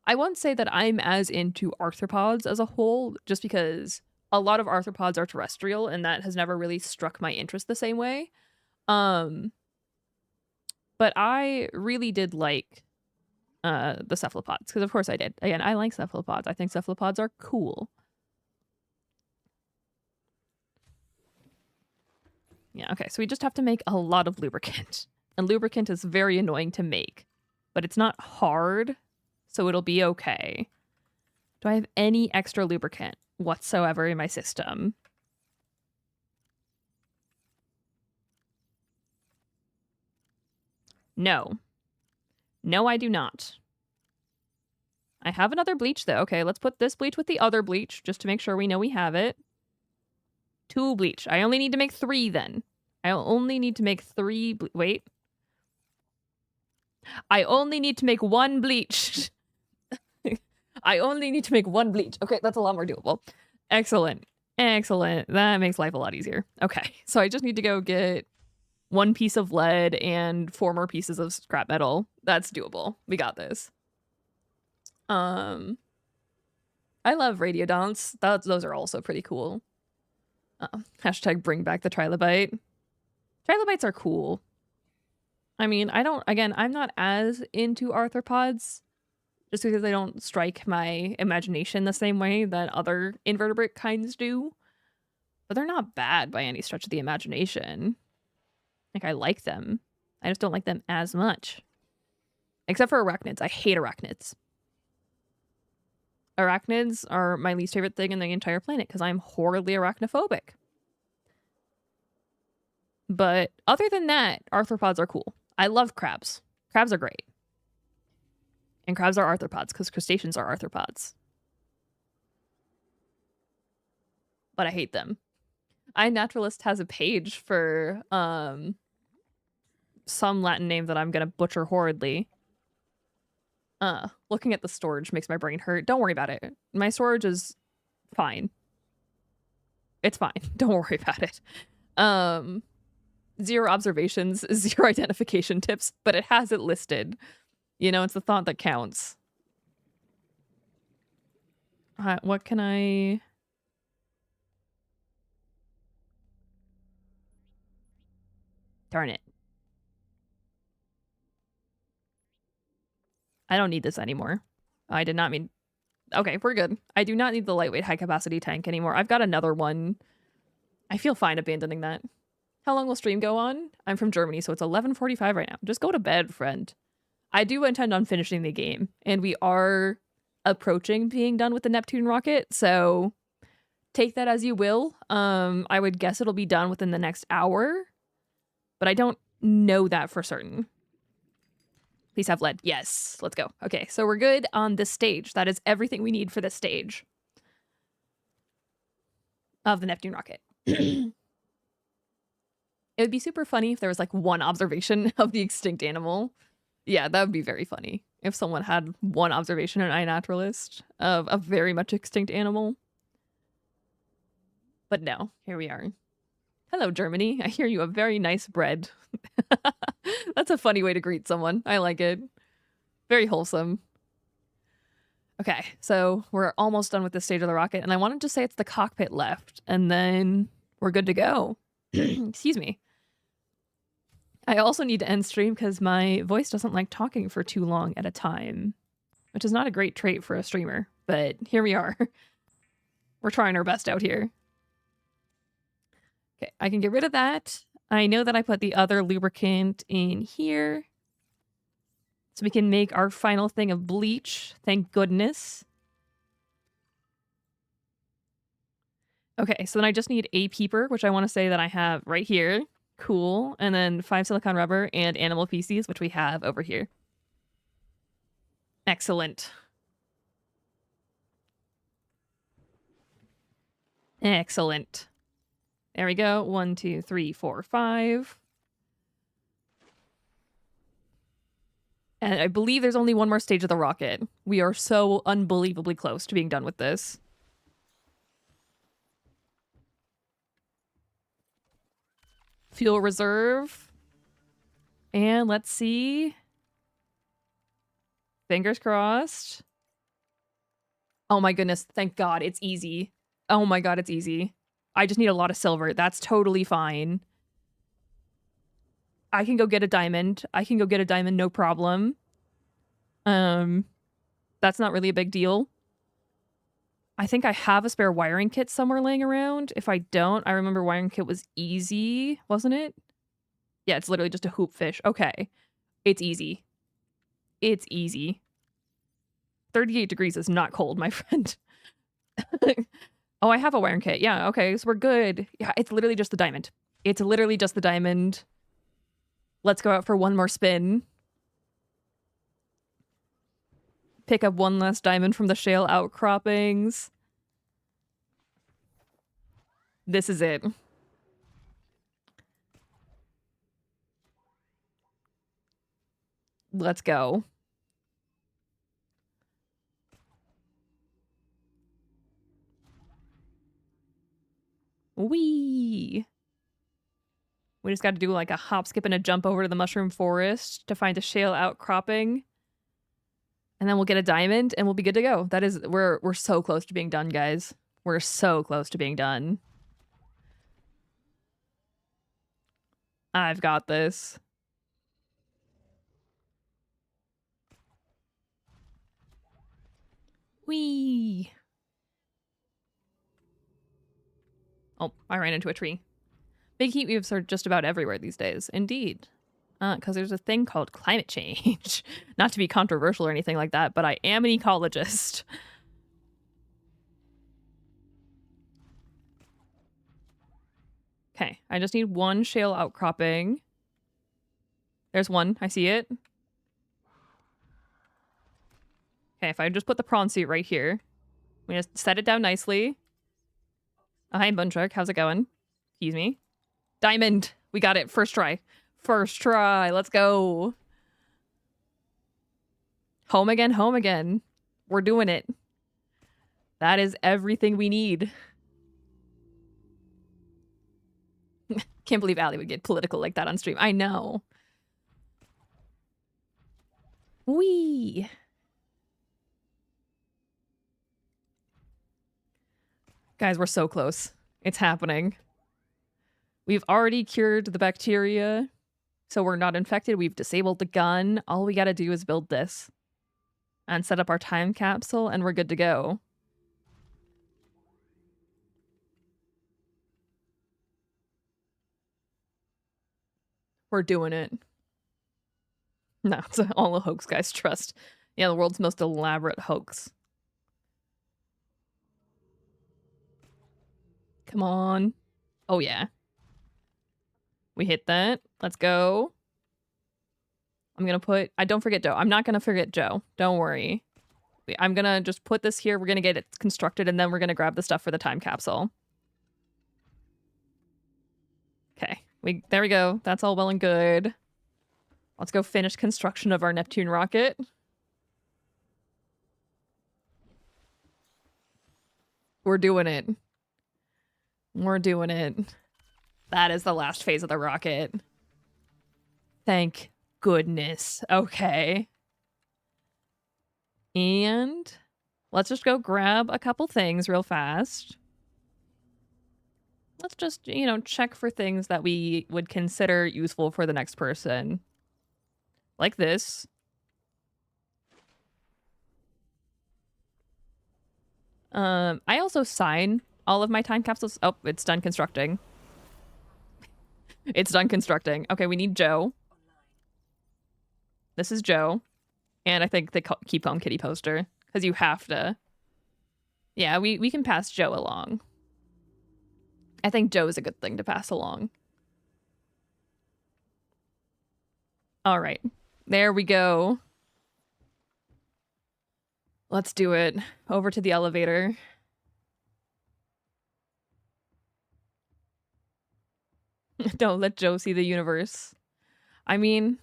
I won't say that I'm as into arthropods as a whole, just because a lot of arthropods are terrestrial, and that has never really struck my interest the same way. But I really did like the cephalopods, because of course I did. Again, I like cephalopods. I think cephalopods are cool. Yeah, okay, so we just have to make a lot of lubricant. And lubricant is very annoying to make, but it's not hard, so it'll be okay. Do I have any extra lubricant whatsoever in my system? No. No, I do not. I have another bleach, though. Okay, let's put this bleach with the other bleach, just to make sure we know we have it. 2 bleach. I only need to make 3, then. I only need to make 3 wait. I only need to make 1 bleach. I only need to make 1 bleach. Okay, that's a lot more doable. Excellent. Excellent. That makes life a lot easier. Okay, so I just need to go get 1 piece of lead and 4 more pieces of scrap metal. That's doable. We got this. I love radiodonts. Those are also pretty cool. Hashtag bring back the trilobite. Trilobites are cool. I mean, I'm not as into arthropods just because they don't strike my imagination the same way that other invertebrate kinds do. But they're not bad by any stretch of the imagination. Like, I like them. I just don't like them as much. Except for arachnids. I hate arachnids. Arachnids are my least favorite thing in the entire planet because I'm horribly arachnophobic. But other than that, arthropods are cool. I love crabs. Crabs are great. And crabs are arthropods because crustaceans are arthropods. But I hate them. iNaturalist has a page for some Latin name that I'm going to butcher horridly. Looking at the storage makes my brain hurt. Don't worry about it. My storage is fine. It's fine. Don't worry about it. 0 observations, 0 identification tips, but it has it listed. You know, it's the thought that counts. What can I... Darn it. I don't need this anymore. I did not mean... Okay, we're good. I do not need the lightweight high-capacity tank anymore. I've got another one. I feel fine abandoning that. How long will stream go on? I'm from Germany, so it's 11:45 right now. Just go to bed, friend. I do intend on finishing the game, and we are approaching being done with the Neptune rocket, so take that as you will. I would guess it'll be done within the next hour, but I don't know that for certain. Please have lead. Yes, let's go. Okay, so we're good on this stage. That is everything we need for this stage of the Neptune rocket. It would be super funny if there was like one observation of the extinct animal. Yeah, that would be very funny if someone had one observation in iNaturalist of a very much extinct animal. But no, here we are. Hello, Germany. I hear you have very nice bread. That's a funny way to greet someone. I like it. Very wholesome. Okay, so we're almost done with this stage of the rocket, and I wanted to say it's the cockpit left, and then we're good to go. Excuse me. I also need to end stream because my voice doesn't like talking for too long at a time, which is not a great trait for a streamer, but here we are. We're trying our best out here. Okay, I can get rid of that. I know that I put the other lubricant in here, so we can make our final thing of bleach. Thank goodness. Okay, so then I just need a peeper, which I want to say that I have right here. Cool. And then 5 silicone rubber and animal feces, which we have over here. Excellent. Excellent. There we go. 1, 2, 3, 4, 5. And I believe there's only one more stage of the rocket. We are so unbelievably close to being done with this. Fuel reserve. And let's see. Fingers crossed. Oh my goodness. Thank God. It's easy. Oh my God, it's easy. I just need a lot of silver. That's totally fine. I can go get a diamond. No problem. That's not really a big deal. I think I have a spare wiring kit somewhere laying around. If I don't, I remember wiring kit was easy, wasn't it? Yeah, it's literally just a hoop fish. Okay. It's easy. It's easy. 38 degrees is not cold, my friend. Oh, I have a wiring kit. Yeah, okay, so we're good. Yeah, it's literally just the diamond. It's literally just the diamond. Let's go out for one more spin. Pick up one last diamond from the shale outcroppings. This is it. Let's go. Whee! We just got to do like a hop, skip, and a jump over to the mushroom forest to find a shale outcropping. And then we'll get a diamond and we'll be good to go. That is, we're so close to being done, guys. We're so close to being done. I've got this. Whee! Oh, I ran into a tree. Big heat waves are just about everywhere these days. Indeed. Because there's a thing called climate change. Not to be controversial or anything like that, but I am an ecologist. Okay, I just need one shale outcropping. There's one. I see it. Okay, if I just put the prawn suit right here. I'm going to set it down nicely. Hi, Bunchuck. How's it going? Excuse me. Diamond. We got it. First try. First try. Let's go. Home again, home again. We're doing it. That is everything we need. Can't believe Allie would get political like that on stream. I know. Wee. Guys, we're so close. It's happening. We've already cured the bacteria, so we're not infected. We've disabled the gun. All we gotta do is build this and set up our time capsule, and we're good to go. We're doing it. No, it's all a hoax, guys. Trust. Yeah, the world's most elaborate hoax. Come on. Oh, yeah. We hit that. Let's go. I'm gonna put... don't forget Joe. I'm not gonna forget Joe. Don't worry. I'm gonna just put this here. We're gonna get it constructed, and then we're gonna grab the stuff for the time capsule. Okay. There we go. That's all well and good. Let's go finish construction of our Neptune rocket. We're doing it. We're doing it. That is the last phase of the rocket. Thank goodness. Okay. And let's just go grab a couple things real fast. Let's just, you know, check for things that we would consider useful for the next person. Like this. I also sign all of my time capsules. Oh, it's done constructing. It's done constructing. Okay, we need Joe. This is Joe. And I think the Keep Calm Kitty poster. Because you have to. Yeah, we can pass Joe along. I think Joe is a good thing to pass along. All right. There we go. Let's do it. Over to the elevator. Don't let Joe see the universe. I mean,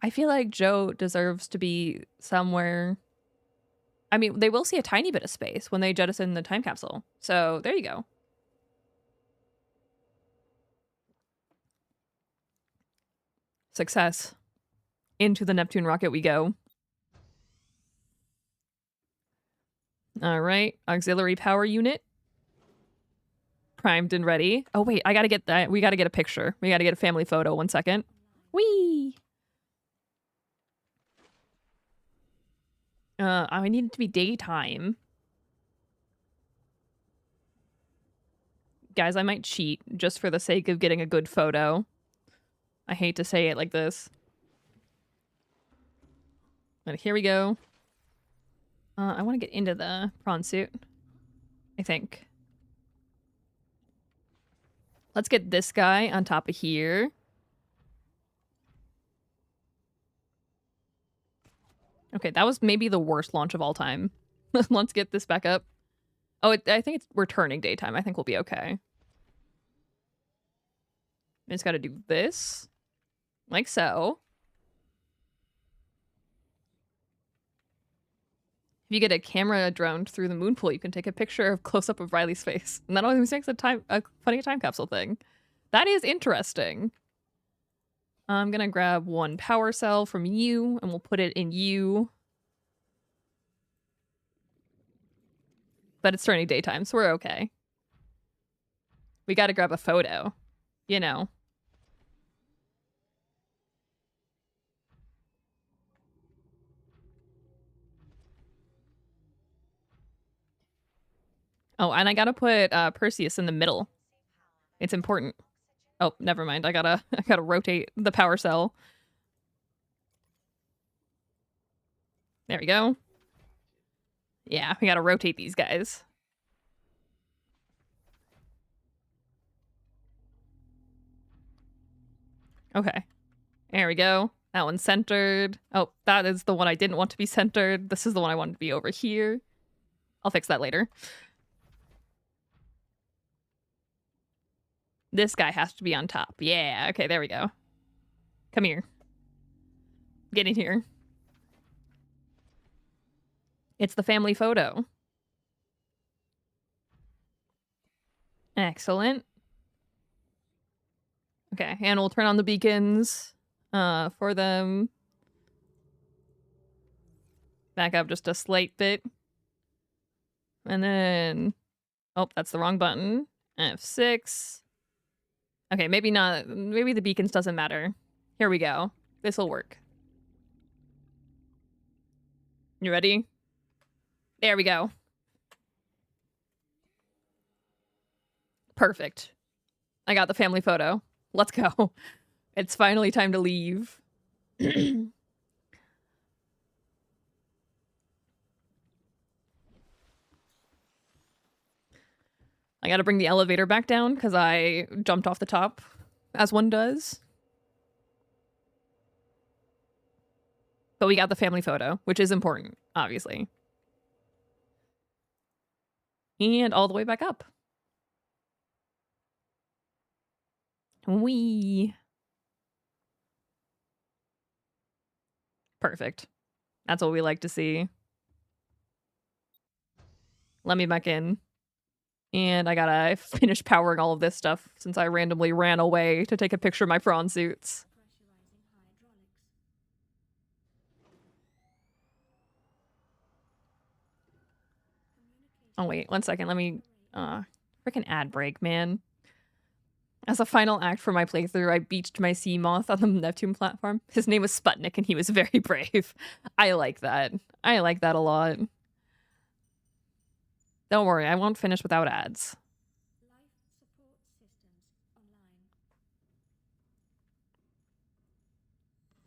I feel like Joe deserves to be somewhere. I mean, they will see a tiny bit of space when they jettison the time capsule. So there you go. Success. Into the Neptune rocket we go. All right. Auxiliary power unit. Primed and ready. Oh, wait. I gotta get that. We gotta get a picture. We gotta get a family photo. 1 second. Whee! I need it to be daytime. Guys, I might cheat just for the sake of getting a good photo. I hate to say it like this. But here we go. I want to get into the prawn suit. I think. Let's get this guy on top of here. Okay, that was maybe the worst launch of all time. Let's get this back up. Oh, I think it's returning daytime. I think we'll be okay. I just gotta do this. Like so. If you get a camera drone through the moon pool, you can take a picture of close-up of Riley's face. And that always makes a funny time capsule thing. That is interesting. I'm gonna grab one power cell from you, and we'll put it in you. But it's turning daytime, so we're okay. We gotta grab a photo. You know. Oh, and I gotta put Perseus in the middle. It's important. Oh, never mind. I gotta rotate the power cell. There we go. Yeah, we gotta rotate these guys. Okay. There we go. That one's centered. Oh, that is the one I didn't want to be centered. This is the one I wanted to be over here. I'll fix that later. This guy has to be on top. Yeah, okay, there we go. Come here. Get in here. It's the family photo. Excellent. Okay, and we'll turn on the beacons for them. Back up just a slight bit. And then... Oh, that's the wrong button. F6. Okay, maybe not. Maybe the beacons doesn't matter. Here we go. This'll work. You ready? There we go. Perfect. I got the family photo. Let's go. It's finally time to leave. I gotta bring the elevator back down because I jumped off the top, as one does. But we got the family photo, which is important, obviously. And all the way back up. Whee! Perfect. That's what we like to see. Let me back in. And I gotta finish powering all of this stuff since I randomly ran away to take a picture of my prawn suits. Oh wait, 1 second, let me freaking ad break, man. As a final act for my playthrough, I beached my sea moth on the Neptune platform. His name was Sputnik and he was very brave. I like that. I like that a lot. Don't worry, I won't finish without ads.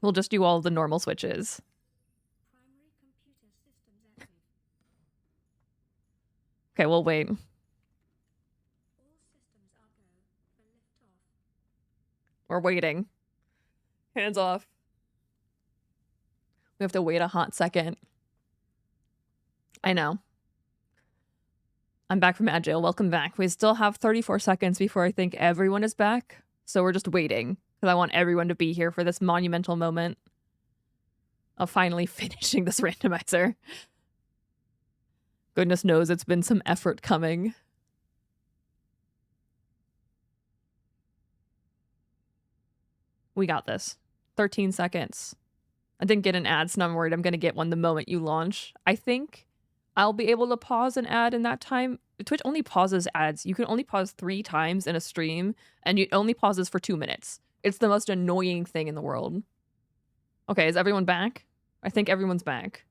We'll just do all the normal switches. Okay, we'll wait. We're waiting. Hands off. We have to wait a hot second. I know. I'm back from Agile. Welcome back. We still have 34 seconds before I think everyone is back. So we're just waiting because I want everyone to be here for this monumental moment of finally finishing this randomizer. Goodness knows it's been some effort coming. We got this. 13 seconds. I didn't get an ad, so I'm worried I'm going to get one the moment you launch. I think I'll be able to pause an ad in that time. Twitch only pauses ads. You can only pause 3 times in a stream, and it only pauses for 2 minutes. It's the most annoying thing in the world. Okay, is everyone back? I think everyone's back.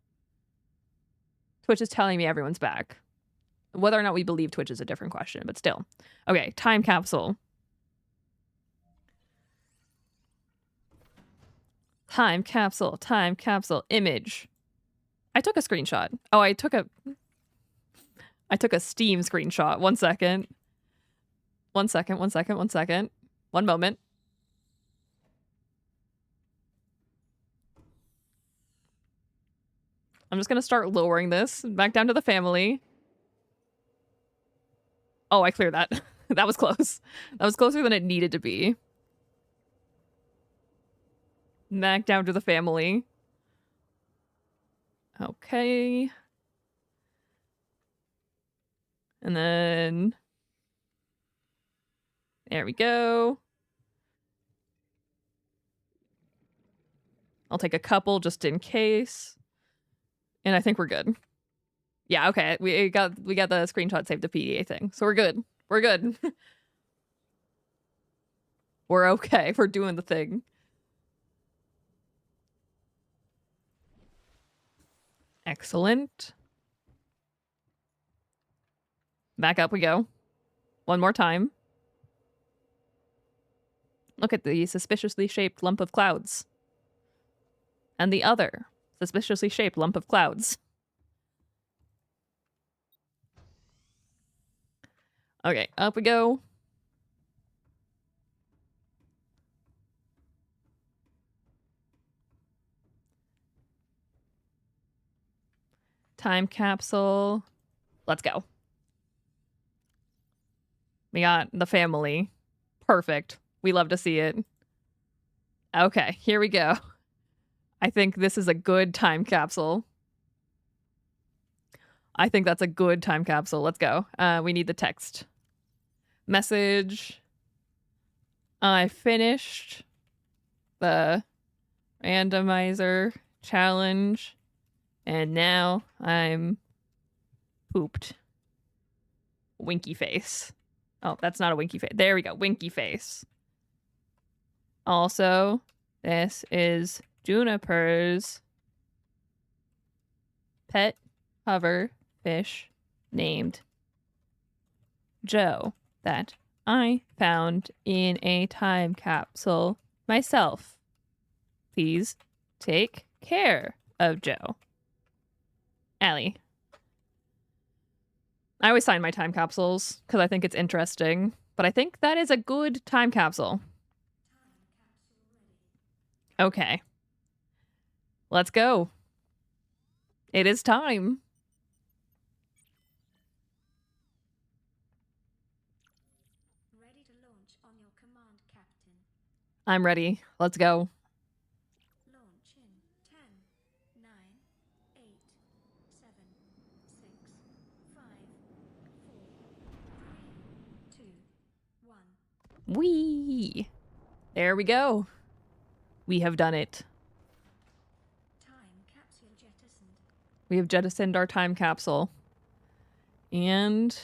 Twitch is telling me everyone's back. Whether or not we believe Twitch is a different question, but still. Okay, time capsule. Time capsule, image. I took a screenshot. Oh, I took a Steam screenshot. 1 second. 1 second, 1 second, 1 second. 1 moment. I'm just gonna start lowering this back down to the family. Oh, I cleared that. That was close. That was closer than it needed to be. Back down to the family. Okay. And then... There we go. I'll take a couple just in case. And I think we're good. Yeah, okay. We got the screenshot saved to PDA thing. So we're good. We're good. We're okay. We're doing the thing. Excellent. Back up we go. One more time. Look at the suspiciously shaped lump of clouds. And the other suspiciously shaped lump of clouds. Okay, up we go. Time capsule. Let's go. We got the family. Perfect. We love to see it. Okay, here we go. I think this is a good time capsule. I think that's a good time capsule. Let's go. We need the text. Message. I finished the randomizer challenge, and now I'm pooped. Winky face. Oh, that's not a winky face. There we go. Winky face. Also, this is Juniper's pet hover fish named Joe that I found in a time capsule myself. Please take care of Joe. Allie. I always sign my time capsules because I think it's interesting, but I think that is a good time capsule. Okay. Let's go. It is time. Ready to launch on your command, Captain. I'm ready. Let's go. Launch in 10, 9, 8, 7, 6, 5, 4, 3, 2, 1. Whee! There we go. We have done it. Time capsule jettisoned. We have jettisoned our time capsule. And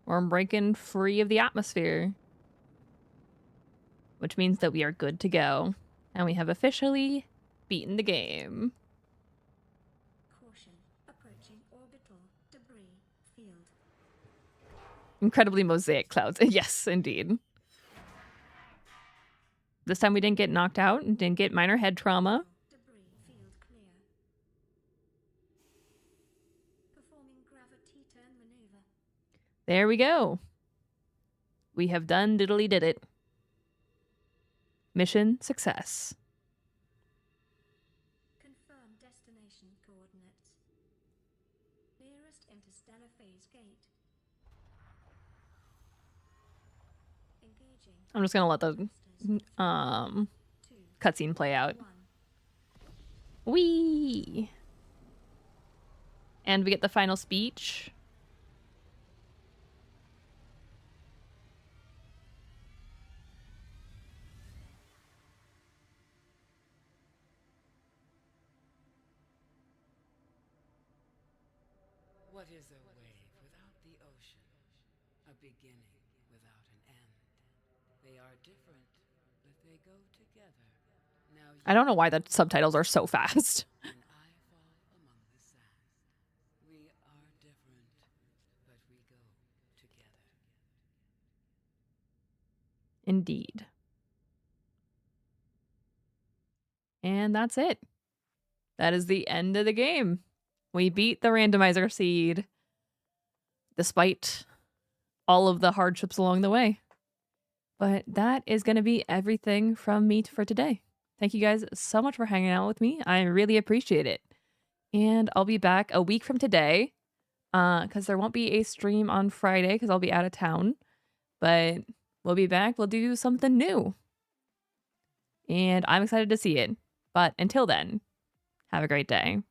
we're breaking free of the atmosphere. Which means that we are good to go. And we have officially beaten the game. Caution. Approaching orbital debris field. Incredibly mosaic clouds. Yes, indeed. This time we didn't get knocked out and didn't get minor head trauma. Debris field clear. Performing gravity turn maneuver. There we go. We have done diddly did it. Mission success. Confirm destination coordinates. Nearest interstellar phase gate. Engaging. I'm just gonna let the cutscene play out. 1. Whee! And we get the final speech. What is a wave without the ocean? A beginning without an end. They are different, but they go together. Now I don't know why the subtitles are so fast. and I fall among the sand. We are different, but we go together. Indeed. And that's it. That is the end of the game. We beat the randomizer seed, despite all of the hardships along the way. But that is going to be everything from me for today. Thank you guys so much for hanging out with me. I really appreciate it. And I'll be back a week from today, because there won't be a stream on Friday because I'll be out of town. But we'll be back. We'll do something new. And I'm excited to see it. But until then, have a great day.